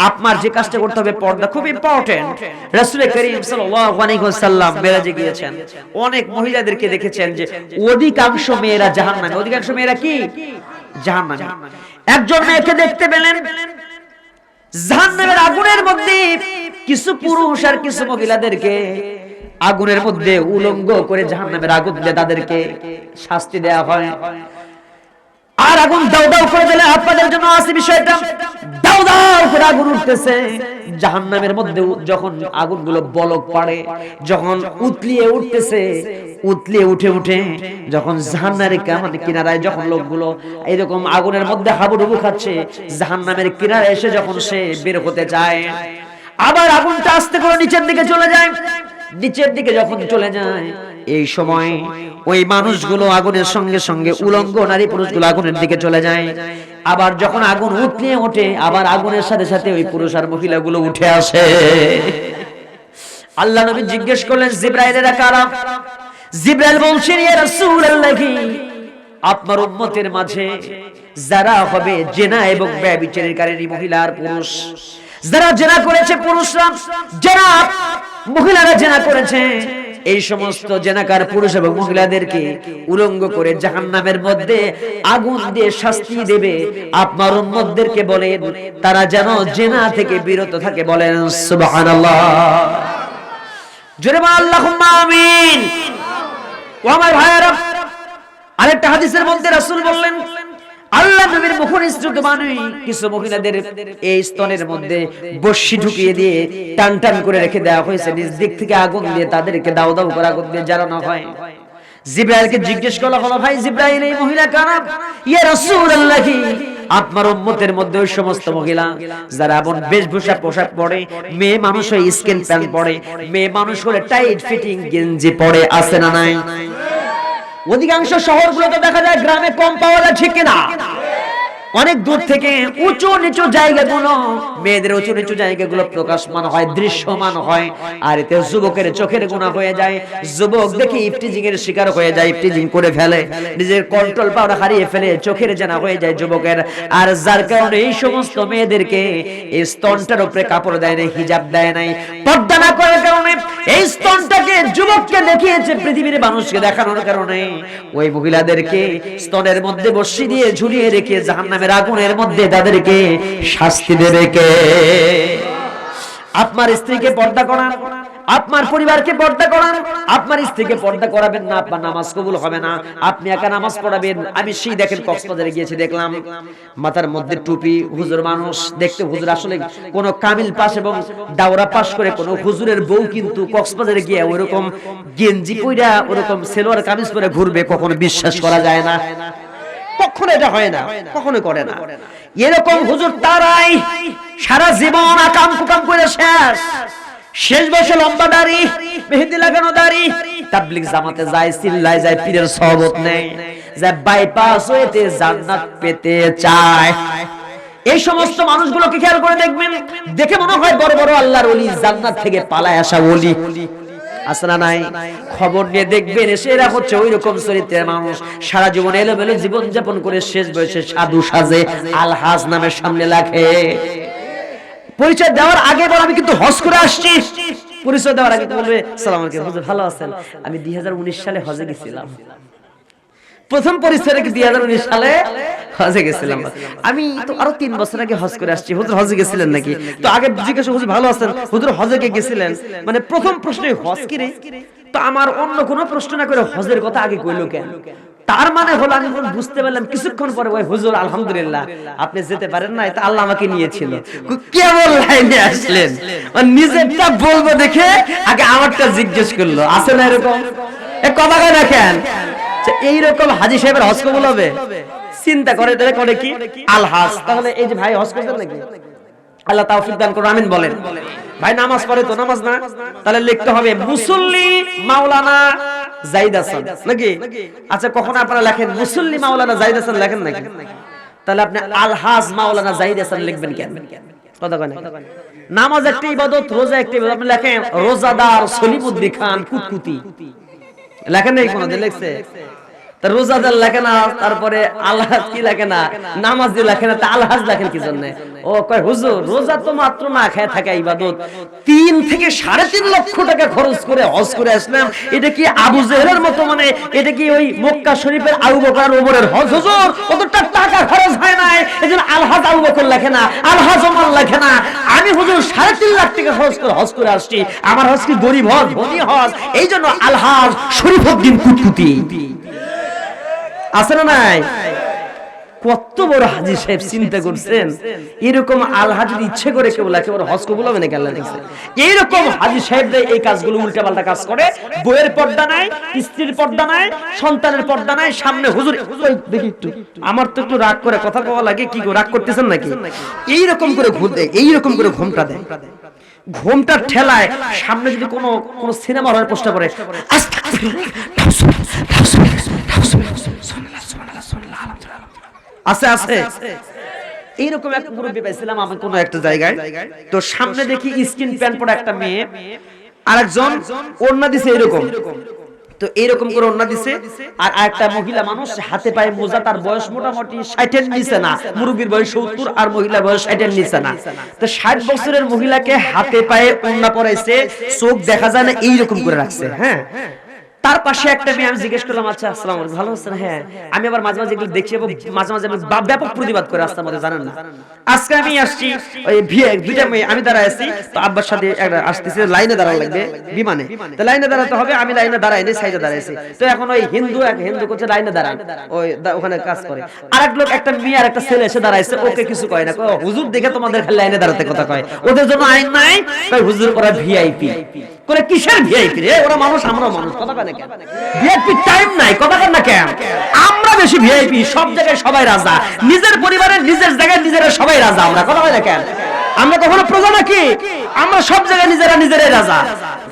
আপনার যে কাজটা করতে হবে, পর্দা খুব ইম্পর্টেন্ট। রাসূল করিম সাল্লাল্লাহু আলাইহি ওয়াসাল্লাম মেরাজে গিয়েছেন, অনেক মহিলাদেরকে দেখেছেন যে অধিকাংশ মেয়েরা জাহান্নামী। অধিকাংশ মেয়েরা কি জাহান্নামী। একজন মেয়েকে দেখতে পেলেন জাহান্নামের আগুনের মধ্যে, কিছু পুরুষ আর কিছু মহিলাদেরকে আগুনের মধ্যে উলঙ্গ করে জাহান্নামের আগুন দিয়ে তাদেরকে শাস্তি দেয়া হয়। আর আগুন দাউ দাউ করে দিলে আপনাদের জন্য আছে বিষয়টা, দাউ দাউ করে আগুন উঠতেছে জাহান্নামের মধ্যে। যখন আগুনগুলো বলক পাড়ে, যখন উতলিয়ে উঠতেছে, উতলিয়ে উঠে উঠে যখন জাহান্নামের কিনারায় যখন লোকগুলো এরকম আগুনের মধ্যে হাবুডুবু খাচ্ছে, জাহান্নামের কিনারায় এসে যখন সে বের হতে চায়, আবার আগুনটা আস্তে করে নিচের দিকে চলে যায়। নিচের দিকে যখন চলে যায়, এই সময় ওই মানুষগুলো আগুনের সঙ্গে সঙ্গে উলঙ্গ নারী পুরুষগুলো আগুনের দিকে চলে যায়। আবার যখন আগুন উঠলিয়ে ওঠে, আবার আগুনের সাথে সাথে ওই পুরুষ আর মহিলাগুলো উঠে আসে। আল্লাহ নবী জিজ্ঞেস করলেন, জিবরাইলেরা কারা? জিবরাইল বলছেন, ইয়া রাসূলুল্লাহ, আপনার উম্মতের মাঝে যারা হবে জেনা এবং ব্যভিচারের কারণে মহিলা আর পুরুষ, যারা জেনা করেছে পুরুষরা, যারা মহিলারা জেনা করেছে, এই সমস্ত জেনাকার পুরুষ এবং মহিলাদেরকে উলঙ্গ করে জাহান্নামের মধ্যে আগুন দিয়ে শাস্তি দেবে। আপনার উম্মতদেরকে বলেন তারা যেন জেনা থেকে বিরত থাকে। বলেন সুবহানাল্লাহ। জোরে বলেন আল্লাহুম্মা আমিন। ও আমার ভাইয়েরা, আরেকটা হাদিসের মধ্যে রাসূল বললেন, আল্লাহ নবীর মুখনিসৃত বাণী, কিছু মহিলাদের এই স্তনের মধ্যে বর্শি ঢুকিয়ে দিয়ে টান টান করে রেখে দেওয়া হয়েছে, নিজ দিক থেকে আগুন দিয়ে তাদেরকে দাউ দাউ করে আগুন দিয়ে জ্বালানো হয়। জিবরাইলকে জিজ্ঞেস করা হলো, ভাই জিবরাইল, এই মহিলা কারা? ইয়া রাসূলুল্লাহ, আপনার উম্মতের মধ্যে ওই সমস্ত মহিলা যারা এমন বেশভূষা পোশাক পরে, মেয়ে মানুষ হয়ে স্কিন প্যান্ট পরে, মেয়ে মানুষ হলে টাইট ফিটিং গেঞ্জি পরে, আছে না নাই? অধিকাংশ শহরগুলোতে দেখা যায়, গ্রামে কম পাওয়া যায়, ঠিক না? অনেক দূর থেকে উঁচু নিচু জায়গাগুলো, মেয়েদের উঁচু নিচু জায়গাগুলো প্রকাশমান হয়, দৃশ্যমান হয়, আর এতে যুবকের চোখের গুনাহ হয়ে যায়। যুবক দেখি ইফটিজিং এর শিকার হয়ে যায়, ইফটিজিং করে ফেলে, নিজের কন্ট্রোল পাওয়ার হারিয়ে ফেলে, চোখের জানা হয়ে যায় যুবকের। আর যার কারণে এই সমস্ত মেয়েদেরকে এই স্তনটার উপরে কাপড় দেয় নাই, হিজাব দেয় নাই, পর্দা না করার কারণে এই স্তনটাকে যুবককে দেখিয়েছে পৃথিবীর মানুষকে দেখানোর কারণে, ওই মহিলাদেরকে স্তনের মধ্যে বর্শি দিয়ে ঝুলিয়ে রেখে জাহান্নামে আগুনের মধ্যে তাদেরকে শাস্তি দেবে কে? আপনার স্ত্রীকে পর্দা করান, আপনার পরিবারকে পর্দা করান। আপনার স্ত্রীকে পর্দা করাবেন না, আপনার নামাজ কবুল হবে না। আপনি একা নামাজ পড়াবেন। আমি সেই দেখেন কক্সবাজারে গিয়েছি, দেখলাম মাথার মধ্যে টুপি, হুজুর মানুষ, দেখতে হুজুর আসলে কোন কামিল পাস এবং দাওরা পাস করে কোন হুজুরের বউ কিন্তু কক্সবাজারে গিয়ে ওরকম গেঞ্জি পইরা ওরকম সেলোয়ার কামিজ পরে ঘুরবে, কখনো বিশ্বাস করা যায় না। কখনো এটা হয় না, কখনো করে না। এরকম হুজুর তারাই সারা জীবন আকাম কুকাম করে শেষ বয়সে লম্বা দাড়ি, মেহেদি লাগানো দাড়ি, তাবলীগ জামাতে যায়, চিল্লায় যায়, পীরের সহবত নেয়, যায় বাইপাস হইতে জান্নাত পেতে চায়। এই সমস্ত মানুষগুলোকে খেয়াল করে দেখবেন, দেখে মনে হয় বড় বড় আল্লাহর ওলি, জান্নাত থেকে পালায় আসা ওলি। আছে না নাই? খবর নিয়ে দেখবেন এসে এরা হচ্ছে ওই রকম চরিত্রের মানুষ, সারা জীবন এলোমেলো জীবন যাপন করে শেষ বয়সে সাধু সাজে, আলহাজ নামের সামনে লাগে। পরিচয় দেওয়ার আগে বল আমি কিন্তু হজ করে আসছি। পরিচয় দেওয়ার আগে বলবে সালাম আলাইকুম হুজুর ভালো আছেন, আমি 2019 সালে হজে গেছিলাম। প্রথম পরিচয় কি 2019 সালে হজে গেছিলাম। আমি তো আরো 3 বছর আগে হজ করে আসছি। হুজুর হজে গেছিলেন নাকি? তো আগে জিজ্ঞাসা হুজুর ভালো আছেন, হুজুর হজে কে গেছিলেন? মানে প্রথম প্রশ্নই হজ কি রে? তো আমার অন্য কোনো প্রশ্ন না করে হজের কথা আগে কইলো কেন? তার মানে হলো আমি বুঝতে পারলাম কিছুক্ষণ পরে ওই হুজুর আলহামদুলিল্লাহ আপনি যেতে পারেন না, এটা আল্লাহ আমাকে নিয়েছিল। কেবল লাইনে আসলেন, নিজেরটা বলবো দেখে আগে আমারটা জিজ্ঞেস করলো। আছে না এরকম? এ কথা কয় না কেন? এইরকম হাজী সাহেবের হজ কবুল হবে? চিন্তা করে তাহলে করে কি আলহাজ। তাহলে এই যে ভাই হজ করতেন নাকি? আল্লাহ তাওফিক দান করুন, আমিন বলেন। ভাই নামাজ পড়ে তো? নামাজ না, তাহলে লিখতে হবে মুসল্লি মাওলানা জাহিদ হাসান নাকি? আচ্ছা কখন আপনারা লেখেন মুসল্লি মাওলানা জাহিদ হাসান লেখেন নাকি? তাহলে আপনি আলহাজ মাওলানা জাহিদ হাসান লিখবেন কেন? কথা কয় না? নামাজ একটা ইবাদত, রোজা একটা ইবাদত, আপনি লেখেন রোজাদার সলিমুদ্দিন খান কুতকুতি লেখেন নাই? কোনদিন লিখছে? রোজাদার লেখে না, তারপরে আলহাজ কি লেখে না, নামাজি লেখে না, তা আলহাজ লেখেন কি জন্য? ও কয় হুজুর রোজা তো মাত্র না খেয়ে থাকা ইবাদত, 3 থেকে 3.5 লক্ষ টাকা খরচ করে হজ করে আসলাম, এটা কি আবু জেহেলের মতো, মানে এটা কি ওই মক্কা শরীফের আবু বকর ওমরের হজ? হুজুর কতটা টাকা খরচ হয় নাই, এজন্য আলহাজ আবু বকর লেখে না, আলহাজ ওমর লেখে না। আমি হুজুর 3.5 লাখ টাকা খরচ করে হজ করে আসছি, আমার হজ কি গরিব হজ, ধনী হজ? এইজন্য আলহাজ শরীফউদ্দিন কুতকুতি। আছে না নাই? কত বড় হাজী সাহেব, চিন্তা করছেন? এরকম আলহাজ যদি ইচ্ছে করে কেউ লেখে ওর হজ কবুল হবে না? আল্লাহ দেখছে এইরকম হাজী সাহেবরা এই কাজগুলো উল্টাপাল্টা কাজ করে। বইয়ের পর্দা নাই, স্ত্রীর পর্দা নাই, সন্তানের পর্দা নাই, সামনে হুজুর দেখি একটু আমার তো একটু রাগ করে কথা বলা লাগে, কি রাগ করতেছেন নাকি? এইরকম করে ঘুম দেয়, এইরকম করে ঘুমটা দেয়, ঘুমটার ঠেলায় সামনে যদি কোনো সিনেমা হলের পোস্টার করে আছে আছে এইরকম একটা মুরব্বি পাইছিলাম আমি কোন একটা জায়গায়। তো সামনে দেখি স্কিন প্যান্ট পরা একটা মেয়ে, আরেকজন ওড়না দিছে এরকম, তো এইরকম করে ওড়না দিছে, আর একটা মহিলা মানুষ হাতে পায়ে মোজা, তার বয়স মোটামুটি 60 এর নিচে না, মুরব্বির বয়স 70 আর মহিলার বয়স 60 এর নিচে না। তো 60 বছরের মহিলাকে হাতে পায়ে ওড়না পরাইছে, চোখ দেখা যায় না, এইরকম করে রাখছে। হ্যাঁ, তার পাশে একটা মেয়ে, আমি জিজ্ঞেস করলাম আচ্ছা আসসালামু আলাইকুম ভালো আছেন? হ্যাঁ। আমি আবার মাঝে মাঝে এগুলো দেখি এবং মাঝে মাঝে আমি ব্যাপক প্রতিবাদ করে রাস্তার মধ্যে, জানেন না? আজকে আমি আসছি ওই দুইটা মেয়ে, আমি দাঁড়ায় আছি, তো আব্বার সাথে একটা আসতেছে, লাইনে দাঁড়ানো লাগবে বিমানে, তো লাইনে দাঁড়াতে হবে, আমি লাইনে দাঁড়াইনি, সাইডে দাঁড়াইছি। তো এখন ওই হিন্দু করছে লাইনে দাঁড়ান, ওই ওখানে কাজ করে। আরেক লোক, একটা মেয়ে আর একটা ছেলে এসে দাঁড়াইছে, ওকে কিছু কয় না, হুজুর দেখে তোমাদের খালি লাইনে দাঁড়াতে কথা কয়, ওদের জন্য আইন নাই, কয় হুজুর ওরা ভিআইপি। করে কিসের ভিআইপি রে? ওরা মানুষ, আমরাও মানুষ, কথা কয় না কেন? ভিআইপি টাইম নাই, কথা কয় না কেন? আমরা বেশি ভিআইপি, সব জায়গায় সবাই রাজা, নিজের পরিবারের নিজের জায়গায় নিজেরা সবাই রাজা, আমরা কথা কয় না কেন? আমরা কখনো প্রজা নাকি? আমরা সব জায়গায় নিজেরাই রাজা,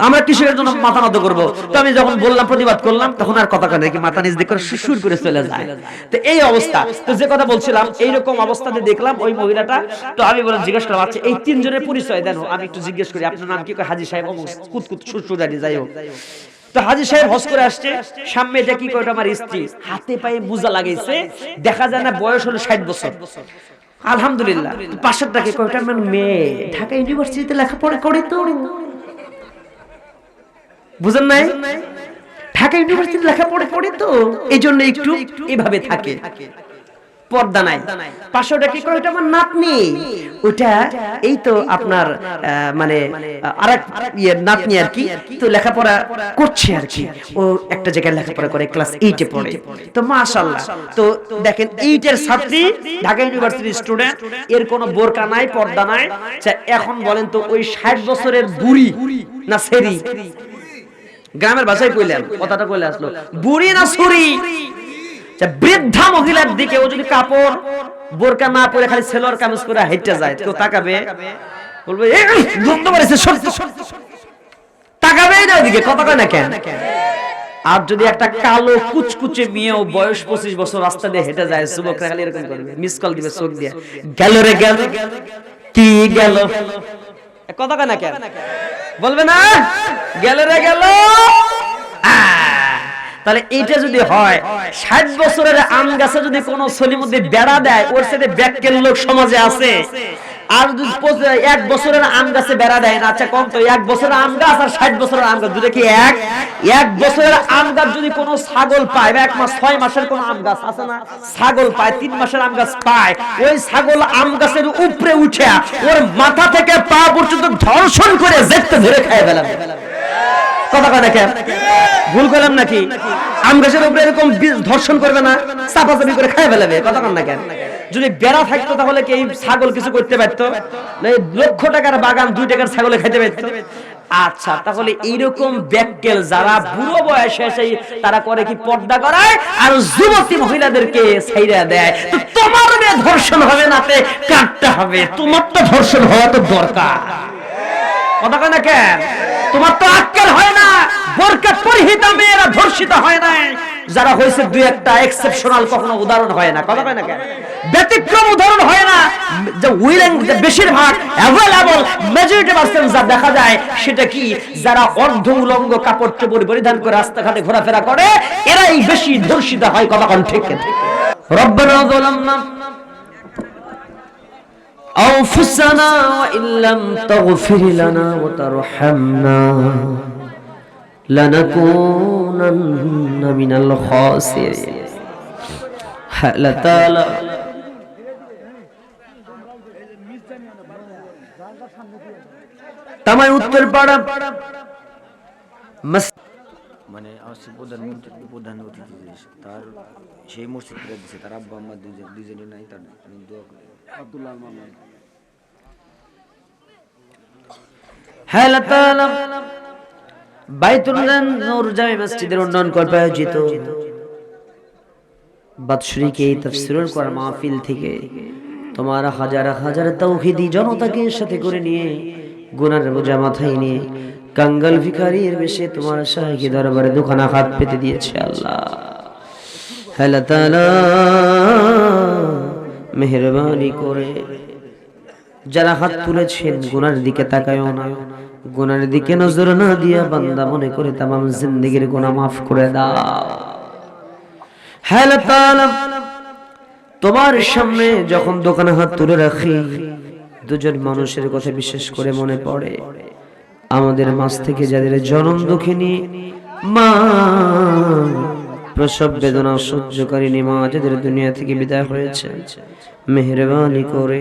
আমরা কিসের জন্য মাথা নত করবো? তো আমি যখন বললাম, প্রতিবাদ করলাম, তখন আর কথা কয় নাকি, মাথা নিজ দিক করে সুর করে চলে যায়। তো এই অবস্থা, তো যে কথা বলছিলাম, এইরকম অবস্থাতে দেখলাম ওই মহিলাটা। তো আমি বললাম, জিজ্ঞেস করলাম আচ্ছা এই 3 জনের পরিচয় দেন, আমি একটু জিজ্ঞেস করি আপনার নাম কি? হাজী সাহেব কুতকুত সুরসুরানি, যাই হোক। তো হাজী সাহেব হজ করে আসছে, সামনে এটা কি করে আমার স্ত্রী, হাতে পায়ে মোজা লাগাইছে, দেখা যায় না, বয়স হলো 60 বছর, আলহামদুলিল্লাহ। পাশেরটাকে কয়টা মেয়ে ঢাকা ইউনিভার্সিটিতে লেখাপড়া করে, তো বুঝেন নাই? ঢাকা ইউনিভার্সিটিতে লেখাপড়া করে, তো এই জন্য একটু এভাবে থাকে, পর্দা নাই। পাশে ওটা কি করে, ওটা আমার নাতনি, ওটা এই তো আপনার মানে আরেক নাতনি আর কি, তো লেখাপড়া করছে আর কি, ও একটা জায়গায় লেখাপড়া করে, ক্লাস 8 এ পড়ে, তো মাশাআল্লাহ। তো দেখেন 8 এর ছাত্রী, ঢাকা ইউনিভার্সিটির স্টুডেন্ট, এর কোনো বোরকা নাই, পর্দা নাই। এখন বলেন তো ওই 60 বছরের বুড়ি না সেরি, গ্রামের ভাষায় কইলাম, কথাটা কইলে আসলো, বুড়ি না ছুরি? বৃদ্ধা মহিলার দিকে ও যদি কাপড় বোরকা না পরে খালি সেলোয়ার কামিজ করে হেঁটে যায়, কেউ তাকাবে? বলবে বন্ধ করেছে, তাকাবে না ওইদিকে, কথা কয় না কেন? আর যদি একটা কালো কুচকুচে মেয়ে, বয়স 25 বছর, রাস্তা দিয়ে হেঁটে যায়, যুবকরা খালি এরকম করবে, মিস কল দিবে চোখ দিয়ে, গেল রে গেল, কি গেল? কথা কেন কেন বলবে না? গেল রে গেল। তাহলে এইটা যদি হয়, 60 বছরের আম গাছে যদি কোনো ছেলের মধ্যে বেড়া দেয়, ওর সাথে ব্যাককেল লোক সমাজে আছে। আর যদি 1 বছরের আম গাছে বেড়া দেয় না, আচ্ছা কম তো, 1 বছরের আম গাছ আর 60 বছরের আম গাছ দুটো কি এক? 1 বছরের আম গাছ যদি কোনো ছাগল পায়, বা 1 মাস 6 মাসের কোনো আম গাছ আছে না, ছাগল পায়, 3 মাসের আম গাছ পায়, ওই ছাগল আম গাছের উপরে উঠে ওর মাথা থেকে পা পর্যন্ত ধর্ষণ করে জেতে ধরে খায় ফেলে। কথা কয় না কেন? ভুল করলাম নাকি? আম গাছের উপরে এরকম ধর্ষণ করবে না, চাপাচাপি করে খায় ফেলাবে। কথা কয় না কেন? যদি বেড়া থাকতো তাহলে কি এই ছাগল কিছু করতে পারতো? লক্ষ টাকার বাগান 2 টাকার ছাগলে খাইতে পারতো? আচ্ছা, তাহলে এইরকম ব্যাককেল যারা বুড়ো বয়সে এসে তারা করে কি পর্দা করায় আর যুবতী মহিলাদেরকে ছাইরা দেয়। তো তোমার মেয়ে ধর্ষণ হবে না, তে কাটতে হবে। তোমার তো ধর্ষণ হওয়া তো দরকার। কথা কয় না কেন? তোমার তো আক্কেল হয় না, বোরকা পরিহিতা মেয়েরা ধর্ষিত হয় না। যারা হয়েছে 2-1টা এক্সেপশনাল, কখনো উদাহরণ হয় না। কথা কয় না কেন? ব্যতিক্রম উদাহরণ হয় না। যে উইলিং, যে বেশিরভাগ অ্যাভেলেবল মেজরিটি পার্সেন্ট যা দেখা যায় সেটা কি, যারা অর্ধ উলঙ্গ কাপড় চোপড় পরিধান করে রাস্তাঘাটে ঘোরাফেরা করে, এরাই বেশি ধর্ষিত হয়। কথা কোন ঠিক? রব্বানা যালামনা أنفسنا وإن لم تغفر لنا وترحمنا لنكونن من الخاسرين। الله تعالى তামাই উত্তর পাড়া মানে প্রধান অতিথি তার সেই মসজিদটা দিছে, তার আব্বা আম্মা দুজনে নাই, তার দোয়া করে আব্দুল্লাহ মামুন। হ্যাঁ, আল্লাহ তাআলা বাইতুল নূর জামে মসজিদের উন্নয়ন করতে আয়োজিত বাৎসরিক এই তাফসীরুল কোরআন মাহফিল থেকে তোমার হাজার হাজার তাওহীদি জনতাকে সাথে করে নিয়ে, গুনার বোঝা মাথায় নিয়ে, কাঙ্গাল ভিখারির বেশে তোমার শাহী দরবারে দুখানা হাত পেতে দিয়েছে। আল্লাহ আল্লাহ তাআলা মেহেরবানি করে যারা হাত তুলেছেন, গুনার দিকে তাকায়ও না, গুনার দিকে নজর না দিয়া বান্দা মনে করে তামাম জিন্দেগীর গুনাহ মাফ করে দাও। আল্লাহ তাআলা তোমার সামনে যখন দোকানে হাত তুলে রাখি, দুজন মানুষের কথা বিশেষ করে মনে পড়ে। আমাদের মাঝ থেকে যাদের জনম দুঃখিনী মা, প্রসব বেদনা সহ্যকারিণী মা যাদের দুনিয়া থেকে বিদায় হয়েছে, মেহেরবানি করে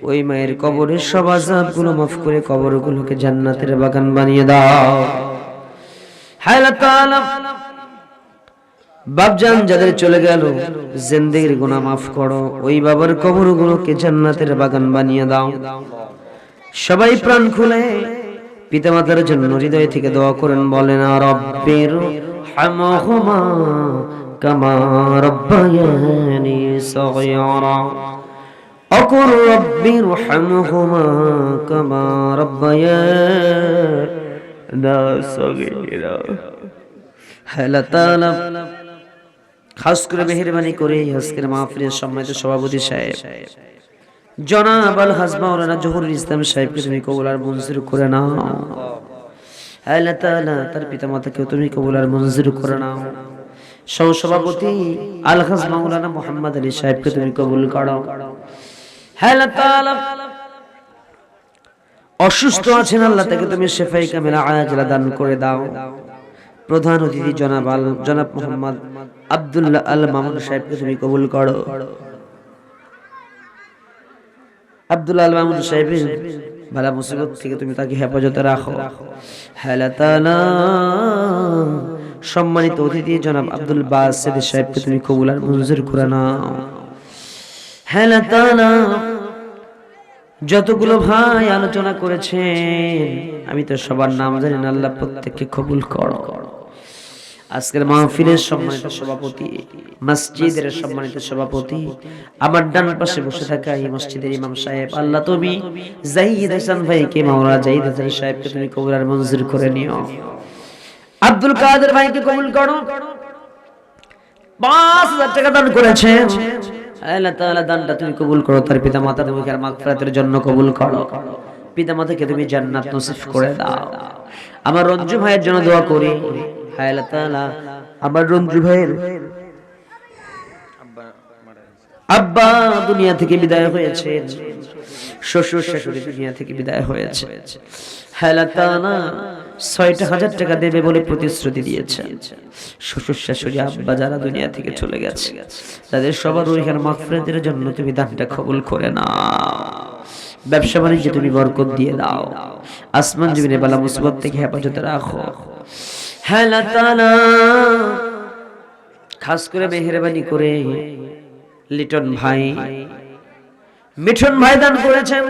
ওই মায়ের কবরের সব আযাবগুলো মাফ করে কবরগুলোকে জান্নাতের বাগান বানিয়ে দাও। হায় আল্লাহ তাআলা বাপজান যাদের চলে গেল, জিন্দেগীর গুনাহ মাফ করো, ওই বাবার কবরগুলোকে জান্নাতের বাগান বানিয়ে দাও। সবাই প্রাণ খুলে পিতামাতার জন্য হৃদয় থেকে দোয়া করেন, বলেন রব্বির হামহুমা কামা রব্বায়ানি সগীরা। অকুর রব্বির হামহুমা কামা রব্বায়ানা সগীরা। আল্লাহ তাআলা খাস করে মেহেরবানি করে আজকের মাহফিলের সম্মানিত সভাপতি সাহেব জনাব আল-হাজ মাওলানা জহুরুল ইসলাম সাহেবকে তুমি কবুল আর মঞ্জুর করে নাও। আল্লাহ তাআলা তার পিতামাতাকে তুমি কবুল আর মঞ্জুর করে নাও। সহসভাপতি আল-হাজ মাওলানা মুহাম্মদ আলী সাহেবকে তুমি কবুল করো। আল্লাহ তাআলা অসুস্থ আছেন, আল্লাহ তাকে তুমি শিফায়ে কামিলা আজিলা দান করে দাও। প্রধান অতিথি জনাব মোহাম্মদ আব্দুল্লাহ আল মামুন সাহেবকে তুমি কবুল করো। আব্দুল্লাহ আল মামুন সাহেবের বালা মুসিবত থেকে তুমি তাকে হেফাজতে রাখো। আল্লাহ তাআলা সম্মানিত অতিথি জনাব আব্দুল বাসিত সাহেবকে তুমি কবুল আর মঞ্জুর করে নাও। আল্লাহ তাআলা যতগুলো ভাই আলোচনা করেছেন আমি তো সবার নাম জানি না, আল্লাহ প্রত্যেককে কবুল করো। আজকের মাহফিলের সম্মানিত সভাপতি, মসজিদের সম্মানিত সভাপতি, আমার ডান পাশে বসে থাকা এই মসজিদের ইমাম সাহেব, আল্লাহ তুমি জাহিদ হাসান ভাইকে, মাওলানা জাহিদ হাসান সাহেবকে তুমি কবুল আর মঞ্জুর করে নিও। আব্দুল কাদের ভাইকে কবুল করো, 5000 টাকা দান করেছেন। আল্লাহ তাআলা দানটা তুমি কবুল করো, তার পিতা মাতার মুখের মাগফিরাতের জন্য কবুল করো। পিতামাতাকে তুমি জান্নাত নসিব করে দাও। আমার রঞ্জু ভাইয়ের জন্য দোয়া করি, হায় আল্লাহ তাআলা আমার রঞ্জু ভাইয়ের আব্বা দুনিয়া থেকে বিদায় হয়েছে, শ্বশুর শাশুড়ি দুনিয়া থেকে বিদায় হয়েছে। হায় আল্লাহ তাআলা ৬০০০ টাকা দেবে বলে প্রতিশ্রুতি দিয়েছেন। শ্বশুর শাশুড়ি আব্বা যারা দুনিয়া থেকে চলে গেছে তাদের সবার রুহের মাগফিরাতের জন্য তুমি দানটা কবুল করে নাও। ব্যবসা বাণিজ্যে তুমি বরকত দিয়ে দাও, আসমান জমিনে বালা মুসিবত থেকে হেফাজতে রাখো। হায় আল্লাহ তাআলা খাস করে মেহেরবানি করে লিটন ভাই, মিঠুন ভাই দান করেছেন,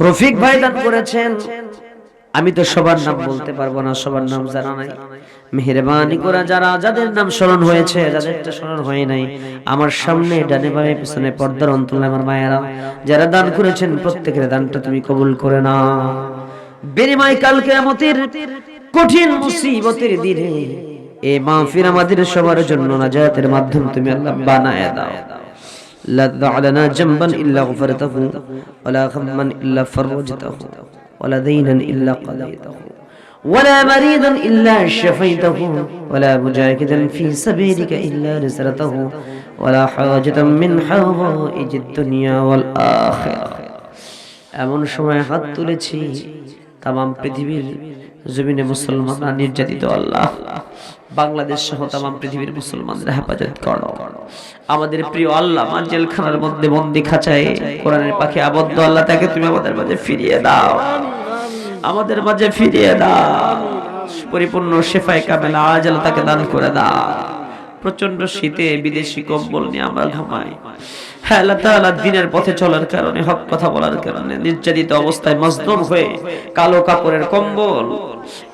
রফিক ভাই দান করেছেন। আমি তো সবার নাম বলতে পারবো না, সবার নাম জানা নাই। মেহেরবানি করে যারা যাদের নাম স্মরণ হয়েছে, যাদেরটা স্মরণ হয় নাই, আমার সামনে ডানে বামে পিছনে পর্দার অন্তরালে আমার মায়েরা যারা দান করেছেন প্রত্যেকের দানটা তুমি কবুল করে নাও। বিনিময় কাল কিয়ামতের কঠিন মুসিবতের দিনে এই মাহফিল আমাদের সবার জন্য নাজাতের মাধ্যম তুমি আল্লাহ বানায় দাও। لا تدع لنا جنبا إلا غفرته ولا غما إلا فرجته ولا دينا إلا قضيته ولا مريضا إلا شفيته ولا مجاهدا في سبيلك إلا نصرته ولا حاجة من حوائج الدنيا والآخرة। এমন সময় হাত তুলেছি তামাম পৃথিবীর জমিনে মুসলমানরা নির্যাতিত, আল্লাহ বাংলাদেশ সহ তামাম পৃথিবীর মুসলমানদের হেফাজত করো। আমাদের প্রিয় আল্লাহ মা জেলখানার মধ্যে বন্দি খাঁচায় কোরআনের পাখি আবদ্ধ, আল্লাহ তাকে তুমি আমাদের মাঝে ফিরিয়ে দাও, আমাদের মাঝে ফিরিয়ে দাও। পরিপূর্ণ শিফায়ে কামেলা আজল তাকে দান করে দাও। প্রচন্ড শীতে বিদেশি কম্বল নিয়ে আমরা ঘুমাই। হ্যাঁ আল্লাহ তাআলা দিনের পথে চলার কারণে, হক কথা বলার কারণে নির্যাতিত অবস্থায় মজলুম হয়ে কালো কাপড়ের কম্বল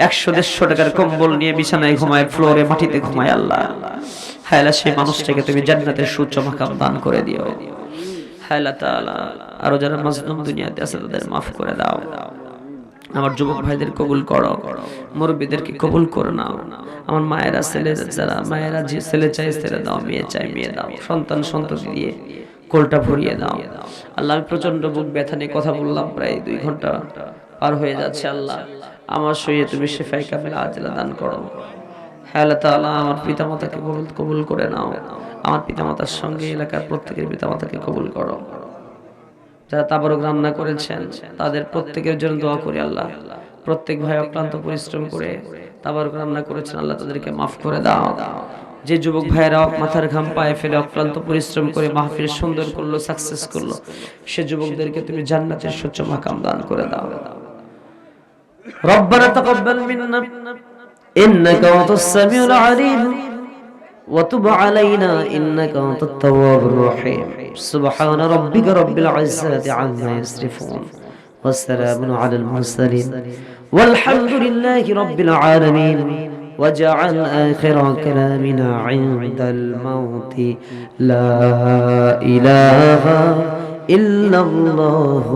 ১০০-১৫০ টাকার কম্বল নিয়ে বিছানায় ঘুমায়, ফ্লোরে মাটিতে ঘুমায়। আল্লাহ হ্যাঁ আল্লাহ সেই মানুষটাকে তুমি জান্নাতের সুউচ্চ মাকাম দান করে দিও। হ্যাঁ আল্লাহ তাআলা আরো যারা মজলুম দুনিয়াতে আছে তাদের মাফ করে দাও। আমার যুবক ভাইদের কবুল করো, মুরব্বিদেরকে কবুল করে নাও। আমার মায়েরা ছেলে যারা মায়েরা যে ছেলে চাই ছেলে দাও, মেয়ে চাই মেয়ে দাও, সন্তান সন্ততি দিয়ে কোলটা ভরিয়ে দাও। আল্লাহ আমি প্রচন্ড বুক ব্যথা নিয়ে কথা বললাম, প্রায় ২ ঘন্টা পার হয়ে যাচ্ছে। আল্লাহ আমার শরীরে তুমি শিফায়ে কামেলা আজলা দান করো। হ্যাঁ আল্লাহ তাআলা আমার পিতামাতাকে কবুল করে নাও। আমার পিতামাতার সঙ্গে এলাকার প্রত্যেকের পিতামাতাকে কবুল করো। যারা তাবারক রান্না করেছেন তাদের প্রত্যেকের জন্য দোয়া করি। আল্লাহ প্রত্যেক ভাই অক্লান্ত পরিশ্রম করে তাবারক রান্না করেছেন, আল্লাহ তাদেরকে মাফ করে দাও। যে যুবক ভাইয়েরা মাথার ঘাম পায়ে ফেলে অক্লান্ত পরিশ্রম করে মাহফিল সুন্দর করলো, সাকসেস করলো, সে যুবকদেরকে তুমি জান্নাতের সুউচ্চ মাকাম দান করে দাও। রব্বানা তাকাব্বাল মিন্না ইন্নাকা আনতাস সামিউল আলিম وتب علينا إنك أنت التواب الرحيم سبحان ربك رب العزة عما يصفون والسلام على المرسلين والحمد لله رب العالمين وجعل آخر كلامنا عند الموت لا إله إلا الله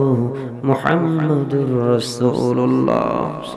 محمد رسول الله.